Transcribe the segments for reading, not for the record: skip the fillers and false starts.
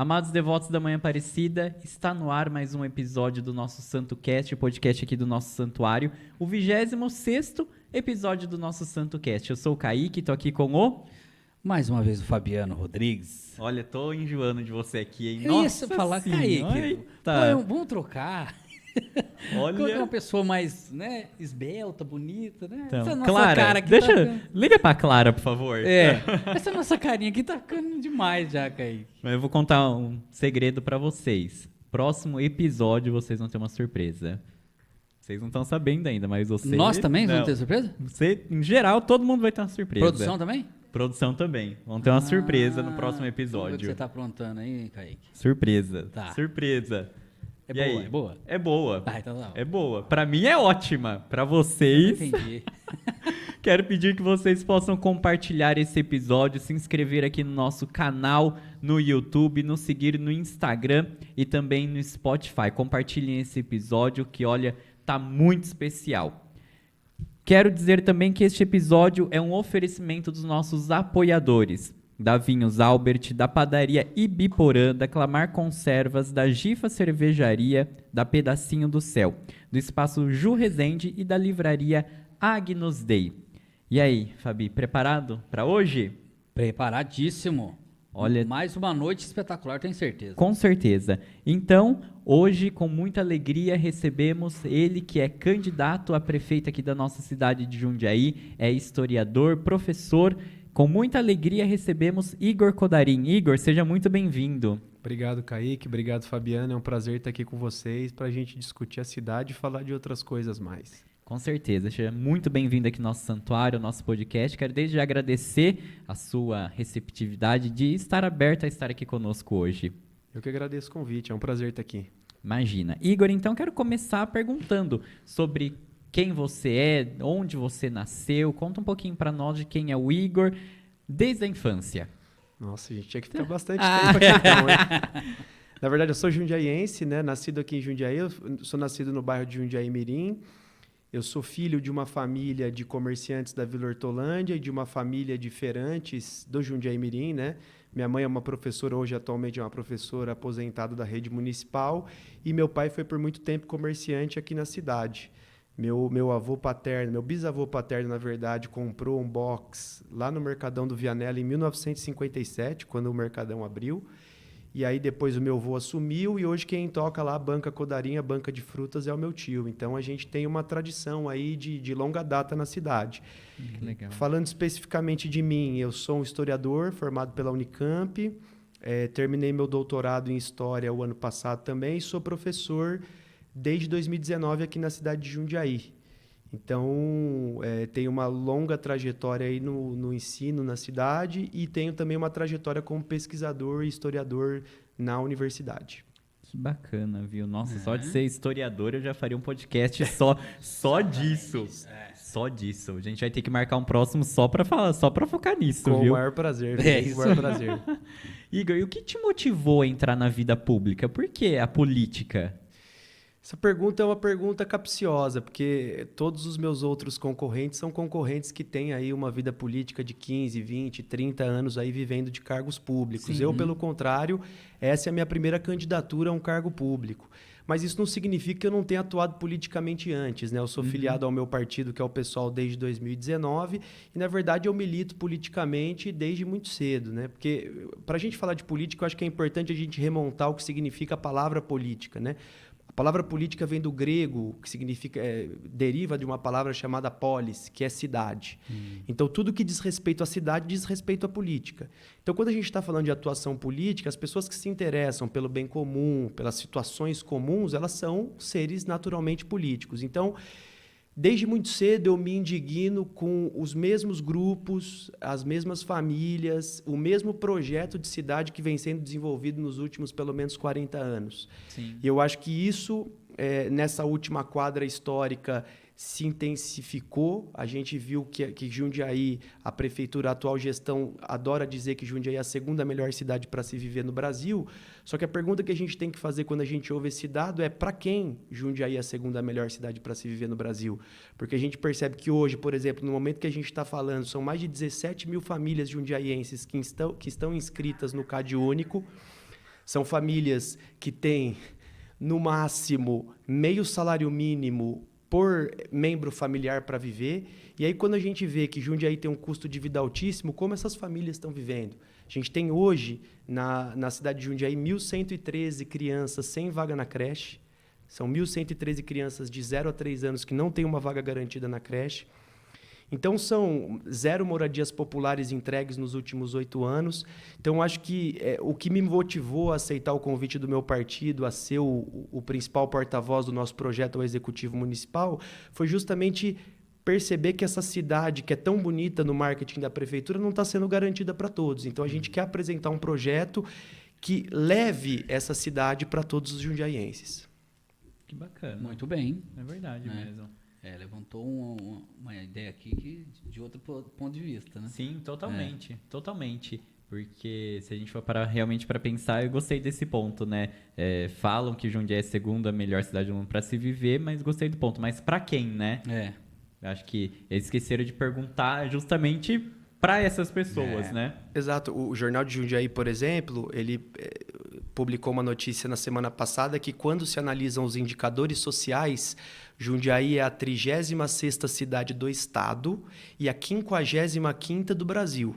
Amados devotos da Manhã Aparecida, está no ar mais um episódio do nosso Santo Cast, o podcast aqui do nosso santuário, o 26º episódio do nosso Santo Cast. Eu sou o Kaique, tô aqui com o... Mais uma vez o Fabiano Rodrigues. Olha, tô enjoando de você aqui, hein? Eu ia falar, Kaique, vamos trocar. Olha... Colocar uma pessoa mais, né, esbelta, bonita, né? Então, essa nossa Clara, cara aqui liga pra Clara, por favor. Essa nossa carinha aqui tá ficando demais já, Kaique. Mas eu vou contar um segredo pra vocês. Próximo episódio vocês vão ter uma surpresa. Vocês não estão sabendo ainda, mas você... Nós também vamos ter surpresa? Você, em geral, todo mundo vai ter uma surpresa. Produção também? Produção também. Vão ter uma surpresa no próximo episódio. O que você tá aprontando aí, Kaique? Surpresa. Tá. Surpresa. É E boa, aí? é boa? É boa. Ah, então tá bom. É boa. Pra mim é ótima. Pra vocês... Entendi. Quero pedir que vocês possam compartilhar esse episódio, se inscrever aqui no nosso canal no YouTube, nos seguir no Instagram e também no Spotify. Compartilhem esse episódio que, olha, tá muito especial. Quero dizer também que este episódio é um oferecimento dos nossos apoiadores. Da Vinhos Albert, da Padaria Ibiporã, da Clamar Conservas, da Gifa Cervejaria, da Pedacinho do Céu, do Espaço Ju Rezende e da Livraria Agnus Dei. E aí, Fabi, preparado para hoje? Preparadíssimo. Olha, mais uma noite espetacular, tenho certeza. Com certeza. Então, hoje, com muita alegria, recebemos ele que é candidato a prefeito aqui da nossa cidade de Jundiaí, é historiador, professor. Com muita alegria recebemos Igor Codarim. Igor, seja muito bem-vindo. Obrigado, Kaique. Obrigado, Fabiano. É um prazer estar aqui com vocês para a gente discutir a cidade e falar de outras coisas mais. Com certeza. Seja muito bem-vindo aqui no nosso santuário, ao nosso podcast. Quero desde já agradecer a sua receptividade de estar aberto a estar aqui conosco hoje. Eu que agradeço o convite. É um prazer estar aqui. Imagina. Igor, então quero começar perguntando sobre quem você é, onde você nasceu. Conta um pouquinho para nós de quem é o Igor desde a infância. Nossa, a gente tinha que ter bastante tempo aqui então, hein? Na verdade, eu sou jundiaiense, né? Nascido aqui em Jundiaí. Eu sou nascido no bairro de Jundiaí Mirim. Eu sou filho de uma família de comerciantes da Vila Hortolândia e de uma família de feirantes do Jundiaí Mirim, né? Minha mãe é uma professora, hoje atualmente é uma professora aposentada da rede municipal. E meu pai foi por muito tempo comerciante aqui na cidade. Meu avô paterno, meu bisavô paterno, na verdade, comprou um box lá no Mercadão do Vianella em 1957, quando o Mercadão abriu. E aí depois o meu avô assumiu e hoje quem toca lá a banca Codarim, a banca de frutas, é o meu tio. Então a gente tem uma tradição aí de longa data na cidade. Legal. Falando especificamente de mim, eu sou um historiador formado pela Unicamp, terminei meu doutorado em História o ano passado também e sou professor desde 2019 aqui na cidade de Jundiaí. Então, tenho uma longa trajetória aí no ensino na cidade e tenho também uma trajetória como pesquisador e historiador na universidade. Que bacana, viu? Nossa, só de ser historiador eu já faria um podcast só disso. Só disso. A gente vai ter que marcar um próximo só para falar, só para focar nisso, Com viu? o maior prazer. É Com o maior prazer. Igor, e o que te motivou a entrar na vida pública? Por que a política? Essa pergunta é uma pergunta capciosa, porque todos os meus outros concorrentes são concorrentes que têm aí uma vida política de 15, 20, 30 anos aí vivendo de cargos públicos. Sim. Eu, pelo contrário, essa é a minha primeira candidatura a um cargo público. Mas isso não significa que eu não tenha atuado politicamente antes, né? Eu sou filiado ao meu partido, que é o PSOL, desde 2019, e, na verdade, eu milito politicamente desde muito cedo, né? Porque, para a gente falar de política, eu acho que é importante a gente remontar o que significa a palavra política, né? A palavra política vem do grego, que significa, deriva de uma palavra chamada polis, que é cidade. Então, tudo que diz respeito à cidade diz respeito à política. Então, quando a gente está falando de atuação política, as pessoas que se interessam pelo bem comum, pelas situações comuns, elas são seres naturalmente políticos. Então, desde muito cedo eu me indigno com os mesmos grupos, as mesmas famílias, o mesmo projeto de cidade que vem sendo desenvolvido nos últimos pelo menos 40 anos. Sim. E eu acho que isso, nessa última quadra histórica, se intensificou. A gente viu que Jundiaí, a prefeitura, a atual gestão, adora dizer que Jundiaí é a segunda melhor cidade para se viver no Brasil. Só que a pergunta que a gente tem que fazer quando a gente ouve esse dado é para quem Jundiaí é a segunda melhor cidade para se viver no Brasil? Porque a gente percebe que hoje, por exemplo, no momento que a gente está falando, são mais de 17 mil famílias jundiaienses que estão inscritas no CadÚnico. São famílias que têm, no máximo, meio salário mínimo por membro familiar para viver. E aí, quando a gente vê que Jundiaí tem um custo de vida altíssimo, como essas famílias estão vivendo? A gente tem hoje, na cidade de Jundiaí, 1.113 crianças sem vaga na creche. São 1.113 crianças de 0 a 3 anos que não têm uma vaga garantida na creche. Então, são 0 moradias populares entregues nos últimos 8 anos. Então, acho que o que me motivou a aceitar o convite do meu partido, a ser o principal porta-voz do nosso projeto ao Executivo Municipal, foi justamente perceber que essa cidade, que é tão bonita no marketing da prefeitura, não está sendo garantida para todos. Então, a gente quer apresentar um projeto que leve essa cidade para todos os jundiaienses. Que bacana. Muito bem. É verdade mesmo. Levantou uma ideia aqui de outro ponto de vista, né? Sim, totalmente. Totalmente. Porque se a gente for realmente para pensar, eu gostei desse ponto, né? Falam que Jundiaí é a segunda melhor cidade do mundo para se viver, mas gostei do ponto. Mas para quem, né? Eu acho que eles esqueceram de perguntar justamente para essas pessoas, né? Exato. O Jornal de Jundiaí, por exemplo, ele publicou uma notícia na semana passada que quando se analisam os indicadores sociais, Jundiaí é a 36ª cidade do estado e a 55ª do Brasil.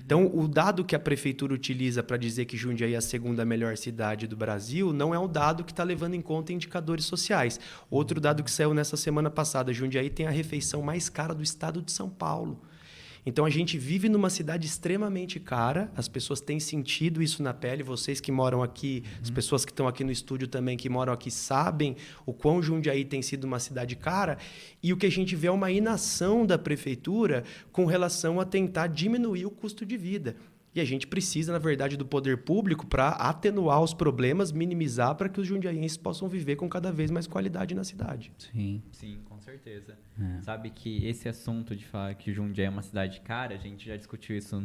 Então, o dado que a prefeitura utiliza para dizer que Jundiaí é a segunda melhor cidade do Brasil não é um dado que está levando em conta indicadores sociais. Outro dado que saiu nessa semana passada, Jundiaí tem a refeição mais cara do estado de São Paulo. Então, a gente vive numa cidade extremamente cara, as pessoas têm sentido isso na pele, vocês que moram aqui, as pessoas que estão aqui no estúdio também, que moram aqui, sabem o quão Jundiaí tem sido uma cidade cara, e o que a gente vê é uma inação da prefeitura com relação a tentar diminuir o custo de vida. E a gente precisa, na verdade, do poder público para atenuar os problemas, minimizar para que os jundiaienses possam viver com cada vez mais qualidade na cidade. Sim. Sim, com certeza. Sabe que esse assunto de falar que Jundiaí é uma cidade cara, a gente já discutiu isso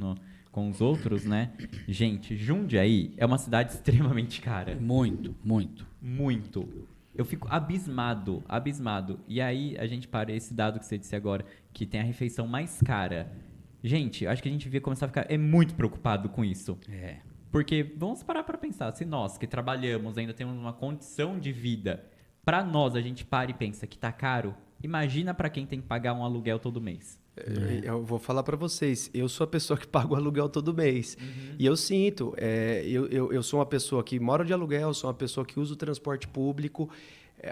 com os outros, né? Gente, Jundiaí é uma cidade extremamente cara. Muito, muito. Muito. Eu fico abismado. E aí a gente para esse dado que você disse agora, que tem a refeição mais cara. Gente, acho que a gente devia começar a ficar muito preocupado com isso. Porque vamos parar para pensar, se nós que trabalhamos ainda temos uma condição de vida, para nós a gente para e pensa que tá caro, imagina para quem tem que pagar um aluguel todo mês. Eu vou falar para vocês, eu sou a pessoa que paga o aluguel todo mês. E eu sinto, eu sou uma pessoa que mora de aluguel, sou uma pessoa que usa o transporte público.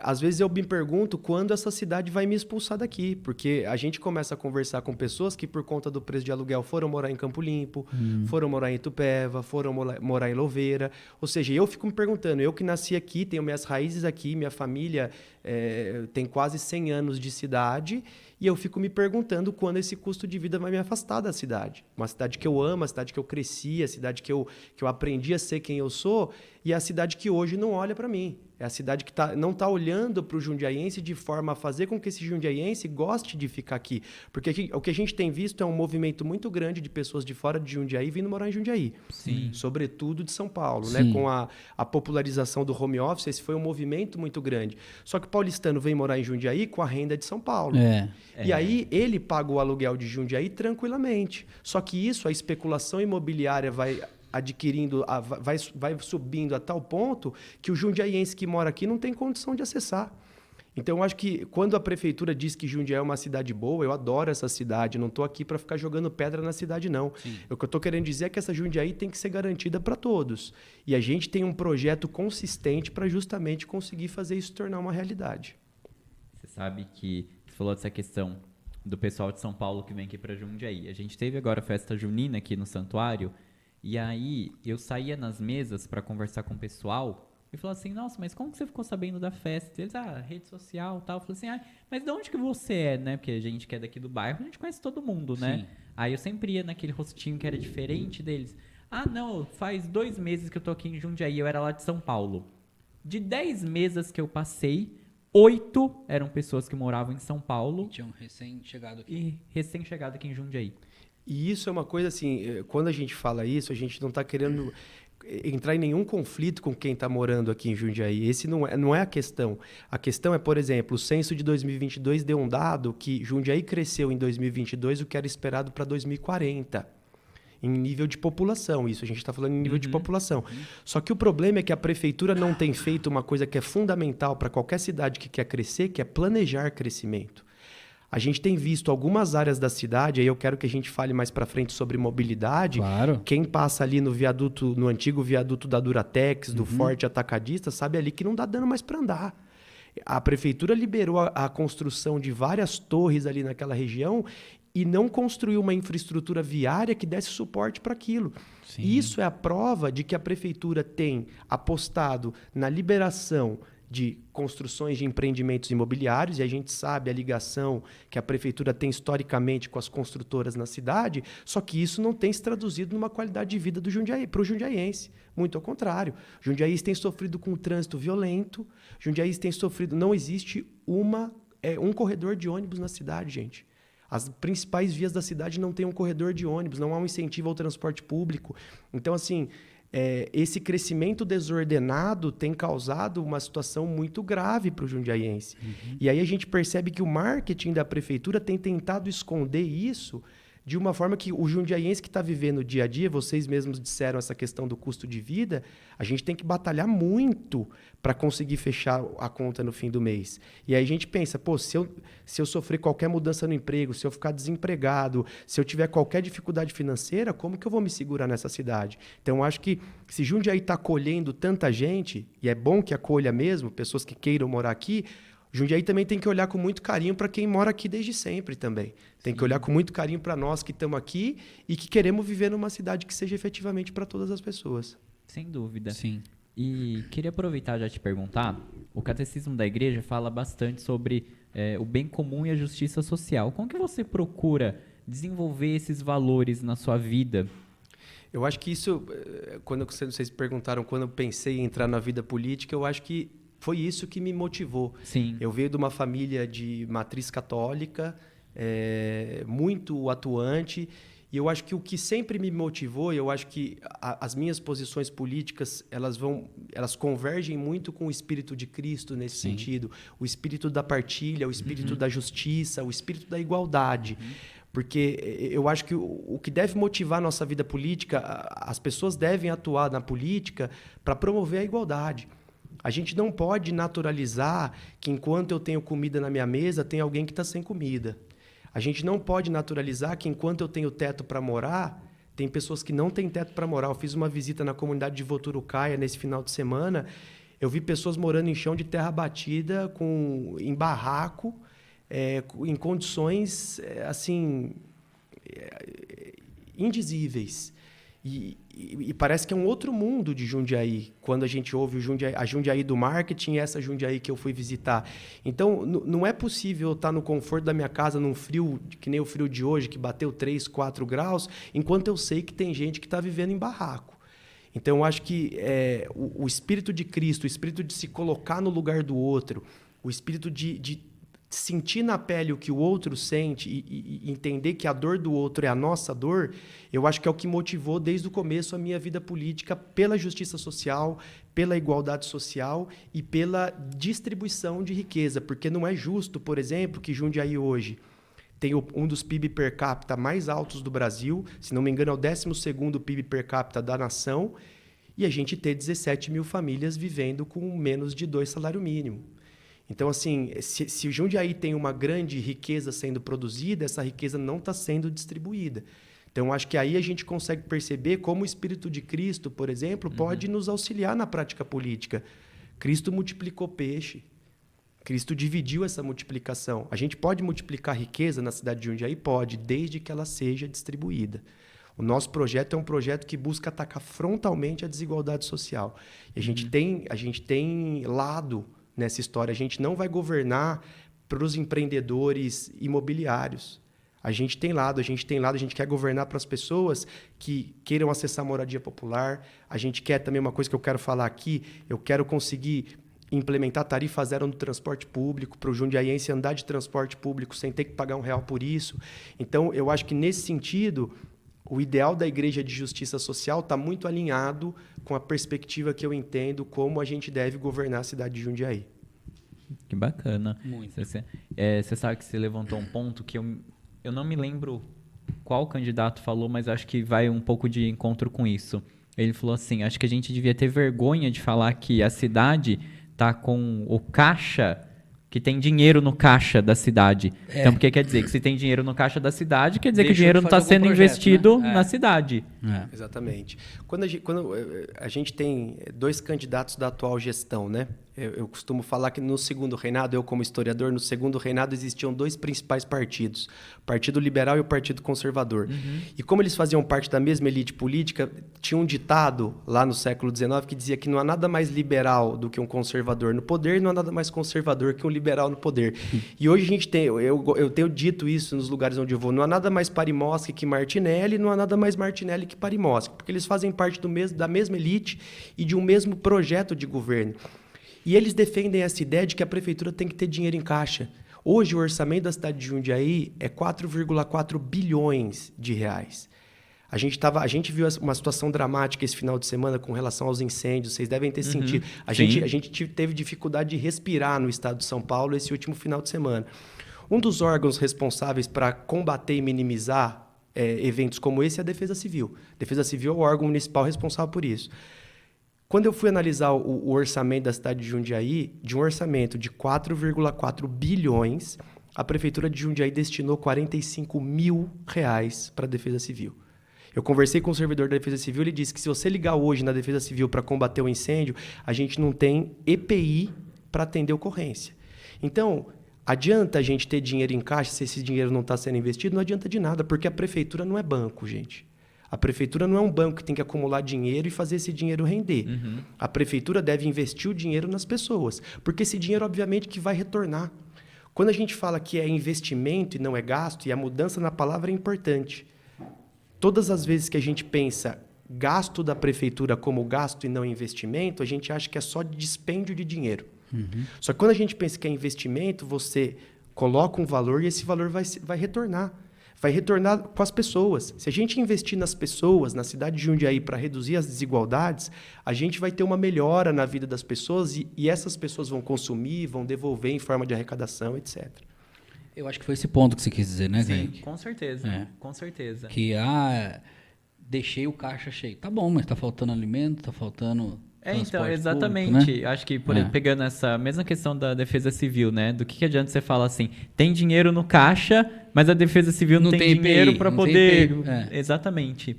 Às vezes eu me pergunto quando essa cidade vai me expulsar daqui, porque a gente começa a conversar com pessoas que por conta do preço de aluguel foram morar em Campo Limpo, foram morar em Itupeva, foram morar em Louveira. Ou seja, eu fico me perguntando, eu que nasci aqui, tenho minhas raízes aqui, minha família tem quase 100 anos de cidade, e eu fico me perguntando quando esse custo de vida vai me afastar da cidade. Uma cidade que eu amo, a cidade que eu cresci, a cidade que eu aprendi a ser quem eu sou, e é a cidade que hoje não olha para mim. É a cidade que não está olhando para o jundiaiense de forma a fazer com que esse jundiaiense goste de ficar aqui. Porque o que a gente tem visto é um movimento muito grande de pessoas de fora de Jundiaí vindo morar em Jundiaí. Sim. Sobretudo de São Paulo. Sim. Né? Com a popularização do home office, esse foi um movimento muito grande. Só que o paulistano vem morar em Jundiaí com a renda de São Paulo. E aí ele paga o aluguel de Jundiaí tranquilamente. Só que isso, a especulação imobiliária vai adquirindo, vai subindo a tal ponto que o jundiaiense que mora aqui não tem condição de acessar. Então, eu acho que quando a prefeitura diz que Jundiaí é uma cidade boa, eu adoro essa cidade, não estou aqui para ficar jogando pedra na cidade, não. O que eu estou querendo dizer é que essa Jundiaí tem que ser garantida para todos. E a gente tem um projeto consistente para justamente conseguir fazer isso tornar uma realidade. Você sabe que você falou dessa questão do pessoal de São Paulo que vem aqui para Jundiaí. A gente teve agora a festa junina aqui no santuário, e aí eu saía nas mesas para conversar com o pessoal e falava assim, nossa, mas como que você ficou sabendo da festa? Eles, rede social e tal. Eu falei assim, mas de onde que você é, né? Porque a gente que é daqui do bairro, a gente conhece todo mundo, né? Sim. Aí eu sempre ia naquele rostinho que era diferente deles. Não, faz 2 meses que eu tô aqui em Jundiaí, eu era lá de São Paulo. De 10 mesas que eu passei, 8 eram pessoas que moravam em São Paulo. Tinham recém-chegado aqui. E recém-chegado aqui em Jundiaí. E isso é uma coisa assim, quando a gente fala isso, a gente não está querendo entrar em nenhum conflito com quem está morando aqui em Jundiaí. Esse não é a questão. A questão é, por exemplo, o censo de 2022 deu um dado que Jundiaí cresceu em 2022 o que era esperado para 2040. em nível de população. Isso a gente está falando em nível de população. Só que o problema é que a prefeitura não tem feito uma coisa que é fundamental para qualquer cidade que quer crescer, que é planejar crescimento. A gente tem visto algumas áreas da cidade, aí eu quero que a gente fale mais para frente sobre mobilidade. Claro. Quem passa ali no viaduto, no antigo viaduto da Duratex, do Forte Atacadista, sabe ali que não dá dando mais para andar. A prefeitura liberou a construção de várias torres ali naquela região e não construiu uma infraestrutura viária que desse suporte para aquilo. Sim. Isso é a prova de que a prefeitura tem apostado na liberação de construções de empreendimentos imobiliários, e a gente sabe a ligação que a prefeitura tem historicamente com as construtoras na cidade, só que isso não tem se traduzido numa qualidade de vida para o jundiaiense. Muito ao contrário. Jundiaí tem sofrido com o trânsito violento, Jundiaí tem sofrido... Não existe um corredor de ônibus na cidade, gente. As principais vias da cidade não têm um corredor de ônibus, não há um incentivo ao transporte público. Então, assim... esse crescimento desordenado tem causado uma situação muito grave para o jundiaiense. E aí a gente percebe que o marketing da prefeitura tem tentado esconder isso de uma forma que o jundiaiense que está vivendo o dia a dia, vocês mesmos disseram essa questão do custo de vida, a gente tem que batalhar muito para conseguir fechar a conta no fim do mês. E aí a gente pensa, pô, se eu sofrer qualquer mudança no emprego, se eu ficar desempregado, se eu tiver qualquer dificuldade financeira, como que eu vou me segurar nessa cidade? Então, eu acho que se Jundiaí está acolhendo tanta gente, e é bom que acolha mesmo, pessoas que queiram morar aqui, Jundiaí também tem que olhar com muito carinho para quem mora aqui desde sempre também. Tem que olhar com muito carinho para nós que estamos aqui e que queremos viver numa cidade que seja efetivamente para todas as pessoas. Sem dúvida. Sim. E queria aproveitar já te perguntar, o Catecismo da Igreja fala bastante sobre o bem comum e a justiça social. Como que você procura desenvolver esses valores na sua vida? Eu acho que isso, quando vocês perguntaram quando eu pensei em entrar na vida política, eu acho que foi isso que me motivou. Sim. Eu venho de uma família de matriz católica, muito atuante, e eu acho que o que sempre me motivou, eu acho que as minhas posições políticas, elas convergem muito com o espírito de Cristo nesse sentido. O espírito da partilha, o espírito da justiça, o espírito da igualdade. Porque eu acho que o que deve motivar a nossa vida política, as pessoas devem atuar na política para promover a igualdade. A gente não pode naturalizar que enquanto eu tenho comida na minha mesa, tem alguém que está sem comida. A gente não pode naturalizar que enquanto eu tenho teto para morar, tem pessoas que não têm teto para morar. Eu fiz uma visita na comunidade de Voturucaia nesse final de semana. Eu vi pessoas morando em chão de terra batida, em barraco, em condições assim indizíveis. E parece que é um outro mundo de Jundiaí, quando a gente ouve a Jundiaí do marketing e essa Jundiaí que eu fui visitar. Então, não é possível eu estar no conforto da minha casa, num frio, que nem o frio de hoje, que bateu 3, 4 graus, enquanto eu sei que tem gente que está vivendo em barraco. Então, eu acho que o espírito de Cristo, o espírito de se colocar no lugar do outro, o espírito de sentir na pele o que o outro sente e entender que a dor do outro é a nossa dor, eu acho que é o que motivou desde o começo a minha vida política pela justiça social, pela igualdade social e pela distribuição de riqueza. Porque não é justo, por exemplo, que Jundiaí hoje tem um dos PIB per capita mais altos do Brasil, se não me engano é o 12º PIB per capita da nação, e a gente ter 17 mil famílias vivendo com menos de 2 salários mínimos. Então, assim, se o Jundiaí tem uma grande riqueza sendo produzida, essa riqueza não está sendo distribuída. Então, acho que aí a gente consegue perceber como o Espírito de Cristo, por exemplo, pode nos auxiliar na prática política. Cristo multiplicou peixe. Cristo dividiu essa multiplicação. A gente pode multiplicar riqueza na cidade de Jundiaí? Pode, desde que ela seja distribuída. O nosso projeto é um projeto que busca atacar frontalmente a desigualdade social. E a gente tem lado nessa história. A gente não vai governar para os empreendedores imobiliários. A gente tem lado, a gente quer governar para as pessoas que queiram acessar a moradia popular. A gente quer também, uma coisa que eu quero falar aqui, eu quero conseguir implementar tarifa zero no transporte público, para o jundiaiense andar de transporte público sem ter que pagar R$1 por isso. Então, eu acho que, nesse sentido, o ideal da Igreja de Justiça Social está muito alinhado com a perspectiva que eu entendo como a gente deve governar a cidade de Jundiaí. Que bacana. Muito. Você sabe que você levantou um ponto que eu não me lembro qual candidato falou, mas acho que vai um pouco de encontro com isso. Ele falou assim, acho que a gente devia ter vergonha de falar que a cidade tá com o caixa, que tem dinheiro no caixa da cidade. Então, porque quer dizer que se tem dinheiro no caixa da cidade, quer dizer que o dinheiro não está sendo investido na cidade. Exatamente. Quando a gente tem 2 candidatos da atual gestão, né? Eu costumo falar que no segundo reinado, eu como historiador, no segundo reinado existiam 2 principais partidos, o Partido Liberal e o Partido Conservador. E como eles faziam parte da mesma elite política, tinha um ditado lá no século XIX que dizia que não há nada mais liberal do que um conservador no poder e não há nada mais conservador que um liberal no poder. E hoje a gente tem, eu tenho dito isso nos lugares onde eu vou, não há nada mais Parimoschi que Martinelli, não há nada mais Martinelli que Parimoschi, porque eles fazem parte da mesma elite e de um mesmo projeto de governo. E eles defendem essa ideia de que a prefeitura tem que ter dinheiro em caixa. Hoje, o orçamento da cidade de Jundiaí é 4,4 bilhões de reais. A gente viu uma situação dramática esse final de semana com relação aos incêndios. Vocês devem ter sentido. A gente teve dificuldade de respirar no estado de São Paulo esse último final de semana. Um dos órgãos responsáveis para combater e minimizar eventos como esse é a Defesa Civil. A Defesa Civil é o órgão municipal responsável por isso. Quando eu fui analisar o orçamento da cidade de Jundiaí, de um orçamento de 4,4 bilhões, a Prefeitura de Jundiaí destinou R$45 mil para a Defesa Civil. Eu conversei com o servidor da Defesa Civil, ele disse que se você ligar hoje na Defesa Civil para combater o incêndio, a gente não tem EPI para atender ocorrência. Então, adianta a gente ter dinheiro em caixa se esse dinheiro não está sendo investido? Não adianta de nada, porque a Prefeitura não é banco, gente. A Prefeitura não é um banco que tem que acumular dinheiro e fazer esse dinheiro render. A Prefeitura deve investir o dinheiro nas pessoas, porque esse dinheiro, obviamente, que vai retornar. Quando a gente fala que é investimento e não é gasto, e a mudança na palavra é importante. Todas as vezes que a gente pensa gasto da Prefeitura como gasto e não investimento, a gente acha que é só dispêndio de dinheiro. Só que quando a gente pensa que é investimento, você coloca um valor e esse valor vai retornar. Vai retornar com as pessoas. Se a gente investir nas pessoas, na cidade de Jundiaí, para reduzir as desigualdades, a gente vai ter uma melhora na vida das pessoas e essas pessoas vão consumir, vão devolver em forma de arrecadação, etc. Eu acho que foi esse ponto que você quis dizer, né, Sim, Henrique? com certeza. Com certeza. Que, deixei o caixa cheio. Tá bom, mas tá faltando alimento, tá faltando... Então, exatamente. Público, né? Acho que pegando essa mesma questão da Defesa Civil, né? Do que adianta você falar assim, tem dinheiro no caixa, mas a Defesa Civil não tem dinheiro para poder... Exatamente.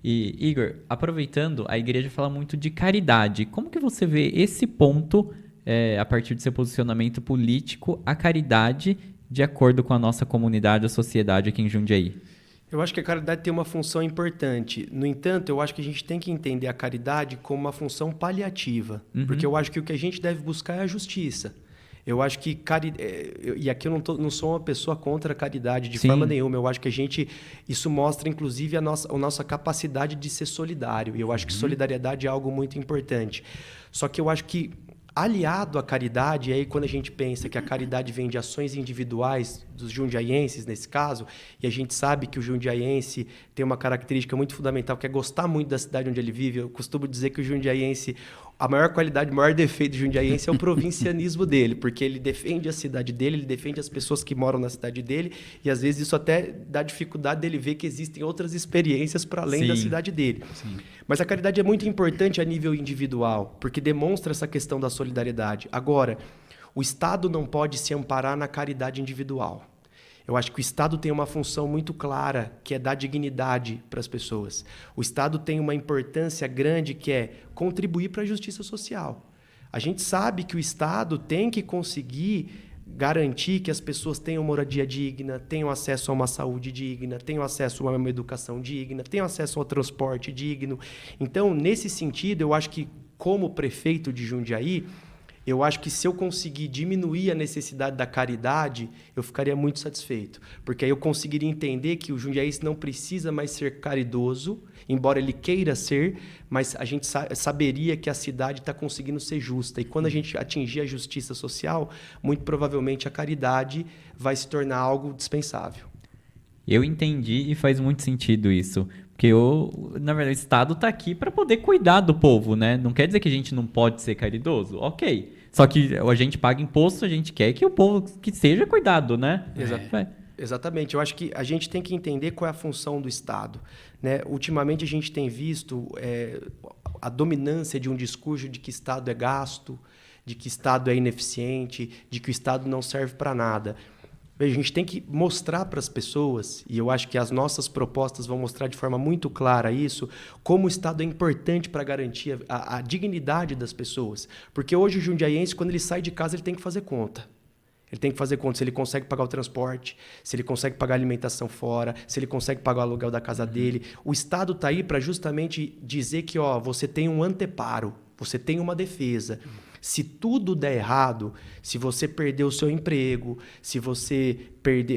E, Igor, aproveitando, a igreja fala muito de caridade. Como que você vê esse ponto, a partir do seu posicionamento político, a caridade de acordo com a nossa comunidade, a sociedade aqui em Jundiaí? Eu acho que a caridade tem uma função importante. No entanto, eu acho que a gente tem que entender a caridade como uma função paliativa. Porque eu acho que o que a gente deve buscar é a justiça. Eu acho que... E aqui eu não sou uma pessoa contra a caridade de forma nenhuma. Eu acho que isso mostra, inclusive, a nossa capacidade de ser solidário. E eu acho que solidariedade é algo muito importante. Só que eu acho que aliado à caridade, aí quando a gente pensa que a caridade vem de ações individuais dos jundiaienses, nesse caso, e a gente sabe que o jundiaiense tem uma característica muito fundamental, que é gostar muito da cidade onde ele vive. Eu costumo dizer que o jundiaiense, a maior qualidade, o maior defeito do jundiaiense é o provincianismo dele, porque ele defende a cidade dele, ele defende as pessoas que moram na cidade dele, e às vezes isso até dá dificuldade dele ver que existem outras experiências para além da cidade dele. Mas a caridade é muito importante a nível individual, porque demonstra essa questão da solidariedade. Agora, o Estado não pode se amparar na caridade individual. Eu acho que o Estado tem uma função muito clara, que é dar dignidade para as pessoas. O Estado tem uma importância grande, que é contribuir para a justiça social. A gente sabe que o Estado tem que conseguir garantir que as pessoas tenham moradia digna, tenham acesso a uma saúde digna, tenham acesso a uma educação digna, tenham acesso ao transporte digno. Então, nesse sentido, eu acho que, como prefeito de Jundiaí, eu acho que se eu conseguir diminuir a necessidade da caridade, eu ficaria muito satisfeito. Porque aí eu conseguiria entender que o jundiaense não precisa mais ser caridoso, embora ele queira ser, mas a gente saberia que a cidade está conseguindo ser justa. E quando a gente atingir a justiça social, muito provavelmente a caridade vai se tornar algo dispensável. Eu entendi e faz muito sentido isso. Porque, na verdade, o Estado está aqui para poder cuidar do povo, né? Não quer dizer que a gente não pode ser caridoso. Ok. Só que a gente paga imposto, a gente quer que o povo que seja cuidado, né? Exatamente. Eu acho que a gente tem que entender qual é a função do Estado, né? Ultimamente, a gente tem visto a dominância de um discurso de que Estado é gasto, de que Estado é ineficiente, de que o Estado não serve para nada. Veja, a gente tem que mostrar para as pessoas, e eu acho que as nossas propostas vão mostrar de forma muito clara isso, como o Estado é importante para garantir a dignidade das pessoas. Porque hoje o jundiaiense, quando ele sai de casa, ele tem que fazer conta. Ele tem que fazer conta se ele consegue pagar o transporte, se ele consegue pagar a alimentação fora, se ele consegue pagar o aluguel da casa dele. O Estado está aí para justamente dizer que você tem um anteparo, você tem uma defesa. Se tudo der errado, se você perder o seu emprego, se você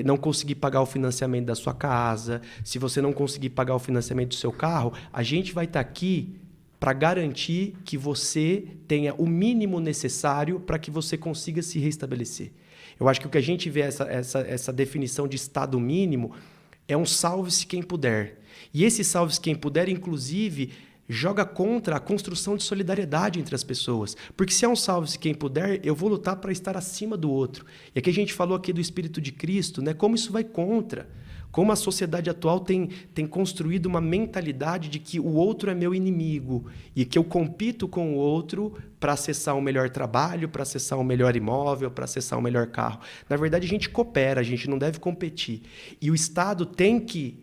não conseguir pagar o financiamento da sua casa, se você não conseguir pagar o financiamento do seu carro, a gente vai estar aqui para garantir que você tenha o mínimo necessário para que você consiga se restabelecer. Eu acho que o que a gente vê, essa definição de Estado mínimo, é um salve-se quem puder. E esse salve-se quem puder, inclusive, joga contra a construção de solidariedade entre as pessoas. Porque se é um salve-se quem puder, eu vou lutar para estar acima do outro. E aqui a gente falou aqui do Espírito de Cristo, né? Como isso vai contra. Como a sociedade atual tem construído uma mentalidade de que o outro é meu inimigo e que eu compito com o outro para acessar um melhor trabalho, para acessar um melhor imóvel, para acessar um melhor carro. Na verdade, a gente coopera, a gente não deve competir. E o Estado tem que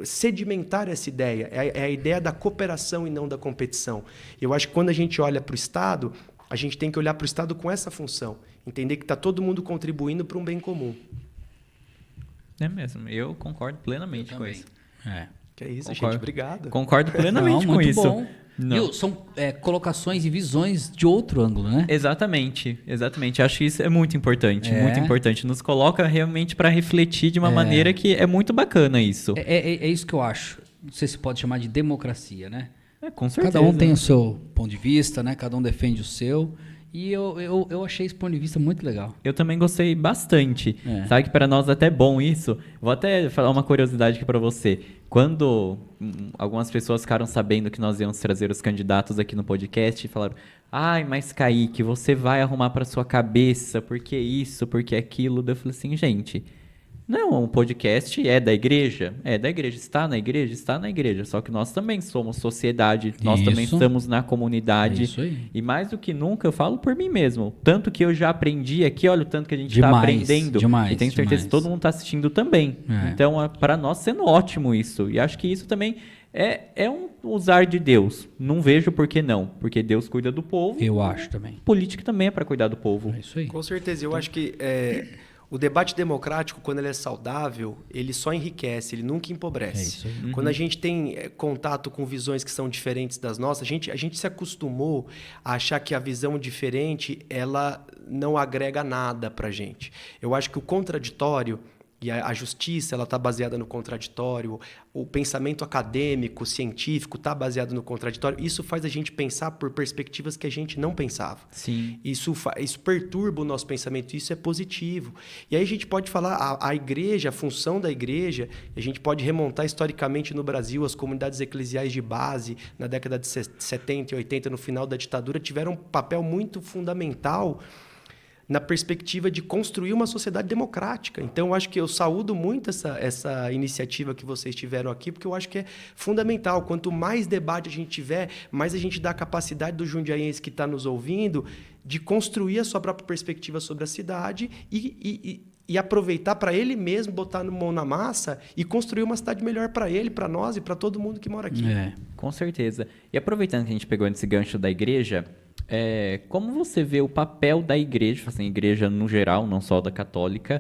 sedimentar essa ideia, é a ideia da cooperação e não da competição. Eu acho que quando a gente olha para o Estado, a gente tem que olhar para o Estado com essa função, entender que está todo mundo contribuindo para um bem comum. É mesmo, eu concordo plenamente com isso. Que é isso, Concordo. gente, obrigado. Concordo plenamente com muito isso. Bom. Não. Viu? São colocações e visões de outro ângulo, né? Exatamente. Acho que isso é muito importante, muito importante. Nos coloca realmente para refletir de uma maneira que é muito bacana isso. É isso que eu acho. Não sei se pode chamar de democracia, né? Com certeza. Cada um tem o seu ponto de vista, né? Cada um defende o seu. E eu achei esse ponto de vista muito legal. Eu também gostei bastante. Sabe que para nós é até bom isso? Vou até falar uma curiosidade aqui para você. Quando algumas pessoas ficaram sabendo que nós íamos trazer os candidatos aqui no podcast, falaram: ai, mas Kaique, você vai arrumar para sua cabeça, porque isso, porque aquilo. Eu falei assim, gente, não, o podcast é da igreja, está na igreja, só que nós também somos sociedade, nós também estamos na comunidade, isso aí. E mais do que nunca eu falo por mim mesmo, tanto que eu já aprendi aqui, olha o tanto que a gente está aprendendo, e tenho certeza que todo mundo está assistindo também, então para nós sendo ótimo isso, e acho que isso também é um usar de Deus, não vejo por que não, porque Deus cuida do povo, eu acho também. Política também é para cuidar do povo. É isso aí. Com certeza, eu acho que o debate democrático, quando ele é saudável, ele só enriquece, ele nunca empobrece. É isso aí. Quando a gente tem contato com visões que são diferentes das nossas, a gente se acostumou a achar que a visão diferente ela não agrega nada para a gente. Eu acho que o contraditório e a justiça ela está baseada no contraditório, o pensamento acadêmico, científico está baseado no contraditório. Isso faz a gente pensar por perspectivas que a gente não pensava. Sim. Isso perturba o nosso pensamento, isso é positivo. E aí a gente pode falar, a igreja, a função da igreja, a gente pode remontar historicamente no Brasil, as comunidades eclesiais de base, na década de 70 e 80, no final da ditadura, tiveram um papel muito fundamental na perspectiva de construir uma sociedade democrática. Então, eu acho que eu saúdo muito essa iniciativa que vocês tiveram aqui, porque eu acho que é fundamental. Quanto mais debate a gente tiver, mais a gente dá a capacidade do jundiaiense que está nos ouvindo de construir a sua própria perspectiva sobre a cidade e aproveitar para ele mesmo, botar a mão na massa e construir uma cidade melhor para ele, para nós e para todo mundo que mora aqui. Com certeza. E aproveitando que a gente pegou esse gancho da igreja, como você vê o papel da igreja, assim, igreja no geral, não só da católica,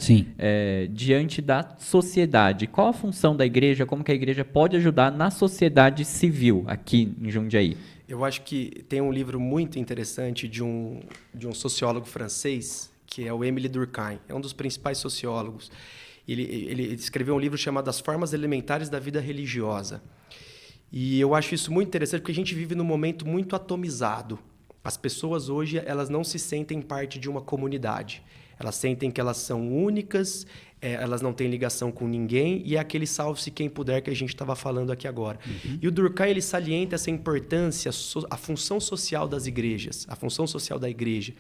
diante da sociedade? Qual a função da igreja? Como que a igreja pode ajudar na sociedade civil aqui em Jundiaí? Eu acho que tem um livro muito interessante de um sociólogo francês, que é o Émile Durkheim. É um dos principais sociólogos. Ele escreveu um livro chamado As Formas Elementares da Vida Religiosa. E eu acho isso muito interessante porque a gente vive num momento muito atomizado. As pessoas hoje elas não se sentem parte de uma comunidade. Elas sentem que elas são únicas, elas não têm ligação com ninguém, e é aquele salve-se quem puder que a gente estava falando aqui agora. E o Durkheim, ele salienta essa importância, a função social das igrejas, a função social da igreja.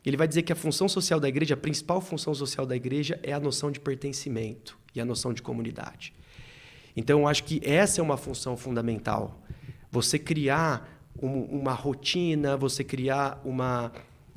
Ele vai dizer que a função social da igreja, a principal função social da igreja é a noção de pertencimento e a noção de comunidade. Então, eu acho que essa é uma função fundamental. Você criar uma rotina, você criar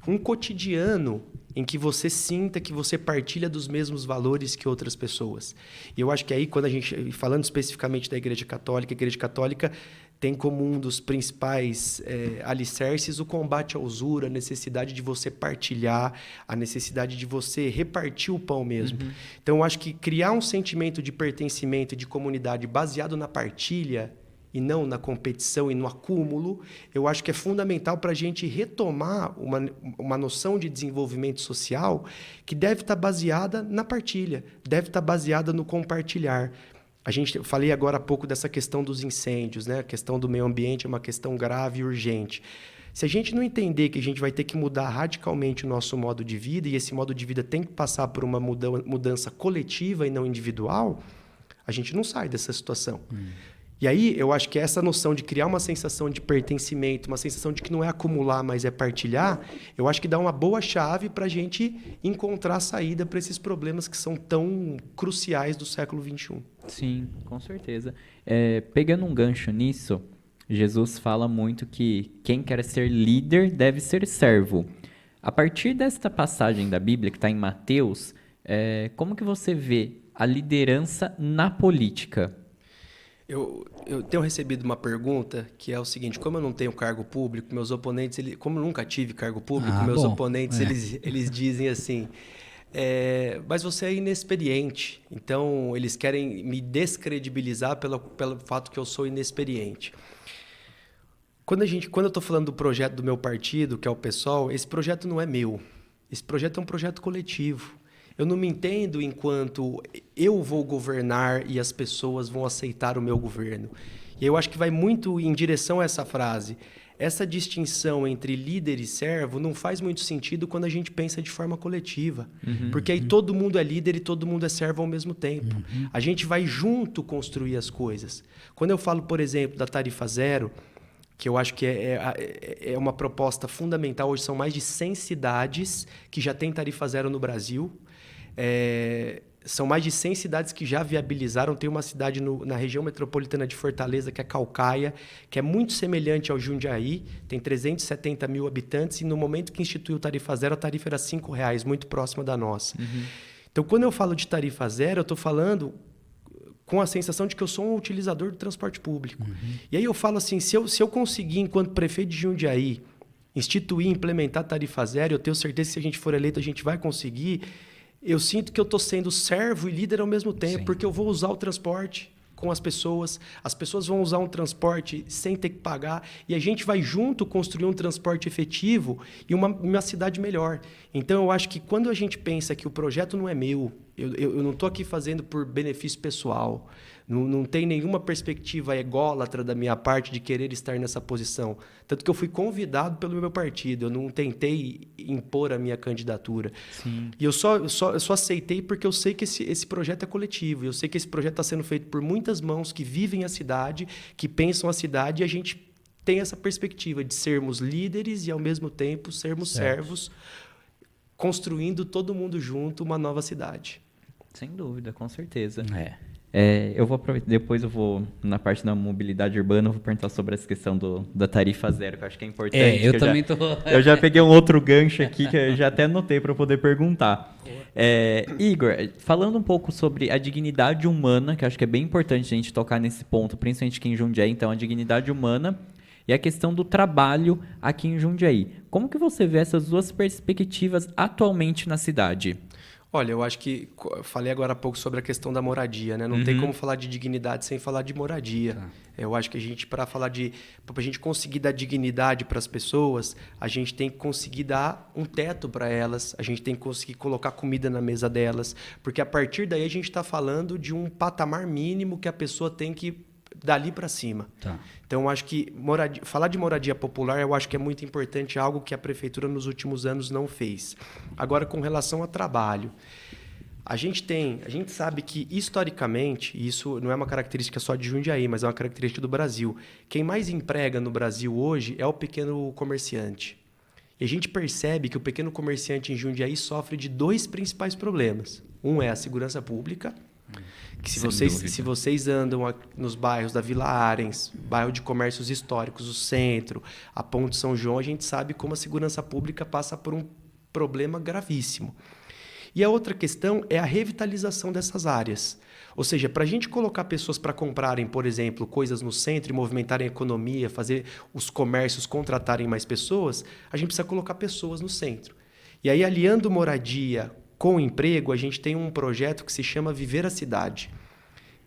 um cotidiano em que você sinta que você partilha dos mesmos valores que outras pessoas. E eu acho que aí, quando a gente, falando especificamente da Igreja Católica, a Igreja Católica tem como um dos principais alicerces o combate à usura, a necessidade de você partilhar, a necessidade de você repartir o pão mesmo. Então, eu acho que criar um sentimento de pertencimento e de comunidade baseado na partilha e não na competição e no acúmulo, eu acho que é fundamental para a gente retomar uma noção de desenvolvimento social que deve estar baseada na partilha, deve estar baseada no compartilhar. Eu falei agora há pouco dessa questão dos incêndios, né? A questão do meio ambiente é uma questão grave e urgente. Se a gente não entender que a gente vai ter que mudar radicalmente o nosso modo de vida, e esse modo de vida tem que passar por uma mudança coletiva e não individual, a gente não sai dessa situação. E aí, eu acho que essa noção de criar uma sensação de pertencimento, uma sensação de que não é acumular, mas é partilhar, eu acho que dá uma boa chave para a gente encontrar a saída para esses problemas que são tão cruciais do século XXI. Sim, com certeza. Pegando um gancho nisso, Jesus fala muito que quem quer ser líder deve ser servo. A partir desta passagem da Bíblia, que está em Mateus, como que você vê a liderança na política? Eu tenho recebido uma pergunta que é o seguinte: como eu não tenho cargo público, meus oponentes, como eu nunca tive cargo público, meus oponentes, eles dizem assim, mas você é inexperiente, então eles querem me descredibilizar pelo fato que eu sou inexperiente. Quando eu estou falando do projeto do meu partido, que é o PSOL, esse projeto não é meu, esse projeto é um projeto coletivo. Eu não me entendo enquanto eu vou governar e as pessoas vão aceitar o meu governo. E eu acho que vai muito em direção a essa frase. Essa distinção entre líder e servo não faz muito sentido quando a gente pensa de forma coletiva. Porque aí todo mundo é líder e todo mundo é servo ao mesmo tempo. A gente vai junto construir as coisas. Quando eu falo, por exemplo, da tarifa zero, que eu acho que é uma proposta fundamental. Hoje são mais de 100 cidades que já têm tarifa zero no Brasil. São mais de 100 cidades que já viabilizaram. Tem uma cidade na região metropolitana de Fortaleza, que é Caucaia, que é muito semelhante ao Jundiaí, tem 370 mil habitantes, e no momento que instituiu tarifa zero, a tarifa era R$5, muito próxima da nossa. Então, quando eu falo de tarifa zero, eu estou falando com a sensação de que eu sou um utilizador do transporte público. E aí eu falo assim, se eu conseguir, enquanto prefeito de Jundiaí, instituir e implementar tarifa zero, eu tenho certeza que se a gente for eleito, a gente vai conseguir. Eu sinto que eu estou sendo servo e líder ao mesmo tempo, porque eu vou usar o transporte com as pessoas vão usar um transporte sem ter que pagar, e a gente vai junto construir um transporte efetivo e uma cidade melhor. Então, eu acho que quando a gente pensa que o projeto não é meu, eu não estou aqui fazendo por benefício pessoal, não tem nenhuma perspectiva ególatra da minha parte de querer estar nessa posição. Tanto que eu fui convidado pelo meu partido, eu não tentei impor a minha candidatura. Sim. E eu só aceitei porque eu sei que esse projeto é coletivo, eu sei que esse projeto está sendo feito por muitas mãos que vivem a cidade, que pensam a cidade, e a gente tem essa perspectiva de sermos líderes e, ao mesmo tempo, sermos servos, construindo todo mundo junto uma nova cidade. Sem dúvida, com certeza. Eu vou aproveitar, depois eu vou, na parte da mobilidade urbana, eu vou perguntar sobre essa questão da tarifa zero, que eu acho que é importante. Eu também tô... Eu já peguei um outro gancho aqui, que eu já até anotei para poder perguntar. Igor, falando um pouco sobre a dignidade humana, que eu acho que é bem importante a gente tocar nesse ponto, principalmente aqui em Jundiaí, então, a dignidade humana e a questão do trabalho aqui em Jundiaí. Como que você vê essas duas perspectivas atualmente na cidade? Olha, eu acho que eu falei agora há pouco sobre a questão da moradia, né? Não tem como falar de dignidade sem falar de moradia. Eu acho que para a gente conseguir dar dignidade para as pessoas, a gente tem que conseguir dar um teto para elas, a gente tem que conseguir colocar comida na mesa delas, porque a partir daí a gente está falando de um patamar mínimo que a pessoa tem que dali para cima. Então, eu acho que falar de moradia popular, eu acho que é muito importante, algo que a prefeitura nos últimos anos não fez. Agora, com relação a trabalho, A gente sabe que, historicamente, e isso não é uma característica só de Jundiaí, mas é uma característica do Brasil. Quem mais emprega no Brasil hoje é o pequeno comerciante. E a gente percebe que o pequeno comerciante em Jundiaí sofre de 2 principais problemas. Um é a segurança pública, que se vocês andam nos bairros da Vila Arens, bairro de comércios históricos, o centro, a Ponte São João, a gente sabe como a segurança pública passa por um problema gravíssimo. E a outra questão é a revitalização dessas áreas. Ou seja, para a gente colocar pessoas para comprarem, por exemplo, coisas no centro e movimentarem a economia, fazer os comércios contratarem mais pessoas, a gente precisa colocar pessoas no centro. E aí, aliando moradia com emprego, a gente tem um projeto que se chama Viver a Cidade.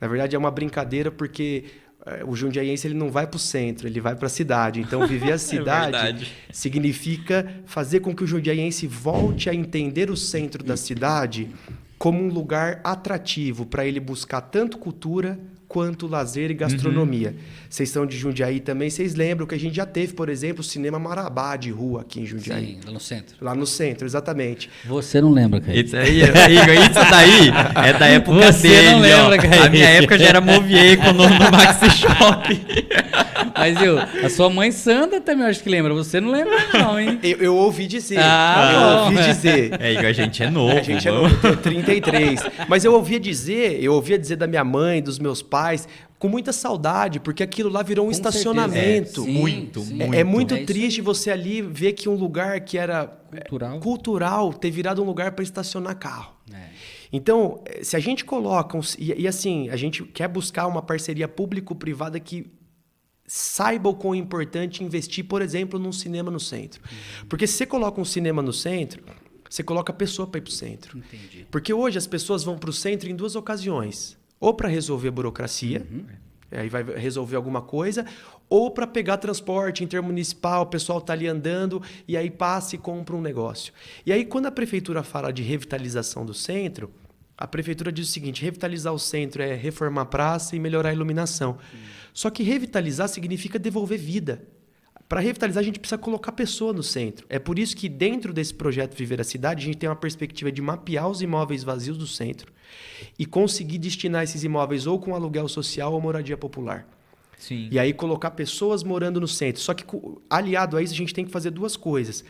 Na verdade, é uma brincadeira porque o jundiaiense ele não vai para o centro, ele vai para a cidade. Então, viver a cidade significa fazer com que o jundiaiense volte a entender o centro da cidade como um lugar atrativo para ele buscar tanto cultura quanto lazer e gastronomia. Vocês são de Jundiaí também, vocês lembram que a gente já teve, por exemplo, o Cinema Marabá de rua aqui em Jundiaí. Sim, lá no centro. Lá no centro, exatamente. Você não lembra, cara? Isso aí, Igor, isso daí é da época Você dele, não lembra, cara? A minha época já era Movieco no Maxi Shop. Mas a sua mãe Sandra também, eu acho que lembra. Você não lembra, não, hein? Eu ouvi dizer. Ah, eu ouvi dizer. Igor, a gente é novo. A gente é novo, eu tenho 33. Mas eu ouvia dizer da minha mãe, dos meus pais, com muita saudade, porque aquilo lá virou um estacionamento. Sim, muito. É muito isso triste aí. você ali ver que um lugar que era cultural ter virado um lugar para estacionar carro. Então, se a gente coloca... E assim, a gente quer buscar uma parceria público-privada que saiba o quão importante investir, por exemplo, num cinema no centro. Porque se você coloca um cinema no centro, você coloca a pessoa para ir para o centro. Entendi. Porque hoje as pessoas vão para o centro em 2 ocasiões. Ou para resolver a burocracia, aí vai resolver alguma coisa, ou para pegar transporte intermunicipal, o pessoal está ali andando e aí passa e compra um negócio. E aí quando a prefeitura fala de revitalização do centro, a prefeitura diz o seguinte: revitalizar o centro é reformar a praça e melhorar a iluminação. Só que revitalizar significa devolver vida. Para revitalizar, a gente precisa colocar a pessoa no centro. É por isso que dentro desse projeto Viver a Cidade, a gente tem uma perspectiva de mapear os imóveis vazios do centro e conseguir destinar esses imóveis ou com aluguel social ou moradia popular. Sim. E aí colocar pessoas morando no centro. Só que aliado a isso, a gente tem que fazer 2 coisas.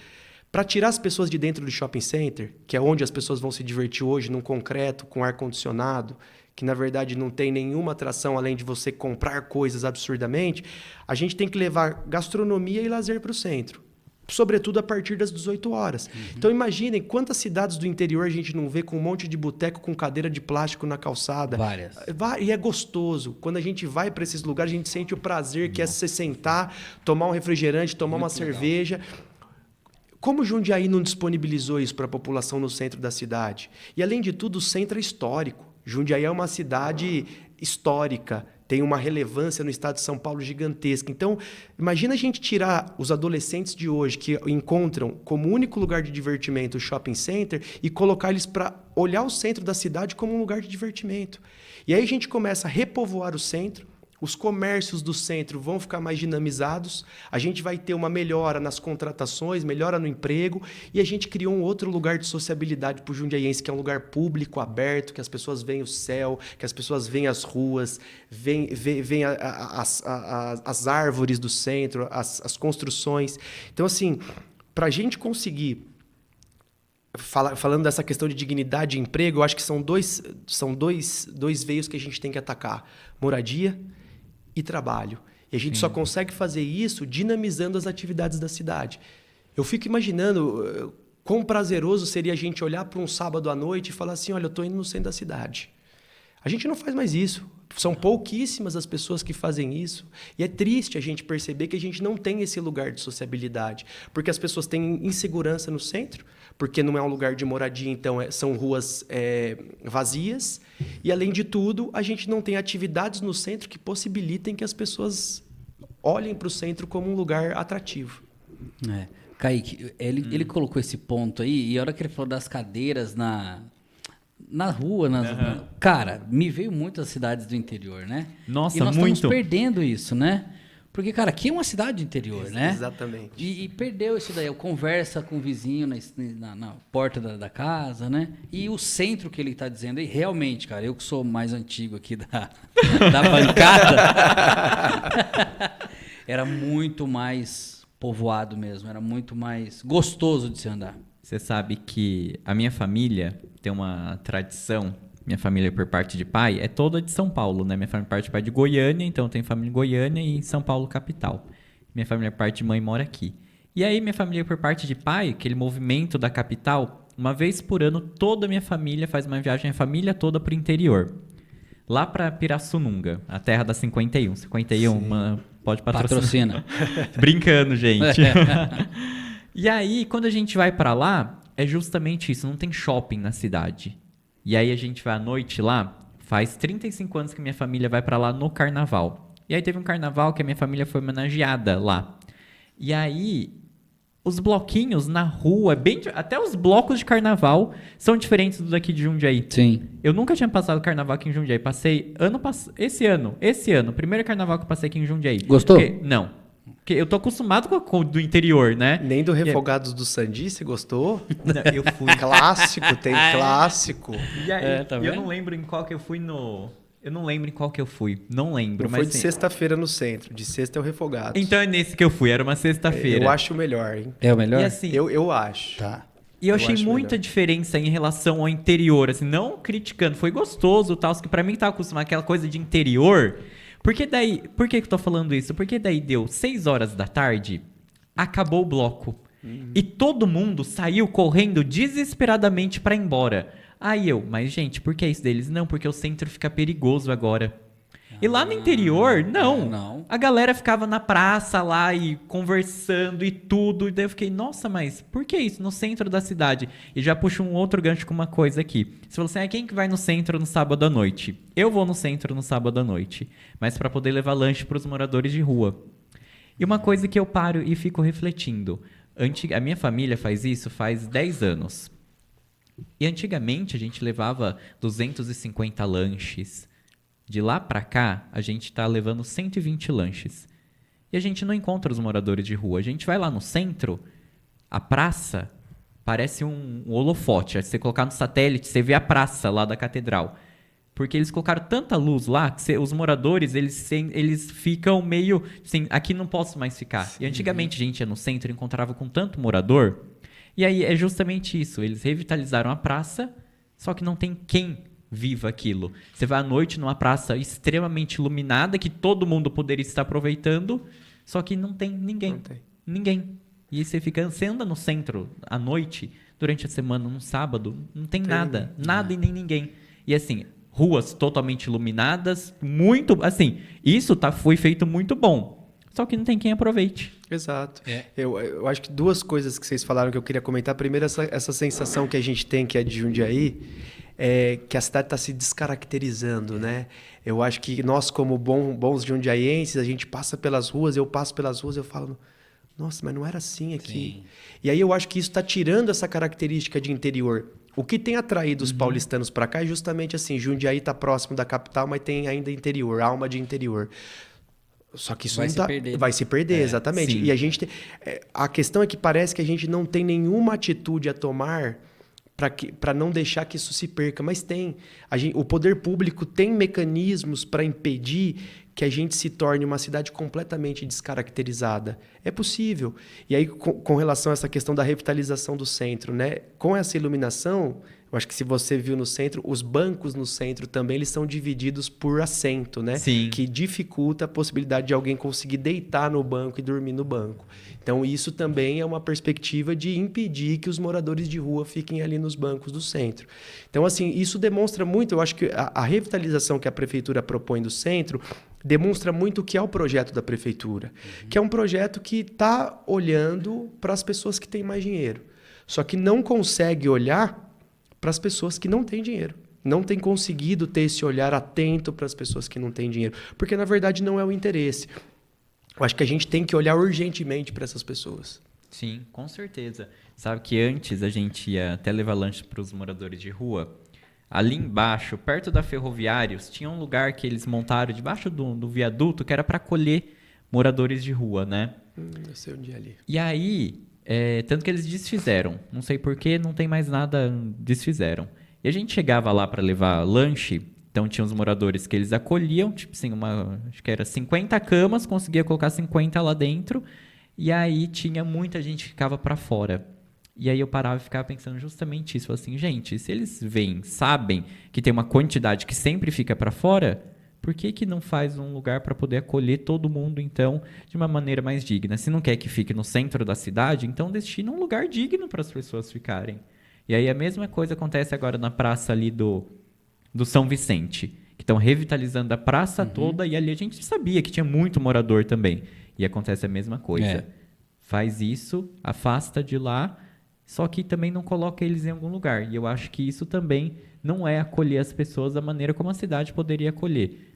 Para tirar as pessoas de dentro do shopping center, que é onde as pessoas vão se divertir hoje, num concreto, com ar-condicionado, que na verdade não tem nenhuma atração além de você comprar coisas absurdamente, a gente tem que levar gastronomia e lazer para o centro. Sobretudo a partir das 18 horas. Então imaginem quantas cidades do interior a gente não vê com um monte de boteco com cadeira de plástico na calçada. Várias. E é gostoso. Quando a gente vai para esses lugares, a gente sente o prazer que é se sentar, tomar um refrigerante, tomar uma cerveja. Como Jundiaí não disponibilizou isso para a população no centro da cidade? E além de tudo, o centro é histórico. Jundiaí é uma cidade histórica, tem uma relevância no estado de São Paulo gigantesca. Então, imagina a gente tirar os adolescentes de hoje que encontram como único lugar de divertimento o shopping center e colocar eles para olhar o centro da cidade como um lugar de divertimento. E aí a gente começa a repovoar o centro, os comércios do centro vão ficar mais dinamizados, a gente vai ter uma melhora nas contratações, melhora no emprego, e a gente criou um outro lugar de sociabilidade para o jundiaiense, que é um lugar público, aberto, que as pessoas veem o céu, que as pessoas veem as ruas, veem as árvores do centro, as construções. Então, assim, para a gente conseguir... Falando dessa questão de dignidade e emprego, eu acho que são dois veios que a gente tem que atacar: moradia e trabalho. E a gente só consegue fazer isso dinamizando as atividades da cidade. Eu fico imaginando quão prazeroso seria a gente olhar para um sábado à noite e falar assim: olha, eu estou indo no centro da cidade. A gente não faz mais isso. São pouquíssimas as pessoas que fazem isso. E é triste a gente perceber que a gente não tem esse lugar de sociabilidade. Porque as pessoas têm insegurança no centro, porque não é um lugar de moradia, então são ruas vazias. E, além de tudo, a gente não tem atividades no centro que possibilitem que as pessoas olhem para o centro como um lugar atrativo. Kaique, ele colocou esse ponto aí, e a hora que ele falou das cadeiras na rua, cara, me veio muito as cidades do interior, né? Nossa, e nós muito. estamos perdendo isso, né? Porque, cara, aqui é uma cidade interior, né? Exatamente. E perdeu isso daí. Conversa com o vizinho na porta da casa, né? E o centro que ele tá dizendo aí, realmente, cara, eu que sou mais antigo aqui da bancada, era muito mais povoado mesmo, era muito mais gostoso de se andar. Você sabe que a minha família tem uma tradição, minha família por parte de pai é toda de São Paulo, né? Minha família por parte de pai é de Goiânia, então tem família em Goiânia e em São Paulo capital. Minha família por parte de mãe mora aqui. E aí minha família por parte de pai, aquele movimento da capital, uma vez por ano toda a minha família faz uma viagem, a família toda pro interior. Lá pra Pirassununga, a terra da 51. 51, pode patrocinar. Brincando, gente. E aí, quando a gente vai pra lá, é justamente isso, não tem shopping na cidade. E aí a gente vai à noite lá, faz 35 anos que minha família vai pra lá no carnaval. E aí teve um carnaval que a minha família foi homenageada lá. E aí, os bloquinhos na rua, até os blocos de carnaval são diferentes do daqui de Jundiaí. Sim. Eu nunca tinha passado carnaval aqui em Jundiaí. Passei esse ano, primeiro carnaval que eu passei aqui em Jundiaí. Gostou? Não. Porque eu tô acostumado com o do interior, né? Nem do Refogados do Sandi, você gostou? Não, eu fui. Clássico, tem clássico. E aí, tá eu vendo? não lembro em qual que eu fui no... Eu não lembro em qual que eu fui. Não lembro, Não mas... foi de assim, sexta-feira no centro, de sexta é o Refogados. então é nesse que eu fui, era uma sexta-feira. Eu acho melhor, hein? É o melhor? E assim, Eu acho. Tá. e eu eu achei acho muita melhor. diferença em relação ao interior, assim, não criticando, foi gostoso, tal, que pra mim tava acostumado àquela coisa de interior. Porque daí, por que eu tô falando isso? Porque daí deu 6 horas da tarde, acabou o bloco. E todo mundo saiu correndo desesperadamente pra ir embora. Aí mas gente, por que isso deles? Não, porque o centro fica perigoso agora. E lá no interior, não. não. A galera ficava na praça lá e conversando e tudo. E daí eu fiquei, nossa, mas por que isso? No centro da cidade. E já puxo um outro gancho com uma coisa aqui. Você falou assim, quem que vai no centro no sábado à noite? Eu vou no centro no sábado à noite. Mas para poder levar lanche para os moradores de rua. E uma coisa que eu paro e fico refletindo. A minha família faz isso faz 10 anos. E antigamente a gente levava 250 lanches. De lá pra cá, a gente tá levando 120 lanches. E a gente não encontra os moradores de rua. A gente vai lá no centro, a praça parece um holofote. Se você colocar no satélite, você vê a praça lá da catedral. Porque eles colocaram tanta luz lá que os moradores, eles ficam meio... Assim, aqui não posso mais ficar. E antigamente a gente ia no centro e encontrava com tanto morador. E aí é justamente isso. Eles revitalizaram a praça, só que não tem quem viva aquilo. Você vai à noite numa praça extremamente iluminada, que todo mundo poderia estar aproveitando, só que não tem ninguém. Não tem. Ninguém. E você anda no centro à noite, durante a semana, num sábado, não tem nada. Nada e nem ninguém. E assim, ruas totalmente iluminadas, muito... Assim, isso foi feito muito bom. Só que não tem quem aproveite. Exato. É. Eu acho que duas coisas que vocês falaram que eu queria comentar. Primeiro, essa sensação que a gente tem, que é de Jundiaí, é que a cidade está se descaracterizando, né? Eu acho que nós, como bons jundiaienses, a gente passa pelas ruas, eu passo pelas ruas, eu falo, nossa, mas não era assim aqui. Sim. E aí eu acho que isso está tirando essa característica de interior. O que tem atraído os paulistanos para cá é justamente assim, Jundiaí está próximo da capital, mas tem ainda interior, alma de interior. Só que isso Vai não se dá, perder. vai se perder, exatamente. sim. E a gente a questão é que parece que a gente não tem nenhuma atitude a tomar para não deixar que isso se perca, mas tem. O poder público tem mecanismos para impedir que a gente se torne uma cidade completamente descaracterizada. É possível. E aí, com relação a essa questão da revitalização do centro, né? Com essa iluminação, eu acho que se você viu no centro, os bancos no centro também eles são divididos por assento, né? Sim. Que dificulta a possibilidade de alguém conseguir deitar no banco e dormir no banco. Então, isso também é uma perspectiva de impedir que os moradores de rua fiquem ali nos bancos do centro. Então, assim, isso demonstra muito, eu acho que a revitalização que a prefeitura propõe do centro demonstra muito o que é o projeto da prefeitura, que é um projeto que está olhando para as pessoas que têm mais dinheiro, só que não consegue olhar para as pessoas que não têm dinheiro. Não tem conseguido ter esse olhar atento para as pessoas que não têm dinheiro, porque na verdade não é o interesse. Eu acho que a gente tem que olhar urgentemente para essas pessoas. Sim, com certeza. Sabe que antes a gente ia até levar lanche para os moradores de rua. Ali embaixo, perto da Ferroviários, tinha um lugar que eles montaram debaixo do viaduto que era para acolher moradores de rua, né? Eu sei onde é ali. E aí, tanto que eles desfizeram. Não sei porquê, não tem mais nada, desfizeram. E a gente chegava lá para levar lanche, então tinha os moradores que eles acolhiam, tipo assim, acho que era 50 camas, conseguia colocar 50 lá dentro, e aí tinha muita gente que ficava para fora. E aí eu parava e ficava pensando justamente isso, assim, gente, se eles veem, sabem que tem uma quantidade que sempre fica para fora, por que que não faz um lugar para poder acolher todo mundo, então, de uma maneira mais digna? Se não quer que fique no centro da cidade, então destina um lugar digno para as pessoas ficarem. E aí a mesma coisa acontece agora na praça ali do São Vicente, que estão revitalizando a praça toda, e ali a gente sabia que tinha muito morador também. E acontece a mesma coisa. Faz isso, afasta de lá, só que também não coloca eles em algum lugar. E eu acho que isso também não é acolher as pessoas da maneira como a cidade poderia acolher.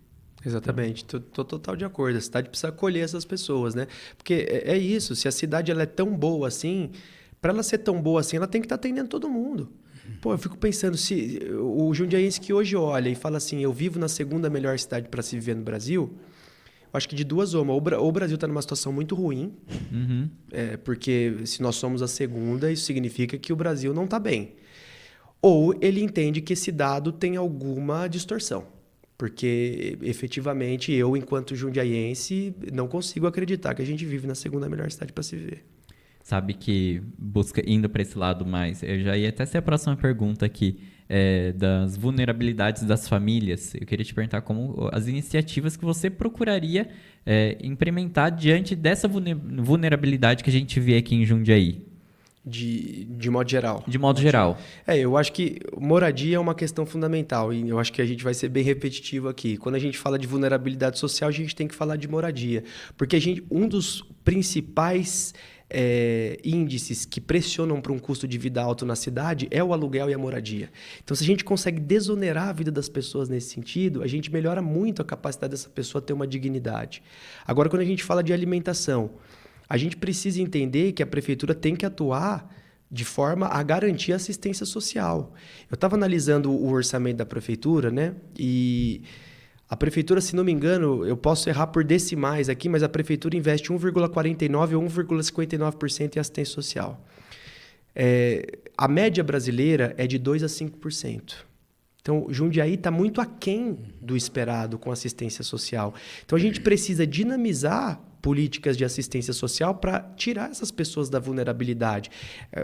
Exatamente, tô total de acordo. A cidade precisa acolher essas pessoas, né? Porque é isso, se a cidade ela é tão boa assim, para ela ser tão boa assim, ela tem que estar atendendo todo mundo. Pô, eu fico pensando, se o jundiaense que hoje olha e fala assim, eu vivo na segunda melhor cidade para se viver no Brasil, eu acho que de duas uma, ou o Brasil está numa situação muito ruim, porque se nós somos a segunda, isso significa que o Brasil não está bem. Ou ele entende que esse dado tem alguma distorção. Porque, efetivamente, eu, enquanto jundiaense, não consigo acreditar que a gente vive na segunda melhor cidade para se viver. Sabe que indo para esse lado mais, eu já ia até ser a próxima pergunta aqui, das vulnerabilidades das famílias. Eu queria te perguntar como as iniciativas que você procuraria implementar diante dessa vulnerabilidade que a gente vê aqui em Jundiaí. De modo geral. De modo geral. Eu acho que moradia é uma questão fundamental e eu acho que a gente vai ser bem repetitivo aqui. Quando a gente fala de vulnerabilidade social, a gente tem que falar de moradia. Porque um dos principais índices que pressionam para um custo de vida alto na cidade é o aluguel e a moradia. Então, se a gente consegue desonerar a vida das pessoas nesse sentido, a gente melhora muito a capacidade dessa pessoa ter uma dignidade. Agora, quando a gente fala de alimentação, a gente precisa entender que a prefeitura tem que atuar de forma a garantir a assistência social. Eu estava analisando o orçamento da prefeitura, né? E a prefeitura, se não me engano, eu posso errar por decimais aqui, mas a prefeitura investe 1,49% ou 1,59% em assistência social. A média brasileira é de 2% a 5%. Então, Jundiaí está muito aquém do esperado com assistência social. Então, a gente precisa dinamizar políticas de assistência social para tirar essas pessoas da vulnerabilidade.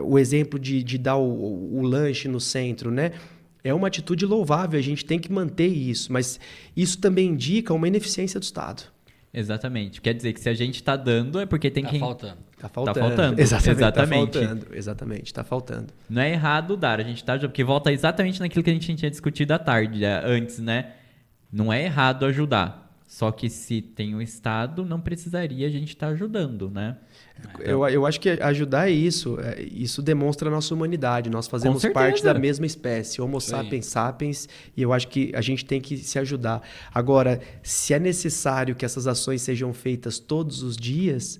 O exemplo de dar o lanche no centro, né? É uma atitude louvável, a gente tem que manter isso, mas isso também indica uma ineficiência do Estado. Exatamente. Quer dizer que se a gente está dando é porque tem que... Faltando. Tá faltando. Exatamente, está faltando. Não é errado dar, a gente tá... Porque volta exatamente naquilo que a gente tinha discutido à tarde, antes, né? Não é errado ajudar. Só que se tem o Estado, não precisaria a gente estar ajudando, né? Eu acho que ajudar é isso. Isso demonstra a nossa humanidade. Nós fazemos parte da mesma espécie, Homo sapiens sapiens, e eu acho que a gente tem que se ajudar. Agora, se é necessário que essas ações sejam feitas todos os dias,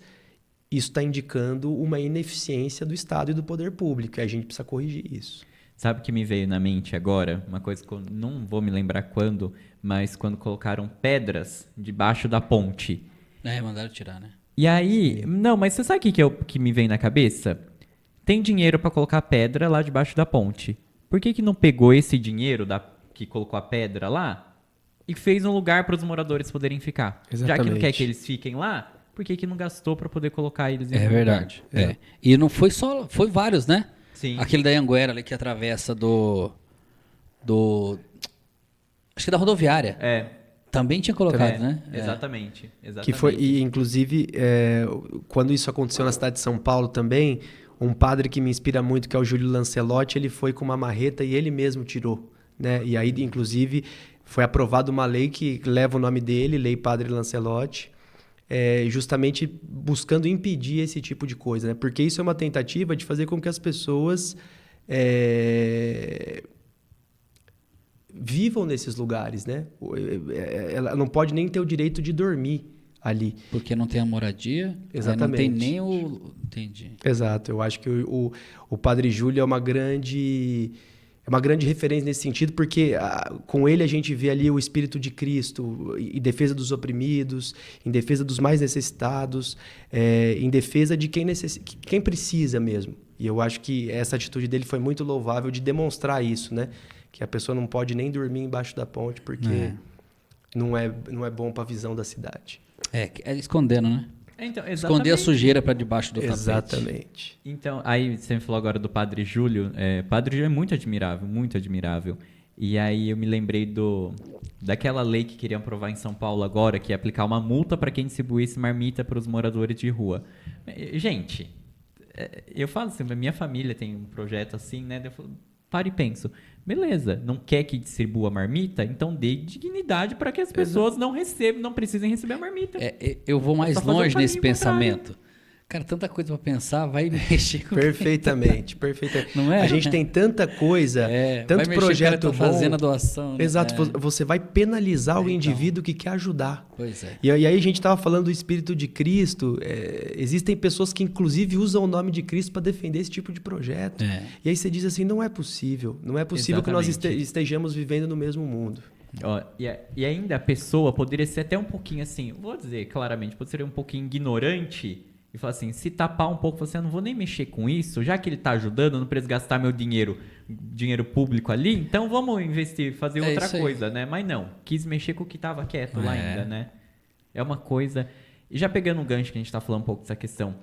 isso está indicando uma ineficiência do Estado e do poder público, e a gente precisa corrigir isso. Sabe o que me veio na mente agora? Uma coisa que eu não vou me lembrar quando, mas quando colocaram pedras debaixo da ponte. Mandaram tirar, né? E aí... Não, mas você sabe o que me vem na cabeça? Tem dinheiro para colocar pedra lá debaixo da ponte. Por que não pegou esse dinheiro que colocou a pedra lá e fez um lugar para os moradores poderem ficar? Exatamente. Já que não quer que eles fiquem lá, por que não gastou para poder colocar eles em lugar? É verdade. E não foi só... Foi vários, né? Sim. Aquele da Anguera ali que atravessa acho que da rodoviária. Também tinha colocado, né? Exatamente. Que foi, e, inclusive, quando isso aconteceu na cidade de São Paulo também, um padre que me inspira muito, que é o Júlio Lancelotti, ele foi com uma marreta e ele mesmo tirou, né? E aí, inclusive, foi aprovada uma lei que leva o nome dele, Lei Padre Lancelotti, justamente buscando impedir esse tipo de coisa, né? Porque isso é uma tentativa de fazer com que as pessoas vivam nesses lugares, né? Ela não pode nem ter o direito de dormir ali. Porque não tem a moradia. Exatamente. Não tem nem o... Entendi. Exato. Eu acho que o Padre Júlio é uma grande é uma grande referência nesse sentido, porque com ele a gente vê ali o Espírito de Cristo em defesa dos oprimidos, em defesa dos mais necessitados, em defesa de quem precisa mesmo. E eu acho que essa atitude dele foi muito louvável de demonstrar isso, né? Que a pessoa não pode nem dormir embaixo da ponte, porque não é bom para a visão da cidade. É escondendo, né? Então, esconder a sujeira para debaixo do tapete. Exatamente. Então, aí você me falou agora do Padre Júlio. Padre Júlio é muito admirável, muito admirável. E aí eu me lembrei daquela lei que queriam aprovar em São Paulo agora, que ia aplicar uma multa para quem distribuísse marmita para os moradores de rua. Gente, eu falo assim, minha família tem um projeto assim, né? Eu falo, paro e penso, beleza, não quer que distribua marmita? Então dê dignidade para que as pessoas não precisem receber a marmita. Eu vou mais longe nesse pensamento. Cara, tanta coisa para pensar, vai mexer com Perfeitamente. Não é? A gente tem tanta coisa, tanto projeto bom. Fazendo a doação. Exato, você vai penalizar o indivíduo que quer ajudar. Pois é. E aí a gente estava falando do Espírito de Cristo. Existem pessoas que inclusive usam o nome de Cristo para defender esse tipo de projeto. E aí você diz assim, não é possível que nós estejamos vivendo no mesmo mundo. E ainda a pessoa poderia ser até um pouquinho assim, vou dizer claramente, pode ser um pouquinho ignorante e falar assim, se tapar um pouco, você não vou nem mexer com isso, já que ele está ajudando, eu não preciso gastar meu dinheiro público ali, então vamos investir, fazer outra coisa, né? Mas não, quis mexer com o que estava quieto lá ainda, né? É uma coisa... E já pegando um gancho que a gente está falando um pouco dessa questão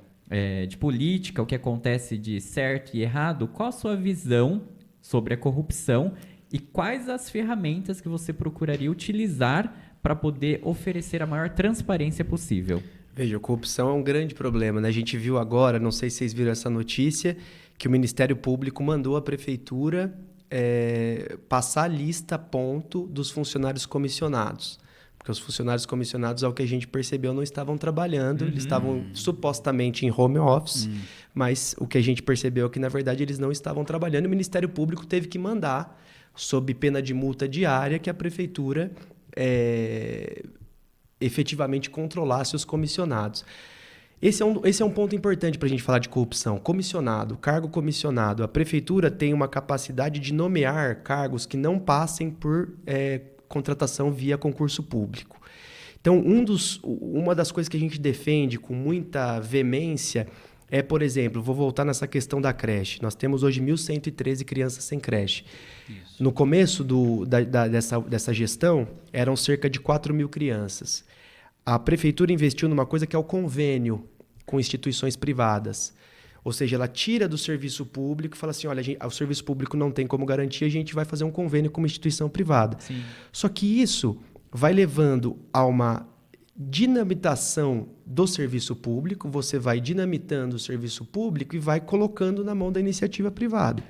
de política, o que acontece de certo e errado, qual a sua visão sobre a corrupção e quais as ferramentas que você procuraria utilizar para poder oferecer a maior transparência possível? Veja, a corrupção é um grande problema, né? A gente viu agora, não sei se vocês viram essa notícia, que o Ministério Público mandou a Prefeitura passar a lista ponto dos funcionários comissionados. Porque os funcionários comissionados, ao que a gente percebeu, não estavam trabalhando, eles estavam supostamente em home office, mas o que a gente percebeu é que, na verdade, eles não estavam trabalhando e o Ministério Público teve que mandar, sob pena de multa diária, que a Prefeitura efetivamente controlasse os comissionados. Esse é um ponto importante para a gente falar de corrupção. Comissionado, cargo comissionado. A Prefeitura tem uma capacidade de nomear cargos que não passem por contratação via concurso público. Então, uma das coisas que a gente defende com muita veemência por exemplo, vou voltar nessa questão da creche. Nós temos hoje 1.113 crianças sem creche. Isso. No começo dessa gestão, eram cerca de 4.000 crianças. A Prefeitura investiu numa coisa que é o convênio com instituições privadas. Ou seja, ela tira do serviço público e fala assim, olha, o serviço público não tem como garantir, a gente vai fazer um convênio com uma instituição privada. Sim. Só que isso vai levando a uma dinamitação do serviço público, você vai dinamitando o serviço público e vai colocando na mão da iniciativa privada.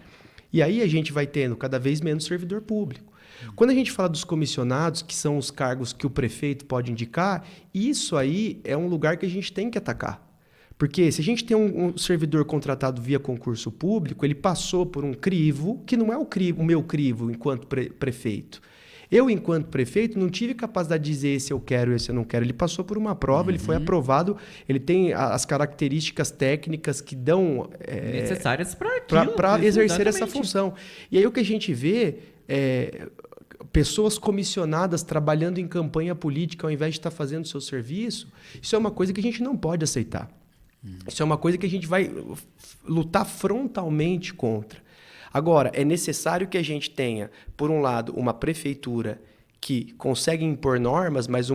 E aí a gente vai tendo cada vez menos servidor público. Quando a gente fala dos comissionados, que são os cargos que o prefeito pode indicar, isso aí é um lugar que a gente tem que atacar. Porque se a gente tem um servidor contratado via concurso público, ele passou por um crivo, que não é o meu crivo enquanto prefeito. Eu, enquanto prefeito, não tive capacidade de dizer esse eu quero, esse eu não quero. Ele passou por uma prova, ele foi aprovado, ele tem as características técnicas que dão... necessárias para exercer essa função. E aí o que a gente vê pessoas comissionadas trabalhando em campanha política ao invés de estar fazendo o seu serviço, isso é uma coisa que a gente não pode aceitar. Isso é uma coisa que a gente vai lutar frontalmente contra. Agora, é necessário que a gente tenha, por um lado, uma prefeitura que consegue impor normas, mas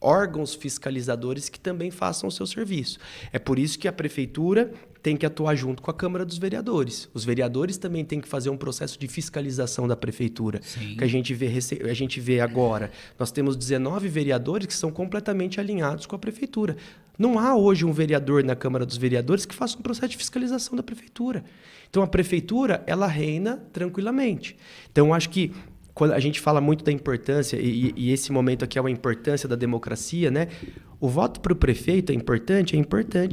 órgãos fiscalizadores que também façam o seu serviço. É por isso que a prefeitura tem que atuar junto com a Câmara dos Vereadores. Os vereadores também têm que fazer um processo de fiscalização da prefeitura. Sim. Que a gente vê agora. Nós temos 19 vereadores que são completamente alinhados com a prefeitura. Não há hoje um vereador na Câmara dos Vereadores que faça um processo de fiscalização da prefeitura. Então, a prefeitura, ela reina tranquilamente. Então, acho que quando a gente fala muito da importância, e esse momento aqui é uma importância da democracia, né? O voto para o prefeito é importante,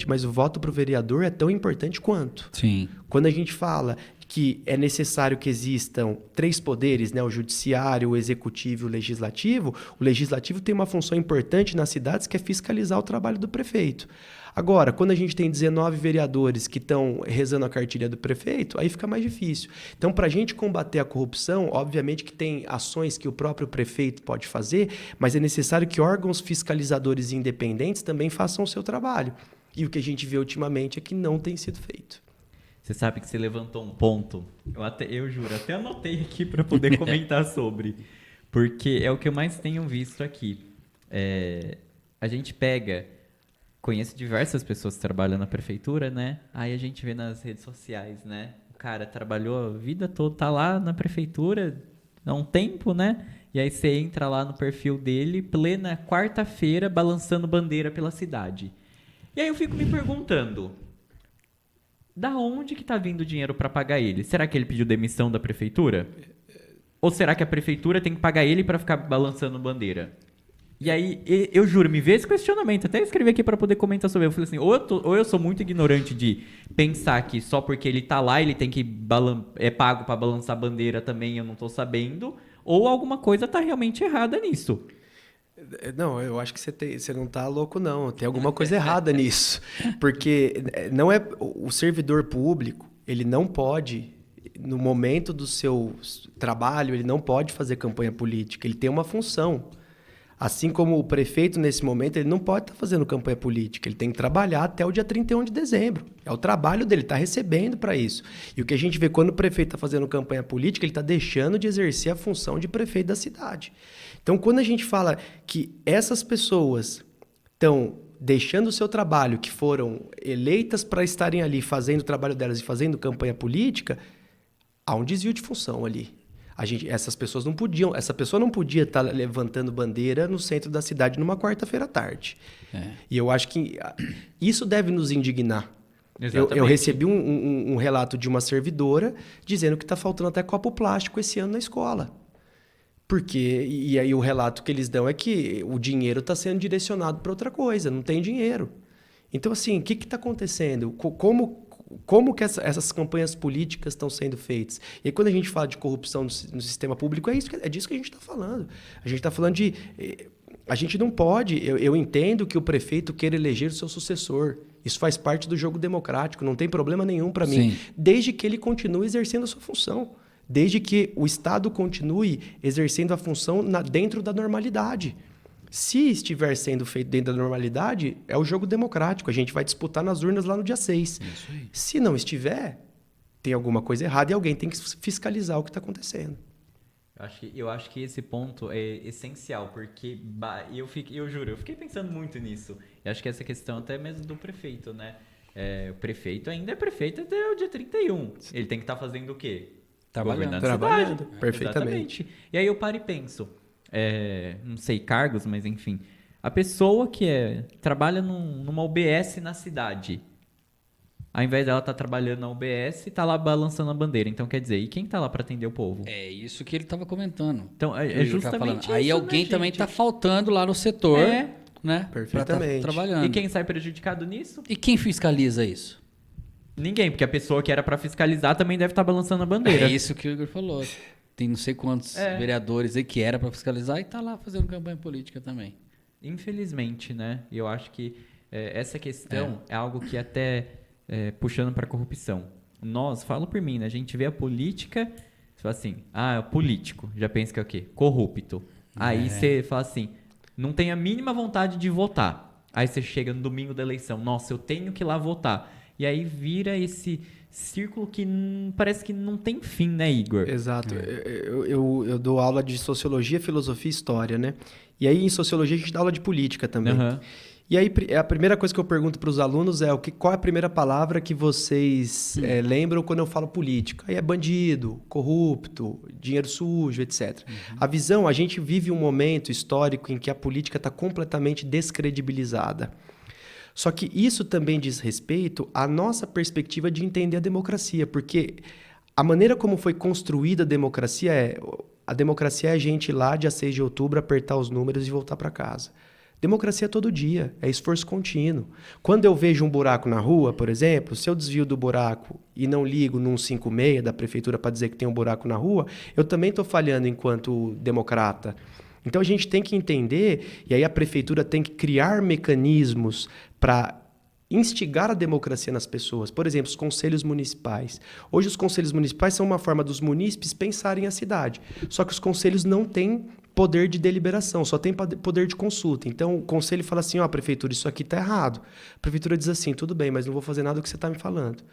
mas o voto para o vereador é tão importante quanto. Sim. Quando a gente fala que é necessário que existam 3 poderes, né? O judiciário, o executivo e o legislativo. O legislativo tem uma função importante nas cidades que é fiscalizar o trabalho do prefeito. Agora, quando a gente tem 19 vereadores que estão rezando a cartilha do prefeito, aí fica mais difícil. Então, para a gente combater a corrupção, obviamente que tem ações que o próprio prefeito pode fazer, mas é necessário que órgãos fiscalizadores independentes também façam o seu trabalho. E o que a gente vê ultimamente é que não tem sido feito. Você sabe que você levantou um ponto, eu juro, até anotei aqui para poder comentar sobre, porque é o que eu mais tenho visto aqui. A gente conheço diversas pessoas que trabalham na prefeitura, né? Aí a gente vê nas redes sociais, né? O cara trabalhou a vida toda, tá lá na prefeitura há um tempo, né? E aí você entra lá no perfil dele, plena quarta-feira, balançando bandeira pela cidade. E aí eu fico me perguntando, da onde que tá vindo o dinheiro para pagar ele? Será que ele pediu demissão da prefeitura? Ou será que a prefeitura tem que pagar ele para ficar balançando bandeira? E aí, eu juro, me veio esse questionamento. Até escrevi aqui para poder comentar sobre ele. Eu falei assim, ou eu sou muito ignorante de pensar que só porque ele tá lá, ele tem que é pago para balançar bandeira também, eu não tô sabendo. Ou alguma coisa tá realmente errada nisso. Não, eu acho que você não tá louco, não. Tem alguma coisa errada nisso. Porque não é o servidor público, ele não pode, no momento do seu trabalho, ele não pode fazer campanha política. Ele tem uma função. Assim como o prefeito, nesse momento, ele não pode estar fazendo campanha política. Ele tem que trabalhar até o dia 31 de dezembro. É o trabalho dele, está recebendo para isso. E o que a gente vê quando o prefeito está fazendo campanha política, ele está deixando de exercer a função de prefeito da cidade. Então, quando a gente fala que essas pessoas estão deixando o seu trabalho, que foram eleitas para estarem ali fazendo o trabalho delas e fazendo campanha política, há um desvio de função ali. Essa pessoa não podia estar levantando bandeira no centro da cidade numa quarta-feira à tarde. E eu acho que isso deve nos indignar. Eu recebi um relato de uma servidora dizendo que está faltando até copo plástico esse ano na escola. E aí o relato que eles dão é que o dinheiro está sendo direcionado para outra coisa, não tem dinheiro. Então, assim, o que está acontecendo? Como que essas campanhas políticas estão sendo feitas? E aí, quando a gente fala de corrupção no sistema público, é disso que a gente está falando. A gente está falando de... A gente não pode... Eu entendo que o prefeito queira eleger o seu sucessor. Isso faz parte do jogo democrático. Não tem problema nenhum para mim. Desde que ele continue exercendo a sua função. Desde que o Estado continue exercendo a função dentro da normalidade. Se estiver sendo feito dentro da normalidade, é o jogo democrático. A gente vai disputar nas urnas lá no dia 6. Isso aí. Se não estiver, tem alguma coisa errada e alguém tem que fiscalizar o que está acontecendo. Eu acho que esse ponto é essencial, porque eu juro, eu fiquei pensando muito nisso. Eu acho que essa questão até mesmo do prefeito, né? O prefeito ainda é prefeito até o dia 31. Ele tem que estar fazendo o quê? Trabalhando. Trabalhando, perfeitamente. Exatamente. E aí eu paro e penso, não sei cargos, mas enfim, a pessoa que trabalha numa UBS na cidade, ao invés dela estar trabalhando na UBS, está lá balançando a bandeira. Então, quer dizer, e quem está lá para atender o povo? É isso que ele estava comentando. Então, é justamente isso. Aí alguém né, também gente? está faltando lá no setor, né? Perfeitamente. Pra tá trabalhando. E quem sai prejudicado nisso? E quem fiscaliza isso? Ninguém, porque a pessoa que era para fiscalizar também deve estar balançando a bandeira. É isso que o Igor falou. Tem não sei quantos vereadores aí que era para fiscalizar e tá lá fazendo campanha política também. Infelizmente, né? Eu acho que essa questão é algo que até puxando para corrupção. Falo por mim, né? A gente vê a política, você fala assim, político, já pensa que é o quê? Corrupto. Aí você fala assim, não tem a mínima vontade de votar. Aí você chega no domingo da eleição, nossa, eu tenho que ir lá votar. E aí vira esse círculo que parece que não tem fim, né, Igor? Exato. Eu dou aula de sociologia, filosofia e história, né? E aí, em sociologia, a gente dá aula de política também. Uhum. E aí, a primeira coisa que eu pergunto para os alunos é qual é a primeira palavra que vocês lembram quando eu falo política? Aí é bandido, corrupto, dinheiro sujo, etc. A visão, a gente vive um momento histórico em que a política está completamente descredibilizada. Só que isso também diz respeito à nossa perspectiva de entender a democracia, porque a maneira como foi construída a democracia é a gente ir lá dia 6 de outubro, apertar os números e voltar para casa. Democracia é todo dia, é esforço contínuo. Quando eu vejo um buraco na rua, por exemplo, se eu desvio do buraco e não ligo num 156 da prefeitura para dizer que tem um buraco na rua, eu também estou falhando enquanto democrata. Então a gente tem que entender, e aí a prefeitura tem que criar mecanismos para instigar a democracia nas pessoas. Por exemplo, os conselhos municipais. Hoje os conselhos municipais são uma forma dos munícipes pensarem a cidade. Só que os conselhos não têm poder de deliberação, só tem poder de consulta. Então o conselho fala assim, ó, prefeitura, isso aqui está errado. A prefeitura diz assim, tudo bem, mas não vou fazer nada do que você está me falando.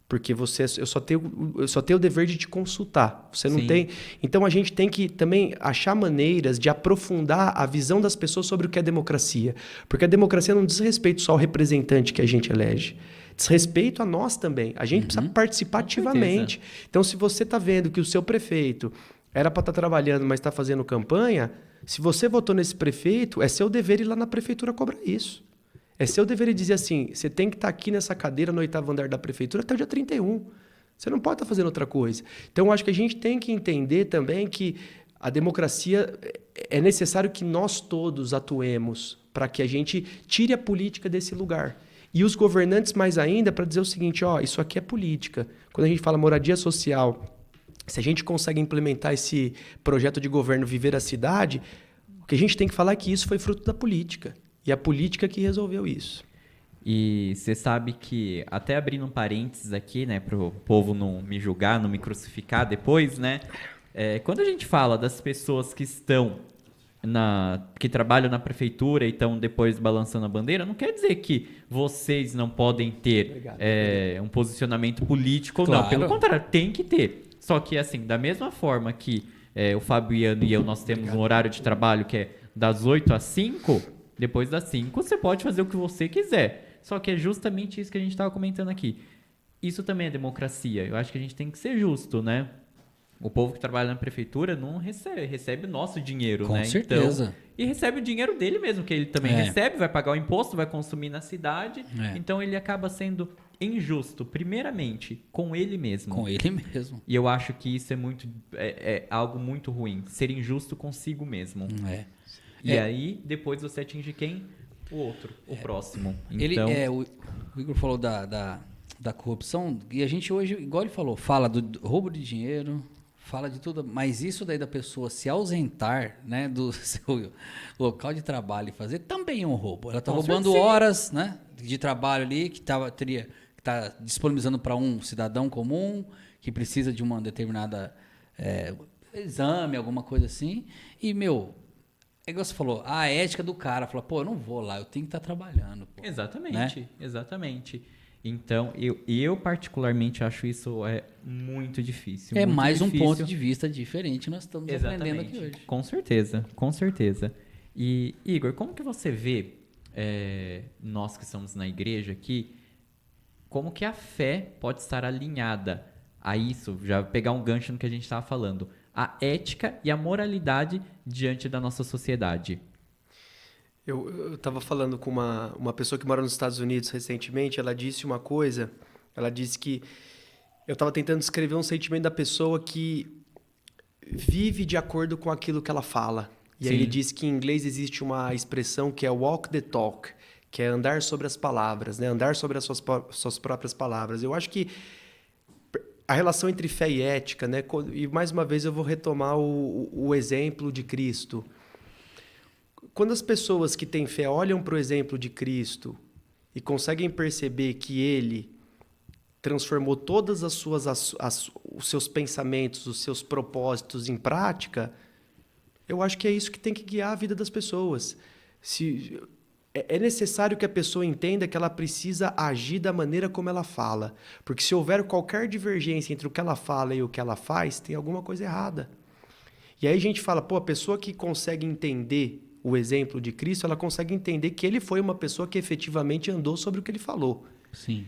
Porque eu só tenho o dever de te consultar. Você não tem. Então a gente tem que também achar maneiras de aprofundar a visão das pessoas sobre o que é democracia. Porque a democracia não diz respeito só ao representante que a gente elege. Diz respeito a nós também. A gente precisa participar ativamente. Então, se você está vendo que o seu prefeito era para estar trabalhando, mas está fazendo campanha, se você votou nesse prefeito, é seu dever ir lá na prefeitura cobrar isso. É seu dever dizer assim, você tem que estar aqui nessa cadeira no 8º andar da prefeitura até o dia 31. Você não pode estar fazendo outra coisa. Então, eu acho que a gente tem que entender também que a democracia é necessário que nós todos atuemos para que a gente tire a política desse lugar. E os governantes mais ainda para dizer o seguinte, ó, isso aqui é política. Quando a gente fala moradia social, se a gente consegue implementar esse projeto de governo Viver a Cidade, o que a gente tem que falar é que isso foi fruto da política. E a política que resolveu isso. E você sabe que, até abrindo um parênteses aqui, né, para o povo não me julgar, não me crucificar depois, né? Quando a gente fala das pessoas que estão que trabalham na prefeitura e estão depois balançando a bandeira, não quer dizer que vocês não podem ter um posicionamento político ou não. Pelo contrário, tem que ter. Só que, assim, da mesma forma que o Fabiano e eu, nós temos um horário de trabalho que é das 8 às 5, depois das 5 você pode fazer o que você quiser. Só que é justamente isso que a gente estava comentando aqui. Isso também é democracia. Eu acho que a gente tem que ser justo, né? O povo que trabalha na prefeitura não recebe o nosso dinheiro, Com né? certeza. Então, e recebe o dinheiro dele mesmo, que ele também recebe, vai pagar o imposto, vai consumir na cidade. Então ele acaba sendo injusto, primeiramente, com ele mesmo. Com ele mesmo. E eu acho que isso é algo muito ruim. Ser injusto consigo mesmo. E aí, depois você atinge quem? O outro, o próximo. Então... o Igor falou da corrupção, e a gente hoje, igual ele falou, fala do roubo de dinheiro, fala de tudo, mas isso daí da pessoa se ausentar, né, do seu local de trabalho e fazer, também é um roubo. Ela está roubando horas, né, de trabalho ali, que está disponibilizando para um cidadão comum, que precisa de uma determinada exame, alguma coisa assim, e, é igual você falou, a ética do cara, fala, pô, eu não vou lá, eu tenho que estar trabalhando. Pô, exatamente, né? Exatamente. Então, eu particularmente acho isso muito difícil. É muito mais difícil. um ponto de vista diferente nós estamos aprendendo aqui hoje. Com certeza, com certeza. E, Igor, como que você vê, nós que estamos na igreja aqui, como que a fé pode estar alinhada a isso? Já pegar um gancho no que a gente estava falando. A ética e a moralidade diante da nossa sociedade. Eu estava falando com uma pessoa que mora nos Estados Unidos recentemente, ela disse uma coisa, ela disse que eu estava tentando descrever um sentimento da pessoa que vive de acordo com aquilo que ela fala. E aí ele disse que em inglês existe uma expressão que é walk the talk, que é andar sobre as palavras, né? Andar sobre as suas próprias palavras. Eu acho que a relação entre fé e ética, né? E mais uma vez eu vou retomar o exemplo de Cristo. Quando as pessoas que têm fé olham para o exemplo de Cristo e conseguem perceber que ele transformou todas os seus pensamentos, os seus propósitos em prática, eu acho que é isso que tem que guiar a vida das pessoas. É necessário que a pessoa entenda que ela precisa agir da maneira como ela fala. Porque se houver qualquer divergência entre o que ela fala e o que ela faz, tem alguma coisa errada. E aí a gente fala, pô, a pessoa que consegue entender o exemplo de Cristo, ela consegue entender que ele foi uma pessoa que efetivamente andou sobre o que ele falou. Sim.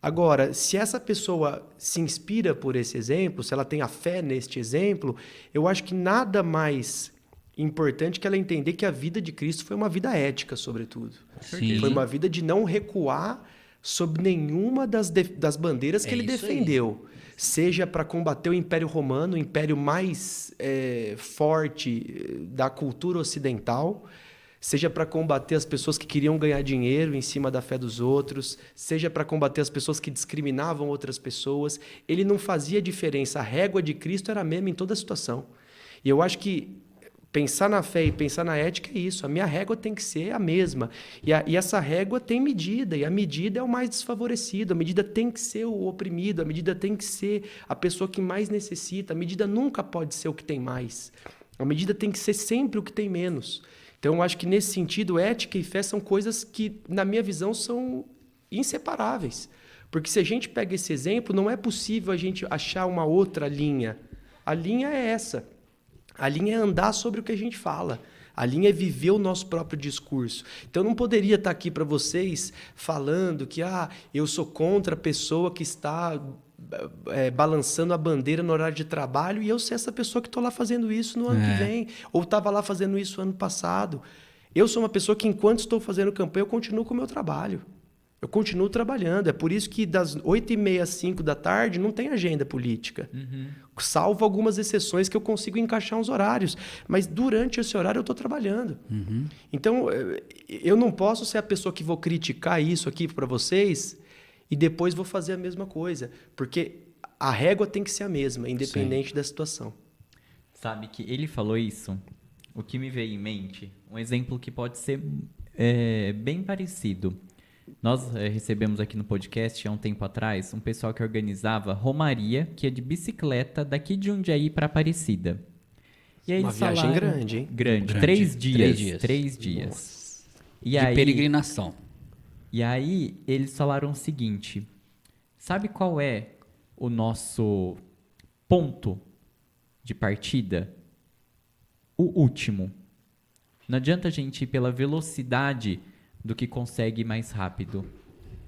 Agora, se essa pessoa se inspira por esse exemplo, se ela tem a fé neste exemplo, eu acho que nada mais importante que ela entender que a vida de Cristo foi uma vida ética, sobretudo. Sim. Foi uma vida de não recuar sob nenhuma das bandeiras que ele defendeu. Seja para combater o Império Romano, o império mais forte da cultura ocidental, seja para combater as pessoas que queriam ganhar dinheiro em cima da fé dos outros, seja para combater as pessoas que discriminavam outras pessoas. Ele não fazia diferença. A régua de Cristo era a mesma em toda situação. E eu acho que pensar na fé e pensar na ética é isso. A minha régua tem que ser a mesma. E essa régua tem medida, e a medida é o mais desfavorecido. A medida tem que ser o oprimido, a medida tem que ser a pessoa que mais necessita. A medida nunca pode ser o que tem mais. A medida tem que ser sempre o que tem menos. Então, eu acho que, nesse sentido, ética e fé são coisas que, na minha visão, são inseparáveis. Porque se a gente pega esse exemplo, não é possível a gente achar uma outra linha. A linha é essa. A linha é andar sobre o que a gente fala. A linha é viver o nosso próprio discurso. Então, eu não poderia estar aqui para vocês falando que eu sou contra a pessoa que está balançando a bandeira no horário de trabalho e eu ser essa pessoa que estou lá fazendo isso no ano que vem, ou estava lá fazendo isso ano passado. Eu sou uma pessoa que, enquanto estou fazendo campanha, eu continuo com o meu trabalho. Eu continuo trabalhando. É por isso que das 8h30 às 5 da tarde não tem agenda política. Salvo algumas exceções que eu consigo encaixar uns horários. Mas durante esse horário eu estou trabalhando. Então, eu não posso ser a pessoa que vou criticar isso aqui para vocês e depois vou fazer a mesma coisa. Porque a régua tem que ser a mesma, independente da situação. Sabe que ele falou isso, o que me veio em mente, um exemplo que pode ser bem parecido. Nós recebemos aqui no podcast, há um tempo atrás, um pessoal que organizava romaria, que é de bicicleta daqui de Jundiaí para Aparecida. E aí Uma viagem grande, hein? Grande. 3 dias. Nossa. E De aí, peregrinação. E aí, eles falaram o seguinte, sabe qual é o nosso ponto de partida? O último. Não adianta a gente ir pela velocidade do que consegue ir mais rápido.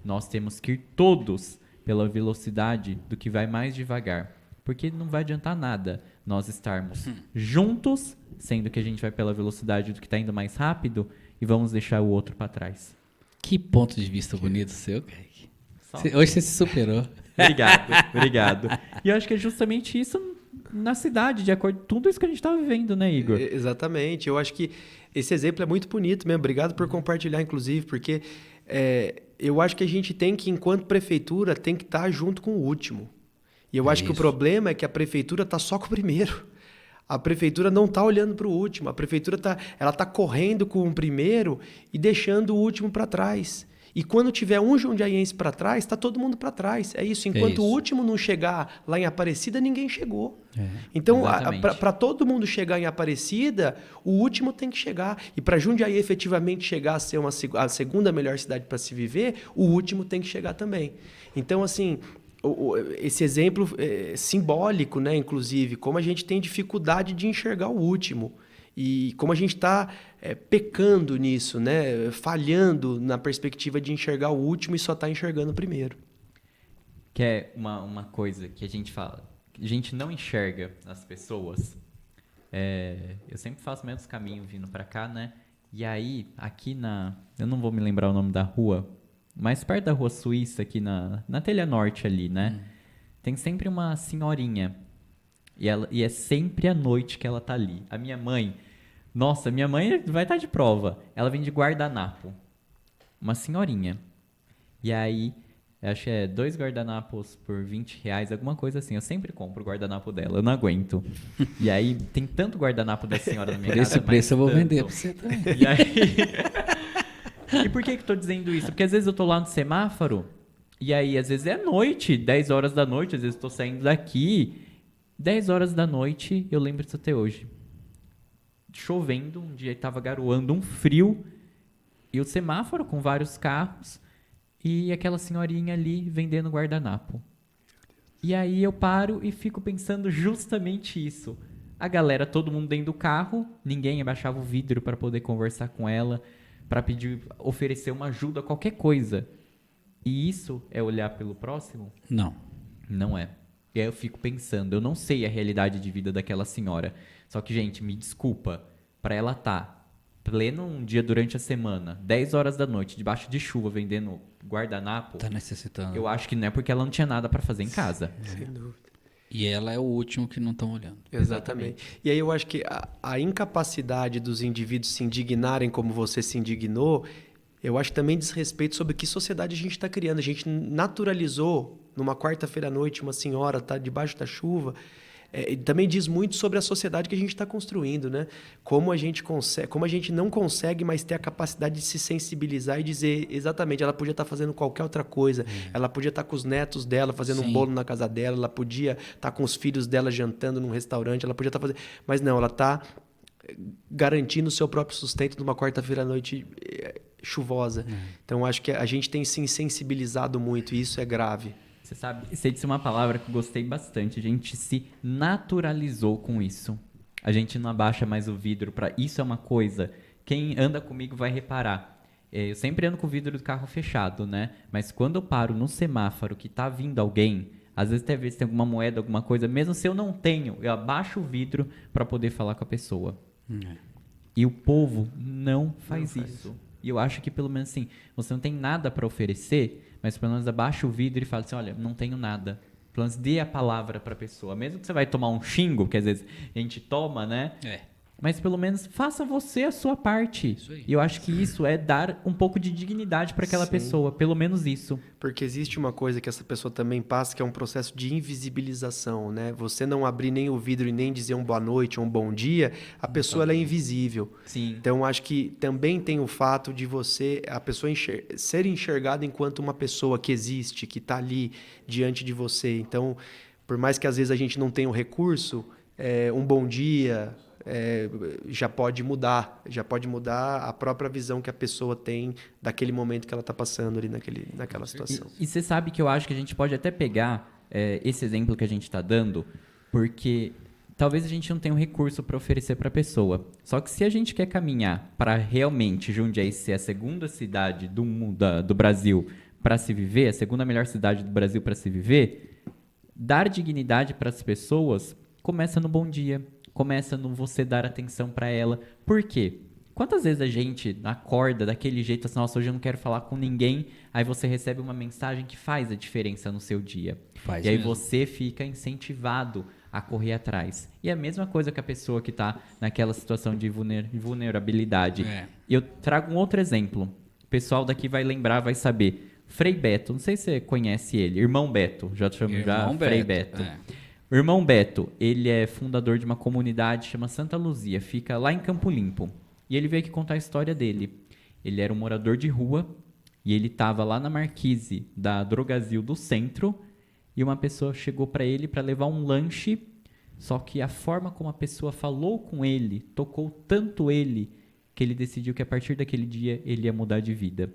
Nós temos que ir todos pela velocidade do que vai mais devagar. Porque não vai adiantar nada nós estarmos juntos, sendo que a gente vai pela velocidade do que está indo mais rápido, e vamos deixar o outro para trás. Que ponto de vista bonito seu, Kaique. Só- Hoje você se superou. Obrigado. E eu acho que é justamente isso na cidade, de acordo com tudo isso que a gente está vivendo, né, Igor? Exatamente. Eu acho que esse exemplo é muito bonito mesmo. Obrigado por compartilhar, inclusive, porque eu acho que a gente tem que, enquanto prefeitura, tem que estar junto com o último. E eu acho que o problema é que a prefeitura está só com o primeiro. A prefeitura não está olhando para o último. A prefeitura está correndo com o primeiro e deixando o último para trás. E quando tiver um jundiaiense para trás, está todo mundo para trás. É isso. Enquanto o último não chegar lá em Aparecida, ninguém chegou. Então, para todo mundo chegar em Aparecida, o último tem que chegar. E para Jundiaí efetivamente chegar a ser a segunda melhor cidade para se viver, o último tem que chegar também. Então, assim, esse exemplo é simbólico, né? Inclusive, como a gente tem dificuldade de enxergar o último. E como a gente está pecando nisso, né? Falhando na perspectiva de enxergar o último e só está enxergando o primeiro. Que é uma coisa que a gente fala, a gente não enxerga as pessoas. Eu sempre faço o mesmo caminho vindo para cá, né? E aí, aqui eu não vou me lembrar o nome da rua, mas perto da Rua Suíça, aqui na Telha Norte ali, né? Tem sempre uma senhorinha. E é sempre à noite que ela tá ali. A minha mãe... Nossa, minha mãe vai estar de prova. Ela vem de guardanapo. Uma senhorinha. E aí, acho que é 2 guardanapos por R$20, alguma coisa assim. Eu sempre compro o guardanapo dela, eu não aguento. E aí, tem tanto guardanapo da senhora na minha Por casa. esse preço eu vou tanto. vender pra você também. E aí... E por que eu tô dizendo isso? Porque às vezes eu tô lá no semáforo, e aí às vezes é noite, 10 horas da noite, às vezes eu tô saindo daqui, 10 horas da noite, eu lembro disso até hoje. Chovendo, um dia tava garoando, um frio, e o semáforo com vários carros, e aquela senhorinha ali vendendo guardanapo. E aí eu paro e fico pensando justamente isso. A galera, todo mundo dentro do carro, ninguém abaixava o vidro para poder conversar com ela, para pedir, oferecer uma ajuda, qualquer coisa. E isso é olhar pelo próximo? Não. Não é. E aí eu fico pensando, eu não sei a realidade de vida daquela senhora. Só que, gente, me desculpa, para ela estar pleno um dia durante a semana, 10 horas da noite, debaixo de chuva, vendendo guardanapo, Tá necessitando. eu acho que não é porque ela não tinha nada para fazer em casa. Sem dúvida. E ela é o último que não estão olhando. Exatamente. E aí eu acho que a incapacidade dos indivíduos se indignarem como você se indignou, eu acho que também diz respeito sobre que sociedade a gente está criando. A gente naturalizou, numa quarta-feira à noite, uma senhora tá debaixo da chuva. E também diz muito sobre a sociedade que a gente está construindo, né? Como a gente não consegue mais ter a capacidade de se sensibilizar e dizer exatamente, ela podia estar fazendo qualquer outra coisa, ela podia estar com os netos dela fazendo um bolo na casa dela, ela podia estar com os filhos dela jantando num restaurante, ela podia estar fazendo... Mas não, ela está garantindo o seu próprio sustento numa quarta-feira à noite chuvosa. Então, acho que a gente tem se insensibilizado muito e isso é grave. Você sabe, você disse uma palavra que eu gostei bastante. A gente se naturalizou com isso. A gente não abaixa mais o vidro para isso é uma coisa. Quem anda comigo vai reparar. Eu sempre ando com o vidro do carro fechado, né? Mas quando eu paro no semáforo que tá vindo alguém, às vezes até tem alguma moeda, alguma coisa, mesmo se eu não tenho, eu abaixo o vidro para poder falar com a pessoa. E o povo não faz isso. E eu acho que pelo menos assim, você não tem nada para oferecer, mas pelo menos abaixa o vidro e fala assim, olha, não tenho nada. Pelo menos dê a palavra para a pessoa. Mesmo que você vai tomar um xingo, que às vezes a gente toma, né? Mas pelo menos faça você a sua parte. Isso aí. E eu acho que isso é dar um pouco de dignidade para aquela pessoa. Pelo menos isso. Porque existe uma coisa que essa pessoa também passa, que é um processo de invisibilização, né? Você não abrir nem o vidro e nem dizer um boa noite ou um bom dia, a pessoa ela é invisível. Sim. Então, acho que também tem o fato de a pessoa ser enxergada enquanto uma pessoa que existe, que está ali diante de você. Então, por mais que às vezes a gente não tenha o recurso, um bom dia... já pode mudar a própria visão que a pessoa tem daquele momento que ela está passando ali naquela situação. E você sabe que eu acho que a gente pode até pegar esse exemplo que a gente está dando, porque talvez a gente não tenha um recurso para oferecer para a pessoa. Só que se a gente quer caminhar para realmente Jundiaí ser a segunda cidade do Brasil para se viver, a segunda melhor cidade do Brasil para se viver, dar dignidade para as pessoas começa no bom dia. Começa no você dar atenção para ela. Por quê? Quantas vezes a gente acorda daquele jeito assim, nossa, hoje eu não quero falar com ninguém, aí você recebe uma mensagem que faz a diferença no seu dia. Faz e aí mesmo. você fica incentivado a correr atrás. E é a mesma coisa que a pessoa que está naquela situação de vulnerabilidade. E eu trago um outro exemplo. O pessoal daqui vai lembrar, vai saber. Frei Beto, não sei se você conhece ele. Irmão Beto, já te chamo Frei Beto. O irmão Beto, ele é fundador de uma comunidade chama Santa Luzia, fica lá em Campo Limpo. E ele veio aqui contar a história dele. Ele era um morador de rua e ele estava lá na marquise da Drogasil do centro e uma pessoa chegou para ele para levar um lanche, só que a forma como a pessoa falou com ele tocou tanto ele que ele decidiu que a partir daquele dia ele ia mudar de vida.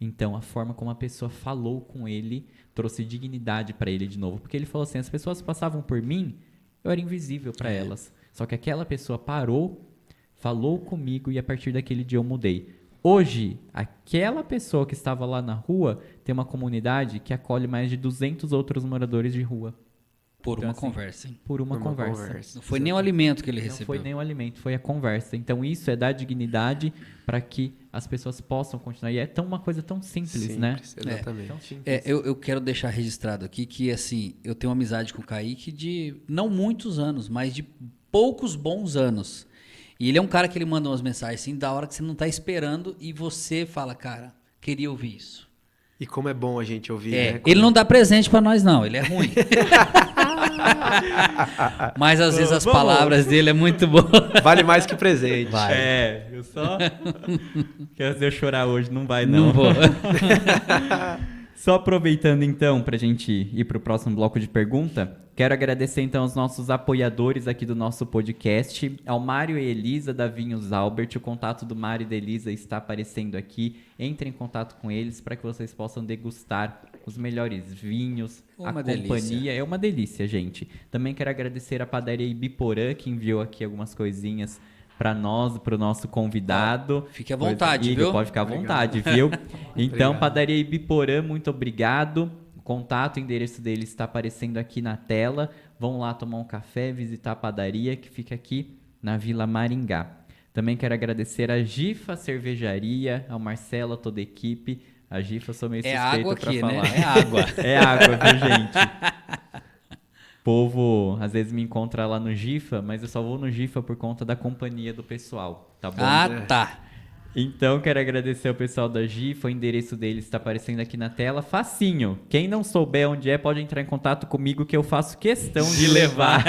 Então, a forma como a pessoa falou com ele trouxe dignidade para ele de novo. Porque ele falou assim, as pessoas passavam por mim, eu era invisível para elas. Só que aquela pessoa parou, falou comigo e a partir daquele dia eu mudei. Hoje, aquela pessoa que estava lá na rua tem uma comunidade que acolhe mais de 200 outros moradores de rua. Por Então, uma assim, conversa, hein? Por uma conversa. Não foi nem o alimento que ele Não recebeu. foi nem o alimento, foi a conversa. Então isso é dar dignidade para que as pessoas possam continuar. E é uma coisa tão simples, né? Exatamente. Tão simples. Eu quero deixar registrado aqui que, assim, eu tenho uma amizade com o Kaique de não muitos anos, mas de poucos bons anos. E ele é um cara que ele manda umas mensagens assim, da hora que você não tá esperando e você fala, cara, queria ouvir isso. E como é bom a gente ouvir, né? Ele não dá presente pra nós, não. Ele é ruim. Mas às vezes as palavras dele é muito boa. Vale mais que presente. Vai. Eu só quero ver eu chorar hoje, não vai não. Não vou. Só aproveitando então para a gente ir para o próximo bloco de pergunta, quero agradecer então aos nossos apoiadores aqui do nosso podcast, ao Mário e Elisa da Vinhos Albert. O contato do Mário e da Elisa está aparecendo aqui. Entre em contato com eles para que vocês possam degustar os melhores vinhos, a companhia. É uma delícia, gente. Também quero agradecer a Padaria Ibiporã, que enviou aqui algumas coisinhas para nós, para o nosso convidado. Fique à vontade, viu? Pode ficar à vontade, viu? Então, Padaria Ibiporã, muito obrigado. O contato, o endereço dele está aparecendo aqui na tela. Vão lá tomar um café, visitar a padaria que fica aqui na Vila Maringá. Também quero agradecer a Gifa Cervejaria, ao Marcelo, a toda a equipe. A Gifa, sou meio suspeito para falar. É água. É água, viu, gente? O povo às vezes me encontra lá no Gifa, mas eu só vou no Gifa por conta da companhia do pessoal, tá bom? Tá. Então, quero agradecer ao pessoal da Gifa, o endereço deles está aparecendo aqui na tela, facinho. Quem não souber onde é, pode entrar em contato comigo que eu faço questão de levar.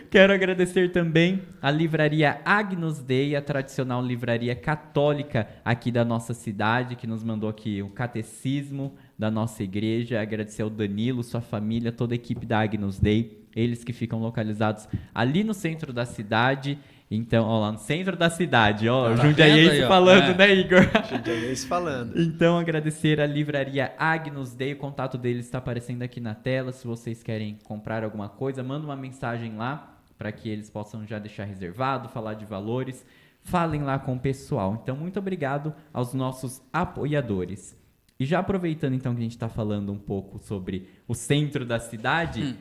Quero agradecer também a livraria Agnus Dei, a tradicional livraria católica aqui da nossa cidade, que nos mandou aqui o catecismo da nossa igreja. Agradecer ao Danilo, sua família, toda a equipe da Agnus Dei, eles que ficam localizados ali no centro da cidade. Então, ó, lá no centro da cidade, ó, Tá Jundiaiense vendo aí, ó? falando, né, Igor? Jundiaiense falando. Então, agradecer a livraria Agnus Dei, o contato deles está aparecendo aqui na tela. Se vocês querem comprar alguma coisa, manda uma mensagem lá para que eles possam já deixar reservado, falar de valores. Falem lá com o pessoal. Então, muito obrigado aos nossos apoiadores. E já aproveitando então que a gente está falando um pouco sobre o centro da cidade,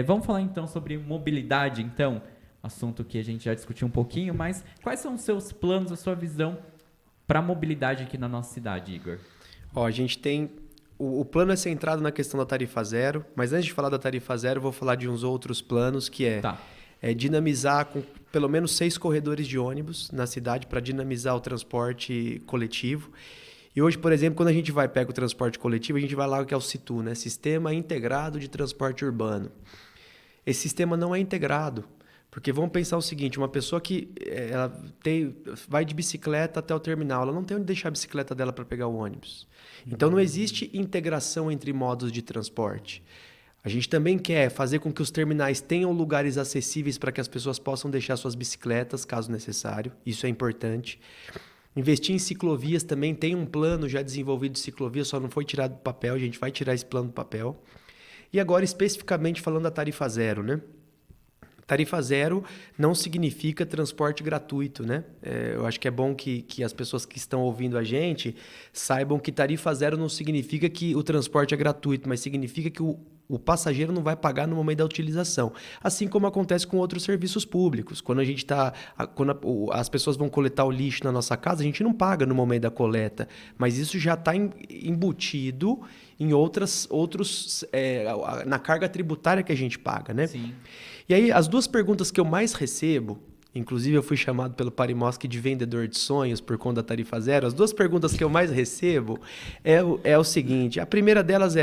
vamos falar então sobre mobilidade, então, assunto que a gente já discutiu um pouquinho, mas quais são os seus planos, a sua visão para a mobilidade aqui na nossa cidade, Igor? Ó, a gente tem... O plano é centrado na questão da tarifa zero, mas antes de falar da tarifa zero, eu vou falar de uns outros planos, que é dinamizar com pelo menos 6 corredores de ônibus na cidade para dinamizar o transporte coletivo. E hoje, por exemplo, quando a gente pega o transporte coletivo, a gente vai lá que é o SITU, né? Sistema Integrado de Transporte Urbano. Esse sistema não é integrado. Porque vamos pensar o seguinte, uma pessoa que vai de bicicleta até o terminal, ela não tem onde deixar a bicicleta dela para pegar o ônibus. Então não existe integração entre modos de transporte. A gente também quer fazer com que os terminais tenham lugares acessíveis para que as pessoas possam deixar suas bicicletas, caso necessário. Isso é importante. Investir em ciclovias também, tem um plano já desenvolvido de ciclovia, só não foi tirado do papel, a gente vai tirar esse plano do papel. E agora, especificamente falando da tarifa zero, né? Tarifa zero não significa transporte gratuito, né? Eu acho que é bom que as pessoas que estão ouvindo a gente saibam que tarifa zero não significa que o transporte é gratuito, mas significa que o passageiro não vai pagar no momento da utilização. Assim como acontece com outros serviços públicos. Quando as pessoas vão coletar o lixo na nossa casa, a gente não paga no momento da coleta, mas isso já está embutido em na carga tributária que a gente paga, né? Sim. E aí, as duas perguntas que eu mais recebo, inclusive eu fui chamado pelo Parimoski de vendedor de sonhos por conta da tarifa zero, as duas perguntas que eu mais recebo é o seguinte, a primeira delas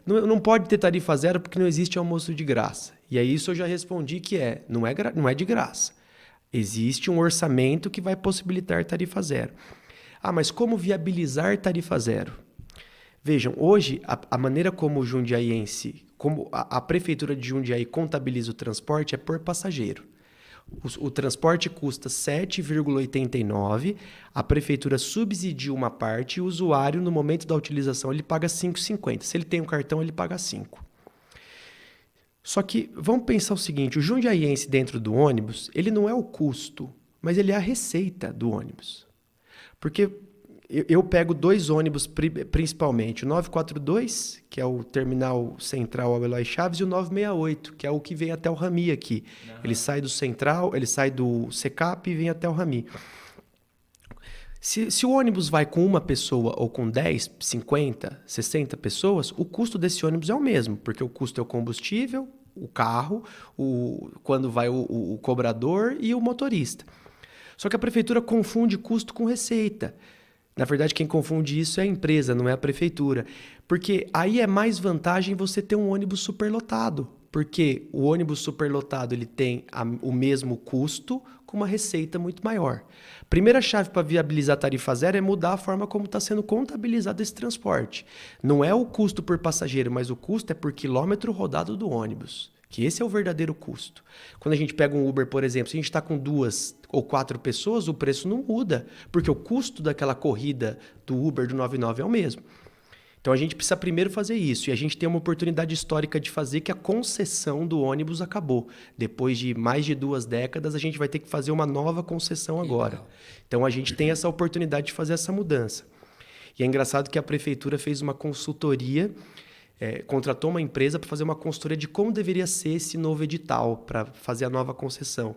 não pode ter tarifa zero porque não existe almoço de graça. E aí isso eu já respondi que não é de graça. Existe um orçamento que vai possibilitar tarifa zero. Ah, mas como viabilizar tarifa zero? Vejam, hoje a maneira como o jundiaiense, como a prefeitura de Jundiaí contabiliza o transporte é por passageiro. O transporte custa R$ 7,89, a prefeitura subsidia uma parte e o usuário, no momento da utilização, ele paga R$ 5,50. Se ele tem um cartão, ele paga 5. Só que vamos pensar o seguinte, o jundiaiense dentro do ônibus, ele não é o custo, mas ele é a receita do ônibus. Porque eu pego 2 ônibus principalmente, o 942, que é o terminal central ao Eloy Chaves, e o 968, que é o que vem até o Rami aqui. Uhum. Ele sai do central, ele sai do Secap e vem até o Rami. Se o ônibus vai com uma pessoa ou com 10, 50, 60 pessoas, o custo desse ônibus é o mesmo, porque o custo é o combustível, o carro, quando vai o cobrador e o motorista. Só que a prefeitura confunde custo com receita. Na verdade, quem confunde isso é a empresa, não é a prefeitura. Porque aí é mais vantagem você ter um ônibus superlotado. Porque o ônibus superlotado ele tem o mesmo custo com uma receita muito maior. Primeira chave para viabilizar a tarifa zero é mudar a forma como está sendo contabilizado esse transporte. Não é o custo por passageiro, mas o custo é por quilômetro rodado do ônibus. Que esse é o verdadeiro custo. Quando a gente pega um Uber, por exemplo, se a gente está com 2 ou 4 pessoas, o preço não muda, porque o custo daquela corrida do Uber do 99 é o mesmo. Então a gente precisa primeiro fazer isso, e a gente tem uma oportunidade histórica de fazer que a concessão do ônibus acabou. Depois de mais de 2 décadas, a gente vai ter que fazer uma nova concessão agora. Legal. Então a gente tem essa oportunidade de fazer essa mudança. E é engraçado que a prefeitura fez uma consultoria, contratou uma empresa para fazer uma consultoria de como deveria ser esse novo edital, para fazer a nova concessão.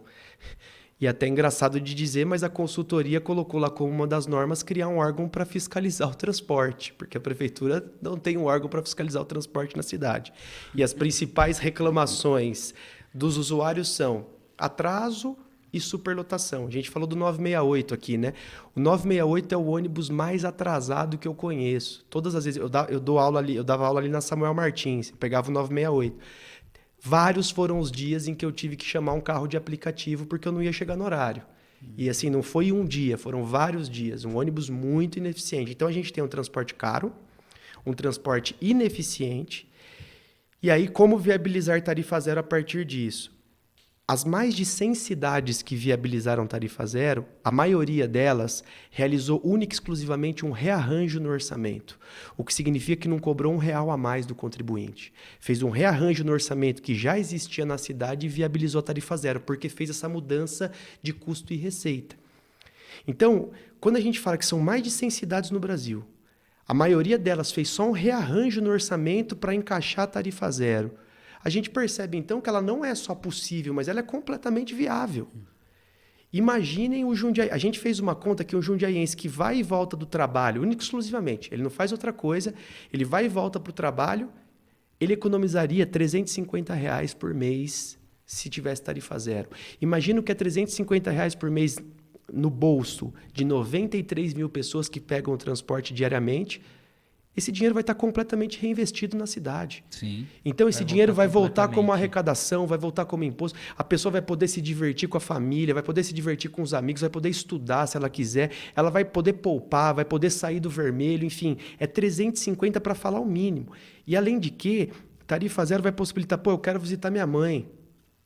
E até engraçado de dizer, mas a consultoria colocou lá como uma das normas criar um órgão para fiscalizar o transporte, porque a prefeitura não tem um órgão para fiscalizar o transporte na cidade. E as principais reclamações dos usuários são atraso e superlotação. A gente falou do 968 aqui, né? O 968 é o ônibus mais atrasado que eu conheço. Todas as vezes eu dava aula ali na Samuel Martins, eu pegava o 968. Vários foram os dias em que eu tive que chamar um carro de aplicativo porque eu não ia chegar no horário. E assim, não foi um dia, foram vários dias. Um ônibus muito ineficiente. Então a gente tem um transporte caro, um transporte ineficiente. E aí, como viabilizar tarifa zero a partir disso? As mais de 100 cidades que viabilizaram tarifa zero, a maioria delas realizou única e exclusivamente um rearranjo no orçamento, o que significa que não cobrou R$1 a mais do contribuinte. Fez um rearranjo no orçamento que já existia na cidade e viabilizou a tarifa zero, porque fez essa mudança de custo e receita. Então, quando a gente fala que são mais de 100 cidades no Brasil, a maioria delas fez só um rearranjo no orçamento para encaixar a tarifa zero. A gente percebe, então, que ela não é só possível, mas ela é completamente viável. Imaginem o Jundiaí. A gente fez uma conta que um jundiaiense que vai e volta do trabalho, único e exclusivamente, ele não faz outra coisa, ele vai e volta para o trabalho, ele economizaria R$350 por mês se tivesse tarifa zero. Imagina o que é R$350 por mês no bolso de 93 mil pessoas que pegam o transporte diariamente. Esse dinheiro vai estar completamente reinvestido na cidade. Sim. Então, esse dinheiro vai voltar como arrecadação, vai voltar como imposto. A pessoa vai poder se divertir com a família, vai poder se divertir com os amigos, vai poder estudar se ela quiser, ela vai poder poupar, vai poder sair do vermelho, enfim. É 350 para falar o mínimo. E, além de que, tarifa zero vai possibilitar, eu quero visitar minha mãe.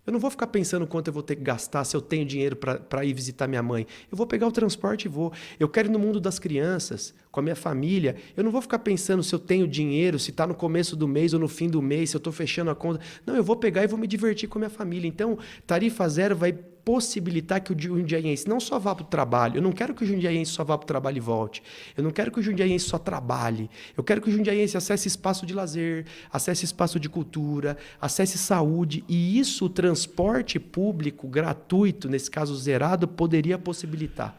Eu não vou ficar pensando quanto eu vou ter que gastar se eu tenho dinheiro para ir visitar minha mãe. Eu vou pegar o transporte e vou. Eu quero ir no mundo das crianças, com a minha família. Eu não vou ficar pensando se eu tenho dinheiro, se está no começo do mês ou no fim do mês, se eu estou fechando a conta. Não, eu vou pegar e vou me divertir com a minha família. Então, tarifa zero vai possibilitar que o jundiaiense não só vá para o trabalho. Eu não quero que o jundiaiense só vá para o trabalho e volte. Eu não quero que o jundiaiense só trabalhe. Eu quero que o jundiaiense acesse espaço de lazer, acesse espaço de cultura, acesse saúde. E isso o transporte público gratuito, nesse caso zerado, poderia possibilitar.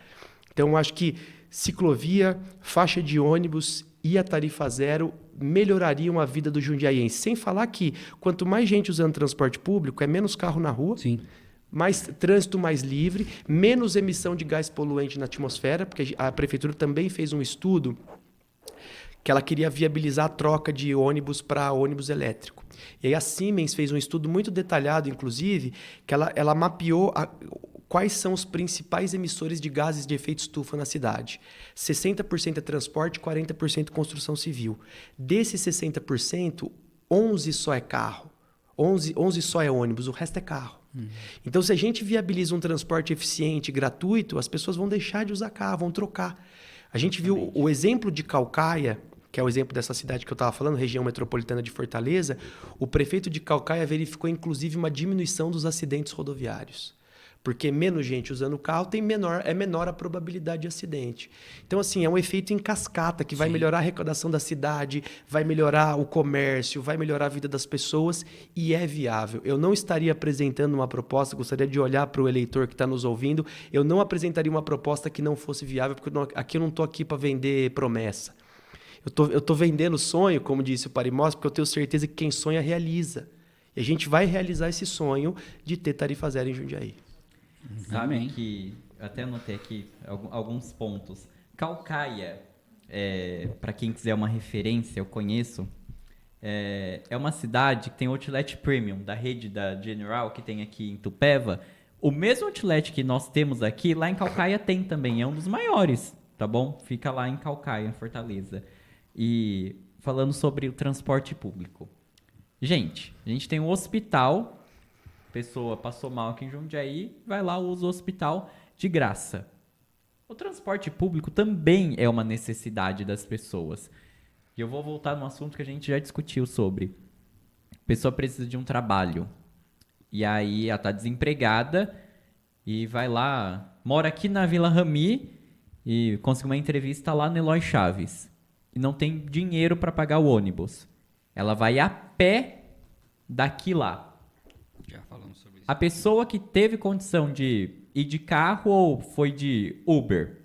Então, eu acho que ciclovia, faixa de ônibus e a tarifa zero melhorariam a vida do jundiaiense. Sem falar que quanto mais gente usando transporte público, é menos carro na rua. Sim. Mais trânsito mais livre, menos emissão de gás poluente na atmosfera, porque a prefeitura também fez um estudo que ela queria viabilizar a troca de ônibus para ônibus elétrico. E aí a Siemens fez um estudo muito detalhado, inclusive, que ela mapeou quais são os principais emissores de gases de efeito estufa na cidade. 60% é transporte, 40% construção civil. Desses 60%, 11% só é carro. 11 só é ônibus, o resto é carro. Então, se a gente viabiliza um transporte eficiente, gratuito, as pessoas vão deixar de usar carro, vão trocar. A gente viu o exemplo de Caucaia, que é o exemplo dessa cidade que eu estava falando, região metropolitana de Fortaleza. O prefeito de Caucaia verificou, inclusive, uma diminuição dos acidentes rodoviários. Porque menos gente usando o carro é menor a probabilidade de acidente. Então, assim, é um efeito em cascata que vai melhorar a arrecadação da cidade, vai melhorar o comércio, vai melhorar a vida das pessoas e é viável. Eu não estaria apresentando uma proposta, gostaria de olhar para o eleitor que está nos ouvindo, eu não apresentaria uma proposta que não fosse viável, porque aqui eu não estou aqui para vender promessa. Eu tô vendendo sonho, como disse o Parimós, porque eu tenho certeza que quem sonha realiza. E a gente vai realizar esse sonho de ter tarifa zero em Jundiaí. Sabe que, até anotei aqui alguns pontos. Caucaia, para quem quiser uma referência, eu conheço, é uma cidade que tem outlet premium, da rede da General, que tem aqui em Itupeva. O mesmo outlet que nós temos aqui, lá em Caucaia tem também, é um dos maiores, tá bom? Fica lá em Caucaia, em Fortaleza. E falando sobre o transporte público. Gente, a gente tem um hospital... Pessoa passou mal aqui em Jundiaí, vai lá, usa o hospital de graça. O transporte público também é uma necessidade das pessoas. E eu vou voltar num assunto que a gente já discutiu sobre. A pessoa precisa de um trabalho. E aí ela está desempregada e vai lá, mora aqui na Vila Rami e conseguiu uma entrevista lá no Eloy Chaves. E não tem dinheiro para pagar o ônibus. Ela vai a pé daqui lá. Já falamos sobre isso. A pessoa que teve condição de ir de carro ou foi de Uber?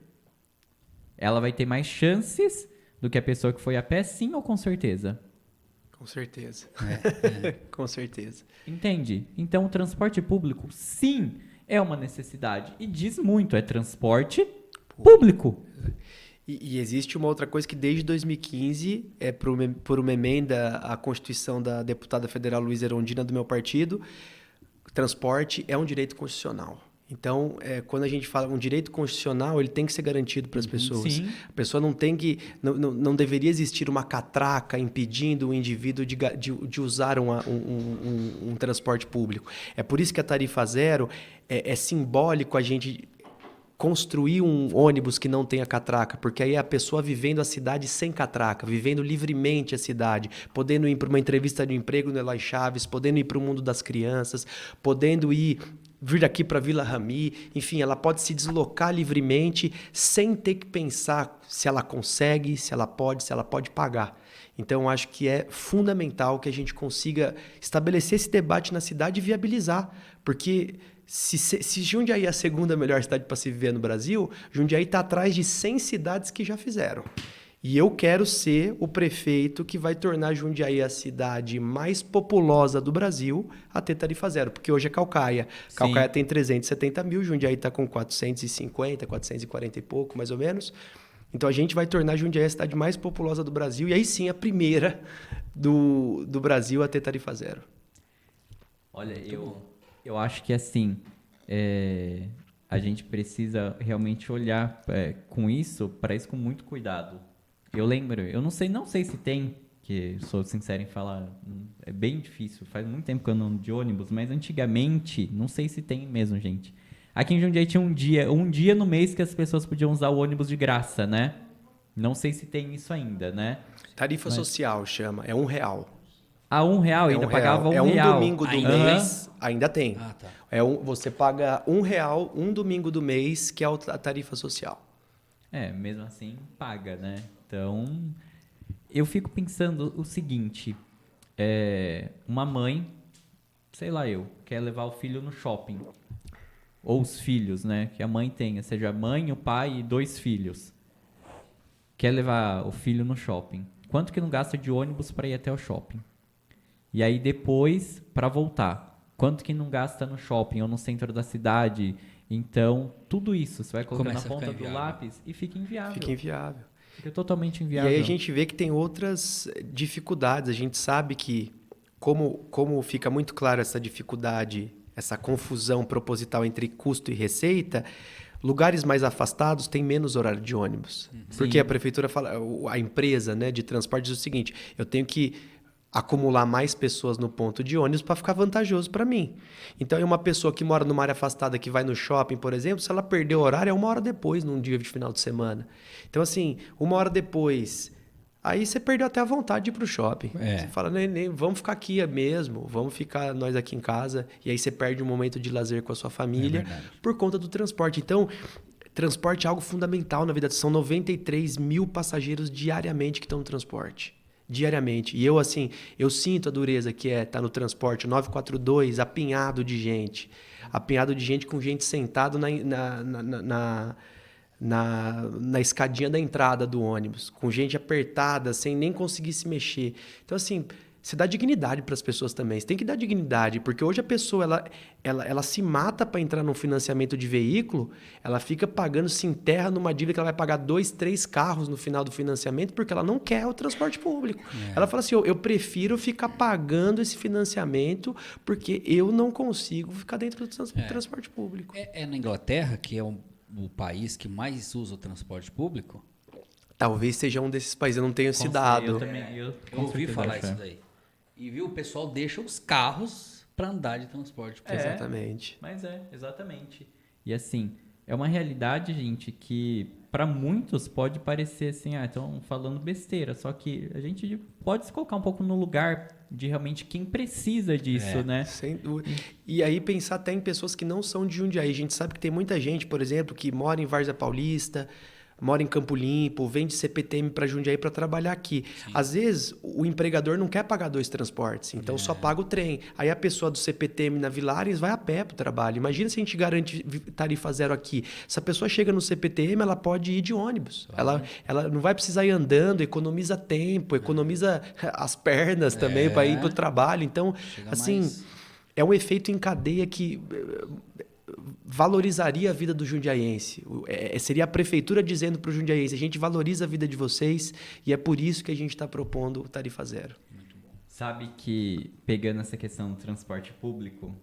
Ela vai ter mais chances do que a pessoa que foi a pé, sim ou com certeza? Com certeza. Com certeza. Entende? Então, o transporte público, sim, é uma necessidade. E diz muito, é transporte público. E existe uma outra coisa que desde 2015, por uma emenda à Constituição da deputada federal Luísa Erundina do meu partido, transporte é um direito constitucional. Então, quando a gente fala um direito constitucional, ele tem que ser garantido para as pessoas. Sim. A pessoa não deveria existir uma catraca impedindo o indivíduo de usar um transporte público. É por isso que a tarifa zero é simbólico a gente construir um ônibus que não tenha catraca, porque aí é a pessoa vivendo a cidade sem catraca, vivendo livremente a cidade, podendo ir para uma entrevista de emprego no Eloy Chaves, podendo ir para o mundo das crianças, podendo vir aqui para Vila Rami, enfim, ela pode se deslocar livremente sem ter que pensar se ela consegue, se ela pode pagar. Então, acho que é fundamental que a gente consiga estabelecer esse debate na cidade e viabilizar, porque se Jundiaí é a segunda melhor cidade para se viver no Brasil, Jundiaí está atrás de 100 cidades que já fizeram. E eu quero ser o prefeito que vai tornar Jundiaí a cidade mais populosa do Brasil a ter tarifa zero, porque hoje é Caucaia. Sim. Caucaia tem 370 mil, Jundiaí está com 450, 440 e pouco, mais ou menos. Então a gente vai tornar Jundiaí a cidade mais populosa do Brasil e aí sim a primeira do Brasil a ter tarifa zero. Olha, eu acho que assim, a gente precisa realmente olhar para isso com muito cuidado. Eu lembro, eu não sei se tem, que sou sincero em falar, é bem difícil, faz muito tempo que eu não ando de ônibus, mas antigamente, não sei se tem mesmo, gente. Aqui em Jundiaí tinha um dia no mês que as pessoas podiam usar o ônibus de graça, né? Não sei se tem isso ainda, né? Tarifa social chama, é R$1. A R$1, ainda pagava É um R$1. domingo do Ainda mês, ainda tem. Ah, tá. Você paga R$1 um domingo do mês, que é a tarifa social. Mesmo assim, paga, né? Então, eu fico pensando o seguinte, uma mãe, sei lá quer levar o filho no shopping, ou os filhos, né, que a mãe tenha, seja a mãe, o pai e 2 filhos, quer levar o filho no shopping. Quanto que não gasta de ônibus para ir até o shopping? E aí depois, para voltar, quanto que não gasta no shopping ou no centro da cidade? Então, tudo isso você vai colocar na ponta do lápis e fica inviável. Fica inviável. Fica totalmente inviável. E aí a gente vê que tem outras dificuldades. A gente sabe que, como fica muito claro essa dificuldade, essa confusão proposital entre custo e receita, lugares mais afastados têm menos horário de ônibus. Porque a prefeitura fala, a empresa, né, de transporte diz o seguinte, eu tenho que acumular mais pessoas no ponto de ônibus para ficar vantajoso para mim. Então, uma pessoa que mora numa área afastada, que vai no shopping, por exemplo, se ela perder o horário, é 1 hora depois, num dia de final de semana. Então, assim, 1 hora depois, aí você perdeu até a vontade de ir pro shopping. Você fala, nem, vamos ficar aqui mesmo, vamos ficar nós aqui em casa, e aí você perde um momento de lazer com a sua família por conta do transporte. Então, transporte é algo fundamental na vida. São 93 mil passageiros diariamente que estão no transporte. Diariamente. E eu sinto a dureza que tá no transporte, o 942, apinhado de gente. Apinhado de gente com gente sentado na escadinha da entrada do ônibus, com gente apertada, sem nem conseguir se mexer. Então, assim, você dá dignidade para as pessoas também. Você tem que dar dignidade, porque hoje a pessoa ela se mata para entrar num financiamento de veículo, ela fica pagando, se enterra numa dívida que ela vai pagar 2, 3 carros no final do financiamento, porque ela não quer o transporte público. Ela fala assim, eu prefiro ficar pagando esse financiamento, porque eu não consigo ficar dentro do transporte público. Na Inglaterra, que é o país que mais usa o transporte público? Talvez seja um desses países, eu não tenho esse dado. Eu também. Eu ouvi falar isso daí. E viu, o pessoal deixa os carros para andar de transporte público. Exatamente. Mas exatamente. E assim, é uma realidade, gente, que para muitos pode parecer assim, estão falando besteira, só que a gente pode se colocar um pouco no lugar de realmente quem precisa disso, né? E aí pensar até em pessoas que não são de Jundiaí. A gente sabe que tem muita gente, por exemplo, que mora em Várzea Paulista, mora em Campo Limpo, vem de CPTM para Jundiaí para trabalhar aqui. Sim. Às vezes, o empregador não quer pagar 2 transportes, então só paga o trem. Aí a pessoa do CPTM na Vilares vai a pé para o trabalho. Imagina se a gente garante tarifa zero aqui. Se a pessoa chega no CPTM, ela pode ir de ônibus. Ela não vai precisar ir andando, economiza tempo, economiza as pernas também para ir para o trabalho. Então, Chega assim, mais- é um efeito em cadeia que valorizaria a vida do jundiaiense. Seria a prefeitura dizendo para o jundiaiense, a gente valoriza a vida de vocês e é por isso que a gente está propondo o tarifa zero. Sabe que, pegando essa questão do transporte público,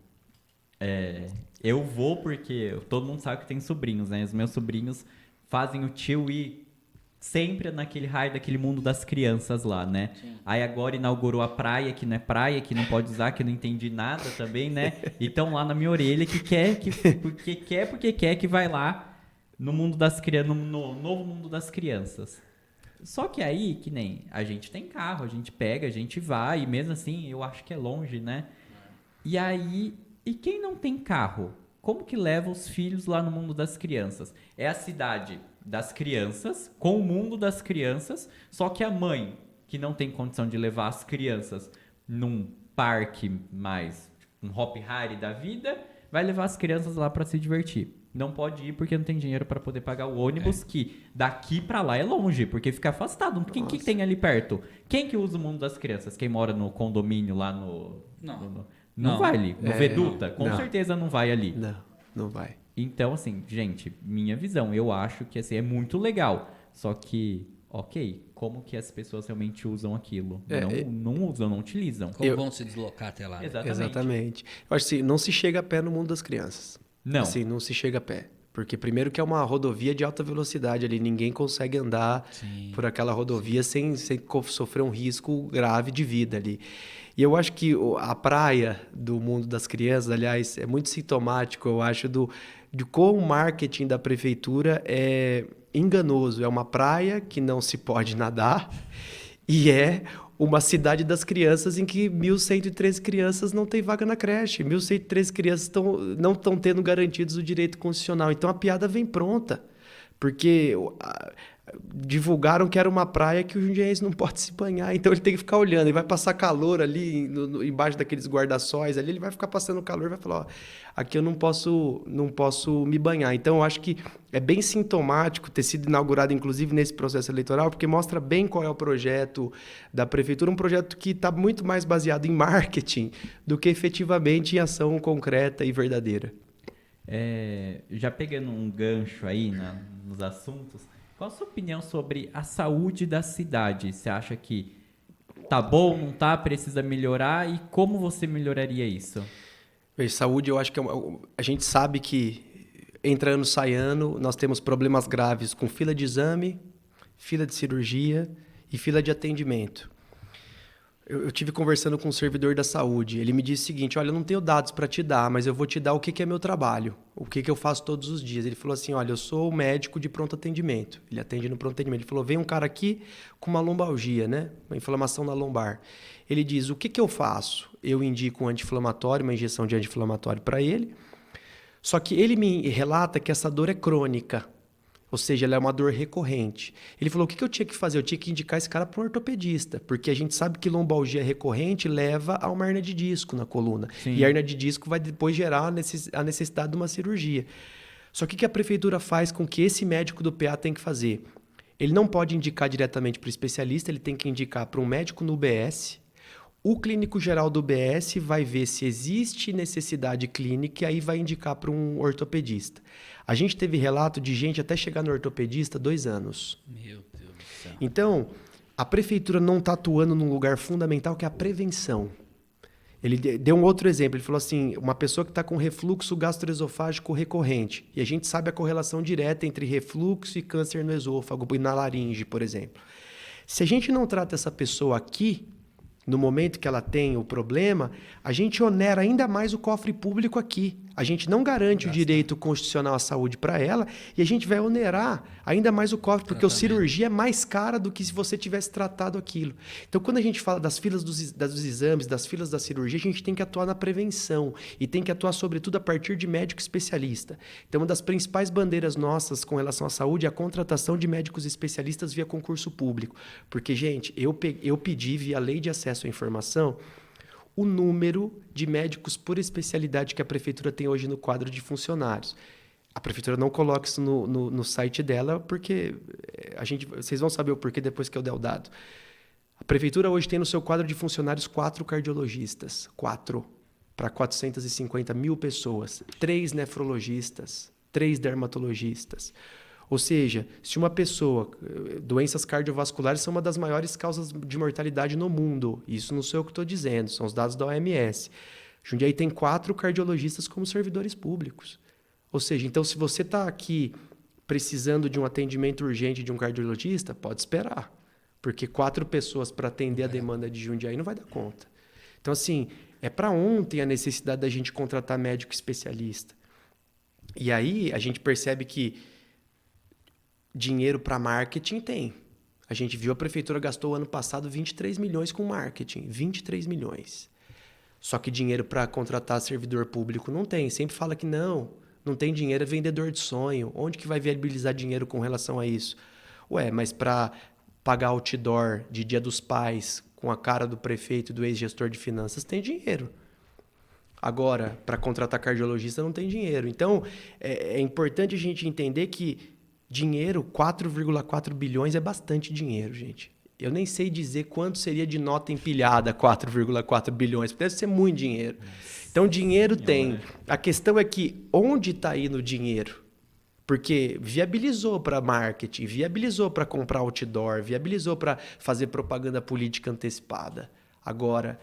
eu vou porque todo mundo sabe que tem sobrinhos, né? Os meus sobrinhos fazem o tio ir sempre naquele raio daquele mundo das crianças lá, né? Sim. Aí agora inaugurou a praia, que não é praia, que não pode usar, que eu não entendi nada também, né? E estão lá na minha orelha porque quer que vai lá no mundo das crianças, no novo mundo das crianças. Só que aí, que nem a gente tem carro, a gente pega, a gente vai, e mesmo assim eu acho que é longe, né? E aí, e quem não tem carro? Como que leva os filhos lá no mundo das crianças? É a cidade das crianças, com o mundo das crianças, só que a mãe, que não tem condição de levar as crianças num parque mais, um Hop Hari da vida, vai levar as crianças lá para se divertir. Não pode ir porque não tem dinheiro para poder pagar o ônibus, que daqui para lá é longe, porque fica afastado. Quem que tem ali perto? Quem que usa o mundo das crianças? Quem mora no condomínio lá no... Não. Não vai ali. No Veduta, com não. certeza não vai ali. Não vai. Então, assim, gente, minha visão, eu acho que assim, é muito legal. Só que, ok, como que as pessoas realmente usam aquilo? Não usam, não utilizam. Como vão se deslocar até lá? Exatamente. Eu acho assim, não se chega a pé no mundo das crianças. Não. Assim, não se chega a pé. Porque primeiro que é uma rodovia de alta velocidade ali, ninguém consegue andar por aquela rodovia sem sofrer um risco grave de vida ali. E eu acho que a praia do mundo das crianças, aliás, é muito sintomático, eu acho, de como o marketing da prefeitura é enganoso. É uma praia que não se pode nadar e é uma cidade das crianças em que 1.113 crianças não têm vaga na creche. 1.113 crianças não estão tendo garantidos o direito constitucional. Então, a piada vem pronta. Porque divulgaram que era uma praia que o jundiaense não pode se banhar. Então, ele tem que ficar olhando. Ele vai passar calor ali embaixo daqueles guarda-sóis. Ali ele vai ficar passando calor e vai falar, ó, aqui eu não posso me banhar. Então, eu acho que é bem sintomático ter sido inaugurado, inclusive, nesse processo eleitoral, porque mostra bem qual é o projeto da prefeitura, um projeto que está muito mais baseado em marketing do que efetivamente em ação concreta e verdadeira. Já pegando um gancho aí nos assuntos, qual a sua opinião sobre a saúde da cidade? Você acha que tá bom, não tá, precisa melhorar? E como você melhoraria isso? Saúde, eu acho que a gente sabe que entra ano, sai ano, nós temos problemas graves com fila de exame, fila de cirurgia e fila de atendimento. Eu tive conversando com um servidor da saúde. Ele me disse o seguinte, olha, eu não tenho dados para te dar, mas eu vou te dar o que é meu trabalho, o que eu faço todos os dias. Ele falou assim, olha, eu sou médico de pronto atendimento. Ele atende no pronto atendimento. Ele falou, vem um cara aqui com uma lombalgia, né? Uma inflamação na lombar. Ele diz, o que eu faço? Eu indico um anti-inflamatório, uma injeção de anti-inflamatório para ele. Só que ele me relata que essa dor é crônica. Ou seja, ela é uma dor recorrente. Ele falou, o que eu tinha que fazer? Eu tinha que indicar esse cara para um ortopedista, porque a gente sabe que lombalgia recorrente leva a uma hernia de disco na coluna. Sim. E a hernia de disco vai depois gerar a necessidade de uma cirurgia. Só que o que a prefeitura faz com que esse médico do PA tem que fazer? Ele não pode indicar diretamente para o especialista, ele tem que indicar para um médico no UBS. O clínico geral do UBS vai ver se existe necessidade clínica e aí vai indicar para um ortopedista. A gente teve relato de gente até chegar no ortopedista 2 anos. Meu Deus do céu. Então, a prefeitura não está atuando num lugar fundamental que é a prevenção. Ele deu um outro exemplo, ele falou assim, uma pessoa que está com refluxo gastroesofágico recorrente, e a gente sabe a correlação direta entre refluxo e câncer no esôfago e na laringe, por exemplo. Se a gente não trata essa pessoa aqui, no momento que ela tem o problema, a gente onera ainda mais o cofre público aqui. A gente não garante o direito constitucional à saúde para ela e a gente vai onerar ainda mais o cofre, porque a cirurgia é mais cara do que se você tivesse tratado aquilo. Então, quando a gente fala das filas dos exames, das filas da cirurgia, a gente tem que atuar na prevenção e tem que atuar, sobretudo, a partir de médico especialista. Então, uma das principais bandeiras nossas com relação à saúde é a contratação de médicos especialistas via concurso público. Porque, gente, eu pedi via Lei de Acesso à Informação o número de médicos por especialidade que a prefeitura tem hoje no quadro de funcionários. A prefeitura não coloca isso no site dela, porque vocês vão saber o porquê depois que eu der o dado. A prefeitura hoje tem no seu quadro de funcionários 4 cardiologistas, 4 para 450 mil pessoas, 3 nefrologistas, 3 dermatologistas. Ou seja, se uma pessoa... Doenças cardiovasculares são uma das maiores causas de mortalidade no mundo. Isso não sou eu que estou dizendo, são os dados da OMS. Jundiaí tem 4 cardiologistas como servidores públicos. Ou seja, então se você está aqui precisando de um atendimento urgente de um cardiologista, pode esperar. Porque 4 pessoas para atender a demanda de Jundiaí não vai dar conta. Então, assim, é para ontem a necessidade da gente contratar médico especialista. E aí a gente percebe que dinheiro para marketing tem. A gente viu a prefeitura gastou ano passado 23 milhões com marketing. 23 milhões. Só que dinheiro para contratar servidor público não tem. Sempre fala que não tem dinheiro, é vendedor de sonho. Onde que vai viabilizar dinheiro com relação a isso? Ué, mas para pagar outdoor de Dia dos Pais com a cara do prefeito e do ex-gestor de finanças tem dinheiro. Agora, para contratar cardiologista não tem dinheiro. Então, é importante a gente entender que dinheiro, 4,4 bilhões é bastante dinheiro, gente. Eu nem sei dizer quanto seria de nota empilhada 4,4 bilhões. Deve ser muito dinheiro. Então, dinheiro tem. A questão é que onde está indo o dinheiro? Porque viabilizou para marketing, viabilizou para comprar outdoor, viabilizou para fazer propaganda política antecipada. Agora,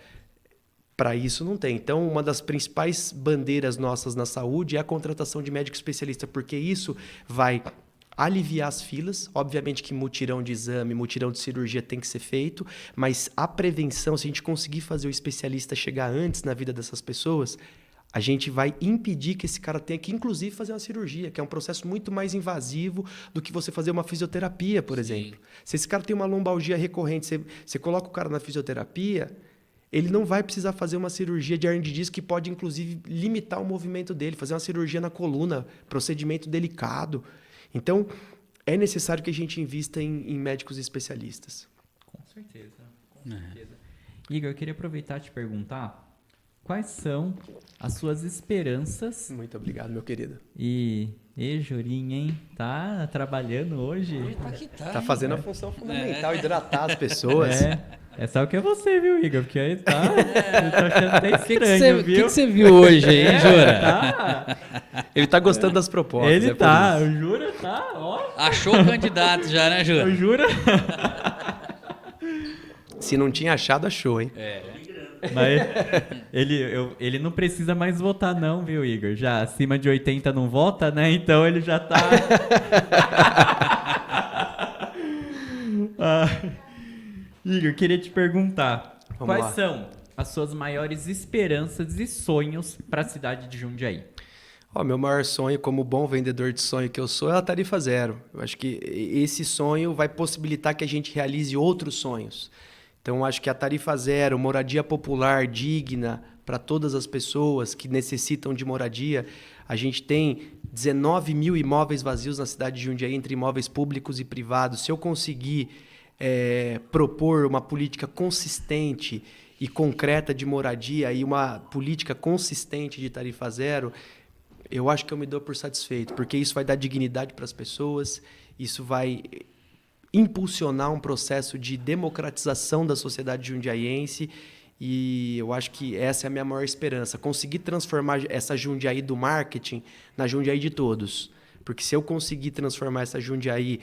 para isso não tem. Então, uma das principais bandeiras nossas na saúde é a contratação de médico especialista, porque isso vai aliviar as filas. Obviamente que mutirão de exame, mutirão de cirurgia tem que ser feito, mas a prevenção, se a gente conseguir fazer o especialista chegar antes na vida dessas pessoas, a gente vai impedir que esse cara tenha que, inclusive, fazer uma cirurgia, que é um processo muito mais invasivo do que você fazer uma fisioterapia, por exemplo. Se esse cara tem uma lombalgia recorrente, você coloca o cara na fisioterapia, ele não vai precisar fazer uma cirurgia de hernia de disco que pode, inclusive, limitar o movimento dele, fazer uma cirurgia na coluna, procedimento delicado. Então, é necessário que a gente invista em médicos especialistas. Com certeza. Igor, eu queria aproveitar e te perguntar quais são as suas esperanças. Muito obrigado, meu querido. Jurinho, hein? Tá trabalhando hoje? Tá fazendo a função fundamental, hidratar as pessoas. É só o que é você, viu, Igor? Porque aí tá achando até estranho, viu? O que você viu hoje aí, hein, Jura? Ele tá gostando das propostas. Ele tá, o Jura tá, ó. Achou o candidato já, né, Jura? O Jura? Se não tinha achado, achou, hein? Mas ele não precisa mais votar não, viu, Igor? Já acima de 80 não vota, né? Então ele já tá... Igor, queria te perguntar, quais são as suas maiores esperanças e sonhos para a cidade de Jundiaí? Meu maior sonho, como bom vendedor de sonho que eu sou, é a tarifa zero. Eu acho que esse sonho vai possibilitar que a gente realize outros sonhos. Então, acho que a tarifa zero, moradia popular digna para todas as pessoas que necessitam de moradia. A gente tem 19 mil imóveis vazios na cidade de Jundiaí, entre imóveis públicos e privados. Se eu conseguir propor uma política consistente e concreta de moradia e uma política consistente de tarifa zero, eu acho que eu me dou por satisfeito, porque isso vai dar dignidade para as pessoas, isso vai impulsionar um processo de democratização da sociedade jundiaiense, e eu acho que essa é a minha maior esperança, conseguir transformar essa Jundiaí do marketing na Jundiaí de todos. Porque se eu conseguir transformar essa Jundiaí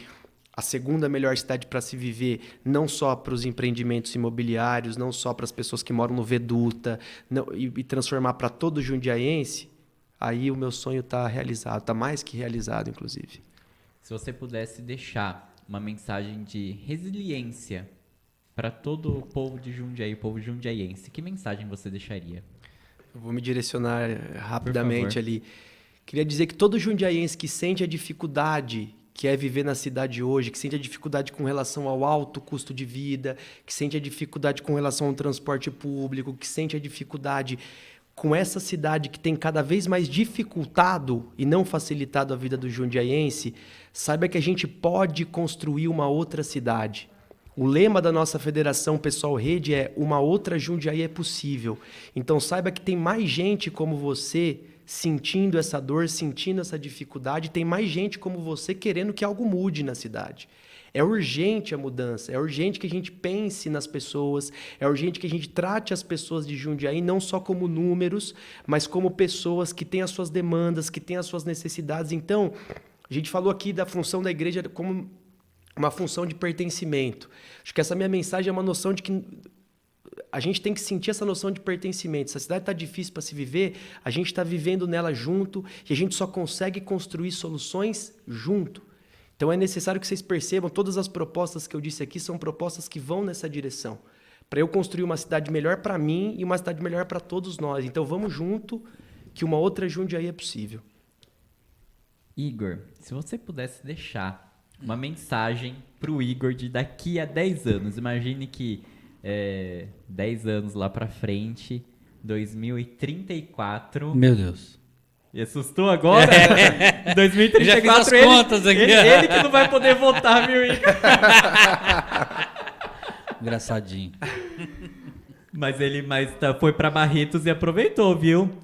a segunda melhor cidade para se viver, não só para os empreendimentos imobiliários, não só para as pessoas que moram no Veduta, e transformar para todo jundiaiense, aí o meu sonho está realizado, está mais que realizado, inclusive. Se você pudesse deixar uma mensagem de resiliência para todo o povo de Jundiaí, o povo jundiaiense, que mensagem você deixaria? Eu vou me direcionar rapidamente ali. Queria dizer que todo jundiaiense que sente a dificuldade que é viver na cidade hoje, que sente a dificuldade com relação ao alto custo de vida, que sente a dificuldade com relação ao transporte público, que sente a dificuldade com essa cidade que tem cada vez mais dificultado e não facilitado a vida do jundiaiense, saiba que a gente pode construir uma outra cidade. O lema da nossa federação Pessoal Rede é uma outra Jundiaí é possível. Então saiba que tem mais gente como você sentindo essa dor, sentindo essa dificuldade, tem mais gente como você querendo que algo mude na cidade. É urgente a mudança, é urgente que a gente pense nas pessoas, é urgente que a gente trate as pessoas de Jundiaí não só como números, mas como pessoas que têm as suas demandas, que têm as suas necessidades. Então, a gente falou aqui da função da igreja como uma função de pertencimento. Acho que essa minha mensagem é uma noção de que a gente tem que sentir essa noção de pertencimento. Se a cidade está difícil para se viver, a gente está vivendo nela junto e a gente só consegue construir soluções junto. Então é necessário que vocês percebam, todas as propostas que eu disse aqui são propostas que vão nessa direção. Para eu construir uma cidade melhor para mim e uma cidade melhor para todos nós. Então vamos junto, que uma outra Jundiaí é possível. Igor, se você pudesse deixar uma mensagem para o Igor de daqui a 10 anos, imagine que 10 anos lá para frente, 2034... Meu Deus. E assustou agora? 2034, já fiz as contas aqui. Ele que não vai poder votar, viu, Igor? Engraçadinho. Mas foi pra Barretos e aproveitou, viu?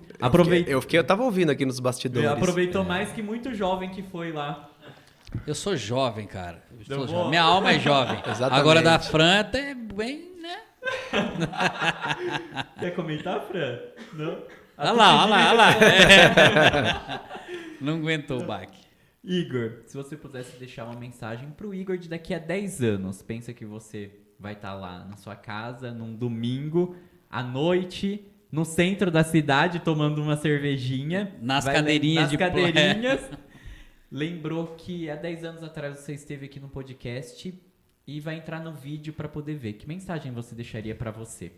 Eu tava ouvindo aqui nos bastidores. Aproveitou mais que muito jovem que foi lá. Eu sou jovem, cara. Bom. Jovem. Minha alma é jovem. Exatamente. Agora da Fran é bem, né? Quer comentar, Fran? Não? Olha lá. Não aguentou o baque. Igor, se você pudesse deixar uma mensagem pro Igor de daqui a 10 anos, pensa que você vai estar lá na sua casa, num domingo, à noite, no centro da cidade, tomando uma cervejinha. Nas cadeirinhas. Lembrou que há 10 anos atrás você esteve aqui no podcast e vai entrar no vídeo para poder ver. Que mensagem você deixaria para você?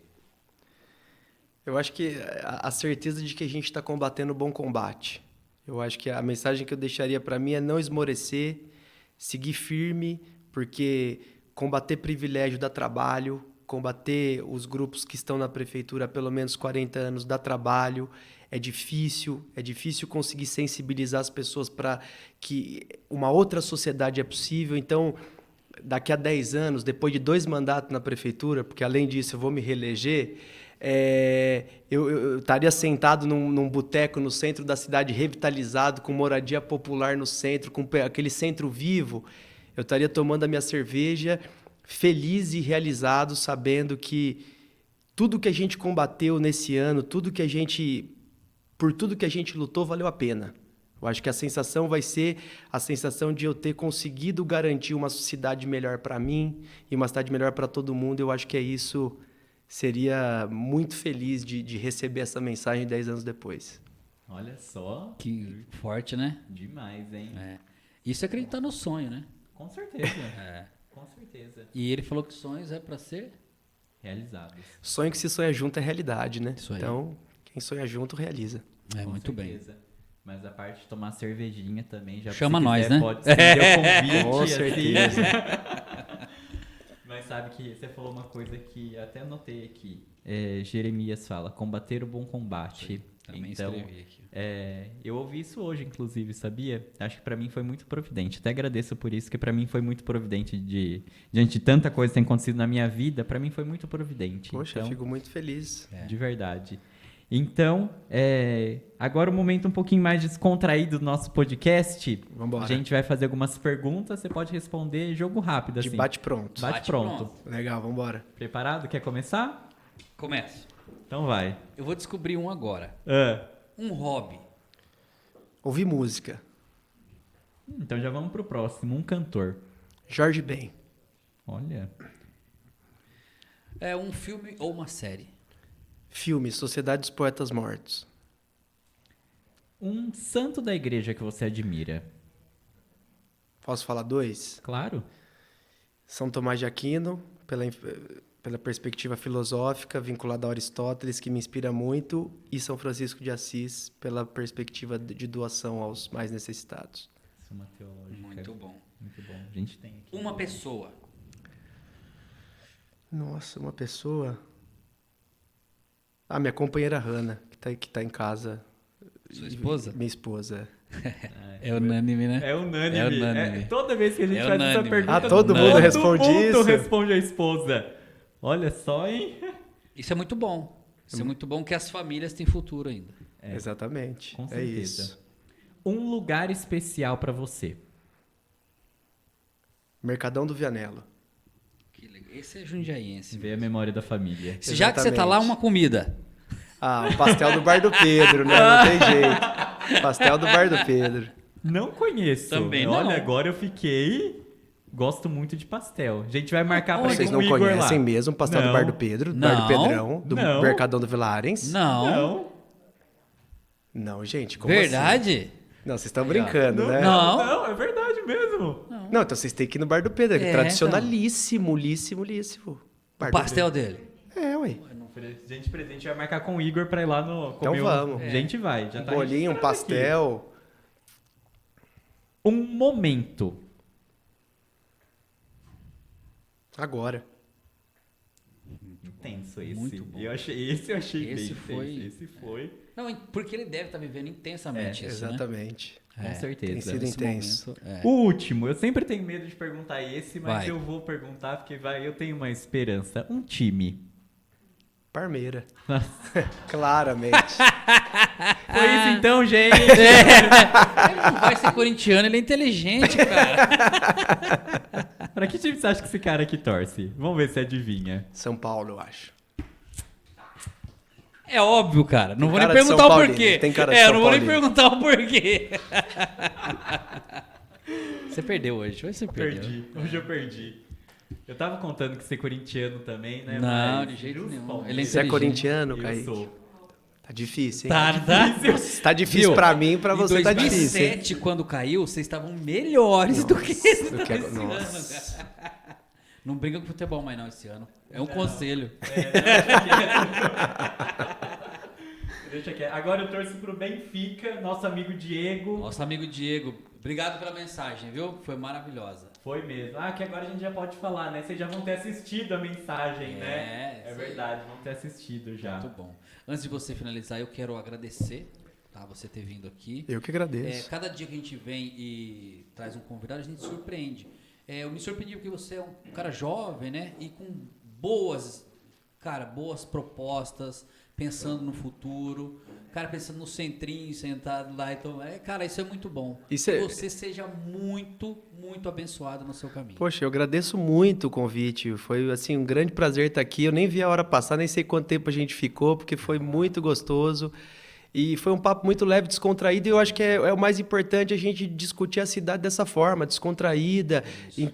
Eu acho que a certeza de que a gente está combatendo o bom combate. Eu acho que a mensagem que eu deixaria para mim é não esmorecer, seguir firme, porque combater privilégio dá trabalho, combater os grupos que estão na prefeitura há pelo menos 40 anos dá trabalho, é difícil conseguir sensibilizar as pessoas para que uma outra sociedade é possível. Então, daqui a 10 anos, depois de 2 mandatos na prefeitura, porque além disso eu vou me reeleger, eu estaria sentado num boteco no centro da cidade, revitalizado, com moradia popular no centro, com aquele centro vivo. Eu estaria tomando a minha cerveja, feliz e realizado, sabendo que tudo que a gente combateu nesse ano, por tudo que a gente lutou, valeu a pena. Eu acho que a sensação vai ser a sensação de eu ter conseguido garantir uma cidade melhor para mim e uma cidade melhor para todo mundo. Eu acho que é isso. Seria muito feliz de receber essa mensagem 10 anos depois. Olha só. Que forte, né? Demais, hein? Isso é acreditar no sonho, né? Com certeza. Com certeza. E ele falou que sonhos é para ser realizados. Sonho que se sonha junto é realidade, né? Isso aí. Então, quem sonha junto realiza. Com muito certeza. Bem. Mas a parte de tomar cervejinha também já chama se nós, quiser, né? Pode estender o convite. Com certeza. Mas sabe que você falou uma coisa que até anotei aqui. Jeremias fala, combater o bom combate. Também então, escrevi aqui. Eu ouvi isso hoje, inclusive, sabia? Acho que pra mim foi muito providente. Até agradeço por isso, que pra mim foi muito providente. Diante de tanta coisa que tem acontecido na minha vida, pra mim foi muito providente. Poxa, então, eu fico muito feliz. De verdade. Então, agora um momento um pouquinho mais descontraído do nosso podcast. Vambora. A gente vai fazer algumas perguntas, você pode responder jogo rápido, assim. De bate-pronto. Bate-pronto. Legal, vambora. Preparado? Quer começar? Começo. Então vai. Eu vou descobrir um agora. Um hobby. Ouvir música. Então já vamos pro próximo. Um cantor. Jorge Ben. Olha. É um filme ou uma série? Filme, Sociedade dos Poetas Mortos. Um santo da igreja que você admira. Posso falar 2? Claro. São Tomás de Aquino, pela perspectiva filosófica vinculada a Aristóteles, que me inspira muito, e São Francisco de Assis, pela perspectiva de doação aos mais necessitados. Suma teológica. Muito bom. Muito bom. A gente tem aqui. Uma pessoa. Nossa, uma pessoa... minha companheira Hannah, que tá em casa. Sua esposa? Minha esposa. É unânime, né? É unânime. É unânime. Toda vez que a gente É faz essa unânime. pergunta, Todo mundo responde todo mundo isso? responde a esposa. Olha só, hein? Isso é muito bom. Isso é muito bom que as famílias têm futuro ainda. Exatamente. Com É certeza. isso. Um lugar especial pra você. Mercadão do Vianello. Que legal. Esse é jundiaiense. Ver a memória da família. Já que você tá lá, uma comida. O pastel do Bar do Pedro, né? Não tem jeito. Pastel do Bar do Pedro. Não conheço. Também não. Olha, agora eu fiquei... Gosto muito de pastel. A gente vai marcar pra ir Vocês com não o Igor conhecem lá. mesmo o pastel do Não. Bar do Pedro, do Não. Bar do Pedrão, do Não. Mercadão do Vilarens? Não. Não. Não, gente, como assim? Verdade? Não, vocês estão brincando, Não, né? Não. não, é verdade mesmo. Não, então vocês têm que ir no Bar do Pedro, É, tradicionalíssimo, líssimo. Bar O do pastel Pedro. dele. É, ué. Gente presente vai marcar com o Igor pra ir lá no Então comer. vamos. A gente vai. Já Um tá bolinho, um registrado pastel. aqui. Um momento. Agora. Intenso esse. Muito bom. Eu achei esse Esse bem foi- intenso. Esse foi. Não, porque ele deve estar vivendo intensamente isso, né? Exatamente. Com certeza. Tem sido Esse intenso. momento, é. O último, eu sempre tenho medo de perguntar esse, mas Vai. eu vou perguntar porque eu tenho uma esperança. Um time. Parmeira. Nossa. Claramente. Foi isso então, gente. Ele não vai ser corintiano, ele é inteligente, cara. Pra que time você acha que esse cara aqui torce? Vamos ver se adivinha. São Paulo, eu acho. É óbvio, cara. Não vou nem cara de perguntar São o Paulino, porquê. tem cara de São Não vou nem Paulino. perguntar o porquê. Você perdeu hoje. Hoje você perdeu. Perdi. Hoje eu perdi. Eu tava contando que ser corintiano também, né? Não, mas de jeito Jus nenhum. Palmeiras, Ele é Você é inteligente. corintiano, eu Kaique? sou. Tá difícil, hein? Tá. Tá difícil Viu? pra mim, pra Em você tá difícil, hein? 2007, quando caiu, vocês estavam melhores do que esse do que esse agora. ano, Nossa. cara. Não briga com futebol mais não esse ano. É um conselho. Deixa quieto. Agora eu torço pro Benfica, nosso amigo Diego. Nosso amigo Diego, obrigado pela mensagem, viu? Foi maravilhosa. Foi mesmo. Que agora a gente já pode falar, né? Vocês já vão ter assistido a mensagem, né? É isso verdade, vão ter assistido já. Muito bom. Antes de você finalizar, eu quero agradecer, tá? Você ter vindo aqui. Eu que agradeço. Cada dia que a gente vem e traz um convidado, a gente surpreende. Eu me surpreendi porque você é um cara jovem, né? E com boas propostas, pensando no futuro. Cara, pensando no centrinho, sentado lá. Então, cara, isso é muito bom. Isso Que é- você seja muito, muito abençoado no seu caminho. Poxa, eu agradeço muito o convite. Foi assim um grande prazer estar aqui. Eu nem vi a hora passar, nem sei quanto tempo a gente ficou, porque foi muito gostoso. E foi um papo muito leve, descontraído, e eu acho que é o mais importante a gente discutir a cidade dessa forma, descontraída,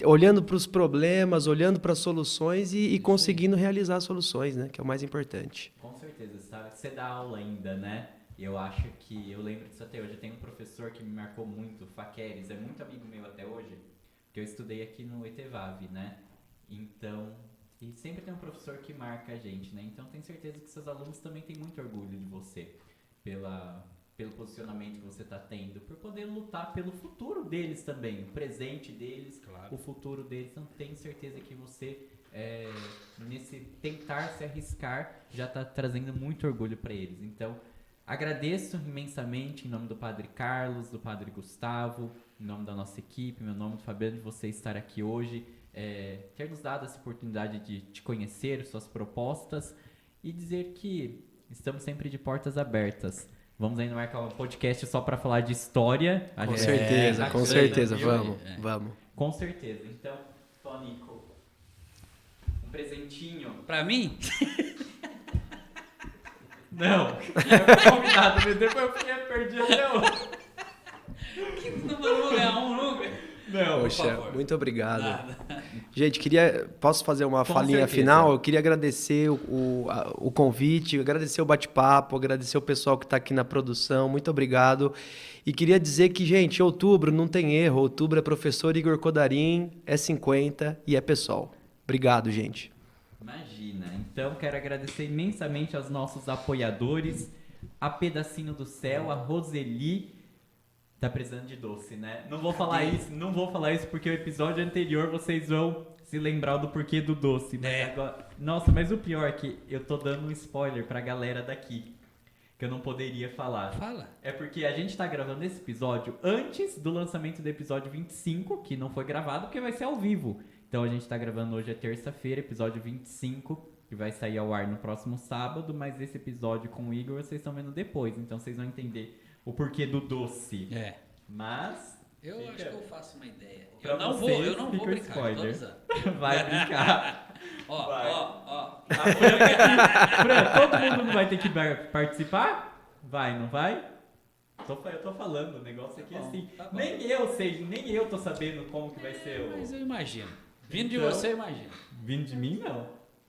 olhando para os problemas, olhando para as soluções e conseguindo realizar as soluções, né? Que é o mais importante. Com certeza, sabe? Você dá aula ainda, né? E eu acho que, eu lembro disso até hoje, eu tenho um professor que me marcou muito, Faqueres, é muito amigo meu até hoje, que eu estudei aqui no ETVAV, né? Então, e sempre tem um professor que marca a gente, né? Então, tenho certeza que seus alunos também têm muito orgulho de você, pelo posicionamento que você está tendo, por poder lutar pelo futuro deles também, o presente deles, o futuro deles. Então, tenho certeza que você, nesse tentar se arriscar, já está trazendo muito orgulho para eles. Então, agradeço imensamente em nome do Padre Carlos, do Padre Gustavo, em nome da nossa equipe, meu nome do Fabiano, de você estar aqui hoje, ter nos dado essa oportunidade de te conhecer, suas propostas, e dizer que estamos sempre de portas abertas. Vamos ainda marcar um podcast só para falar de história. Com certeza, com certeza. viu? Vamos. Com certeza. Então, Tonico, um presentinho. Pra mim, Não, eu fui convidado, mas depois eu fiquei perdi até hoje. não vou ganhar um nunca. Não, Poxa, por favor. muito obrigado. Nada. Gente, posso fazer uma Com falinha certeza. final? Eu queria agradecer o convite, agradecer o bate-papo, agradecer o pessoal que está aqui na produção. Muito obrigado. E queria dizer que, gente, outubro não tem erro. Outubro é professor Igor Codarim, é 50 e é pessoal. Obrigado, gente. Imagina. Então, quero agradecer imensamente aos nossos apoiadores, a Pedacinho do Céu, a Roseli. Tá precisando de doce, né? Não vou falar isso porque o episódio anterior vocês vão se lembrar do porquê do doce. Mas agora... Nossa, mas o pior é que eu tô dando um spoiler pra galera daqui, que eu não poderia falar. Fala. É porque a gente tá gravando esse episódio antes do lançamento do episódio 25, que não foi gravado porque vai ser ao vivo. Então a gente tá gravando hoje, é terça-feira, episódio 25, que vai sair ao ar no próximo sábado, mas esse episódio com o Igor vocês estão vendo depois, então vocês vão entender o porquê do doce. Mas... Eu acho que eu faço uma ideia. Pra Eu não vocês, vou fica o brincar, spoiler. tô avisando. Vai brincar. Vai. Ó. Fran, todo mundo não vai ter que participar? Vai, não vai? Eu tô falando, o negócio aqui é assim. Tá bom. Nem eu tô sabendo como que vai ser o... Mas eu imagino. Vindo Então, de você, eu imagino. Vindo de mim, não.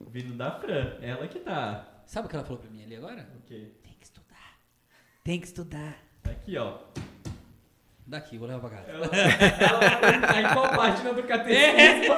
Vindo da Fran, ela que tá. Sabe o que ela falou pra mim ali agora? O quê? Tem que estudar. Aqui, ó. Daqui, vou levar pra casa. Ela vai perguntar em qual página do catecismo.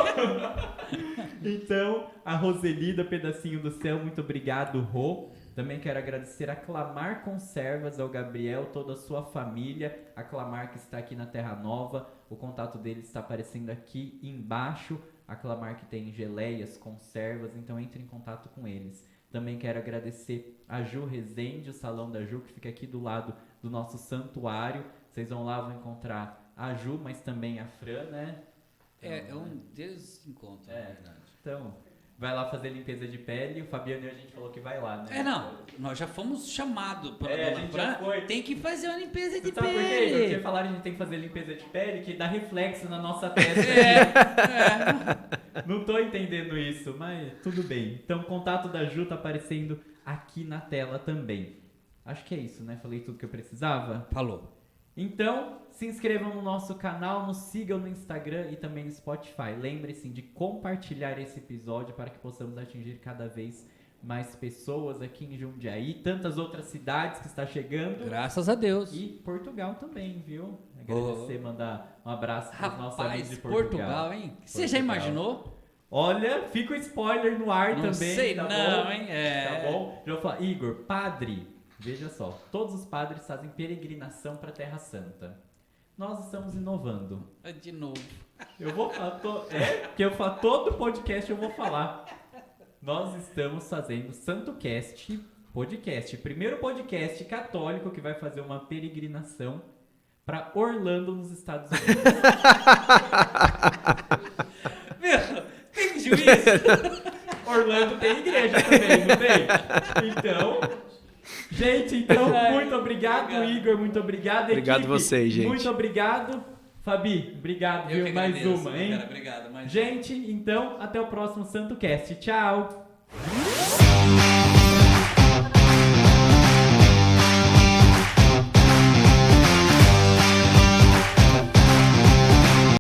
Então, a Roseli da Pedacinho do Céu, muito obrigado, Rô. Também quero agradecer a Clamar Conservas, ao Gabriel, toda a sua família. A Clamar que está aqui na Terra Nova. O contato deles está aparecendo aqui embaixo. A Clamar que tem geleias, conservas, então entre em contato com eles. Também quero agradecer a Ju Rezende, o Salão da Ju, que fica aqui do lado do nosso santuário. Vocês vão lá, vão encontrar a Ju, mas também a Fran, né? É um desencontro, na verdade. Então, vai lá fazer limpeza de pele. O Fabiano e a gente falou que vai lá, né? Nós já fomos chamados pela a dona gente Fran. já foi. Tem que fazer uma limpeza de Sabe por quê? pele. Porque falaram que a gente tem que fazer limpeza de pele, que dá reflexo na nossa testa. Não tô entendendo isso, mas tudo bem. Então, o contato da Ju tá aparecendo aqui na tela também. Acho que é isso, né? Falei tudo que eu precisava. Falou. Então, se inscrevam no nosso canal, nos sigam no Instagram e também no Spotify. Lembre-se de compartilhar esse episódio para que possamos atingir cada vez mais pessoas aqui em Jundiaí, tantas outras cidades que está chegando. Graças a Deus. E Portugal também, viu? Agradecer, mandar um abraço para os nossos amigos de Rapaz, Portugal. hein? Você já imaginou? Olha, fica o spoiler no ar Não também. sei tá não, bom? hein? Tá bom? Já vou falar, Igor, padre, veja só, todos os padres fazem peregrinação para a Terra Santa. Nós estamos inovando. De novo. Eu vou falar, porque eu falo todo podcast eu vou falar. Nós estamos fazendo SantoCast podcast, primeiro podcast católico que vai fazer uma peregrinação para Orlando, nos Estados Unidos. Meu, tem juízo? Orlando tem igreja também, não tem? Então, gente, muito obrigado, Igor, muito obrigado. Obrigado equipe, vocês, gente. Muito obrigado. Fabi, obrigado, Eu viu? que Mais agradeço, uma, hein? Cara, obrigado. Mais Gente, então, até o próximo SantoCast. Tchau!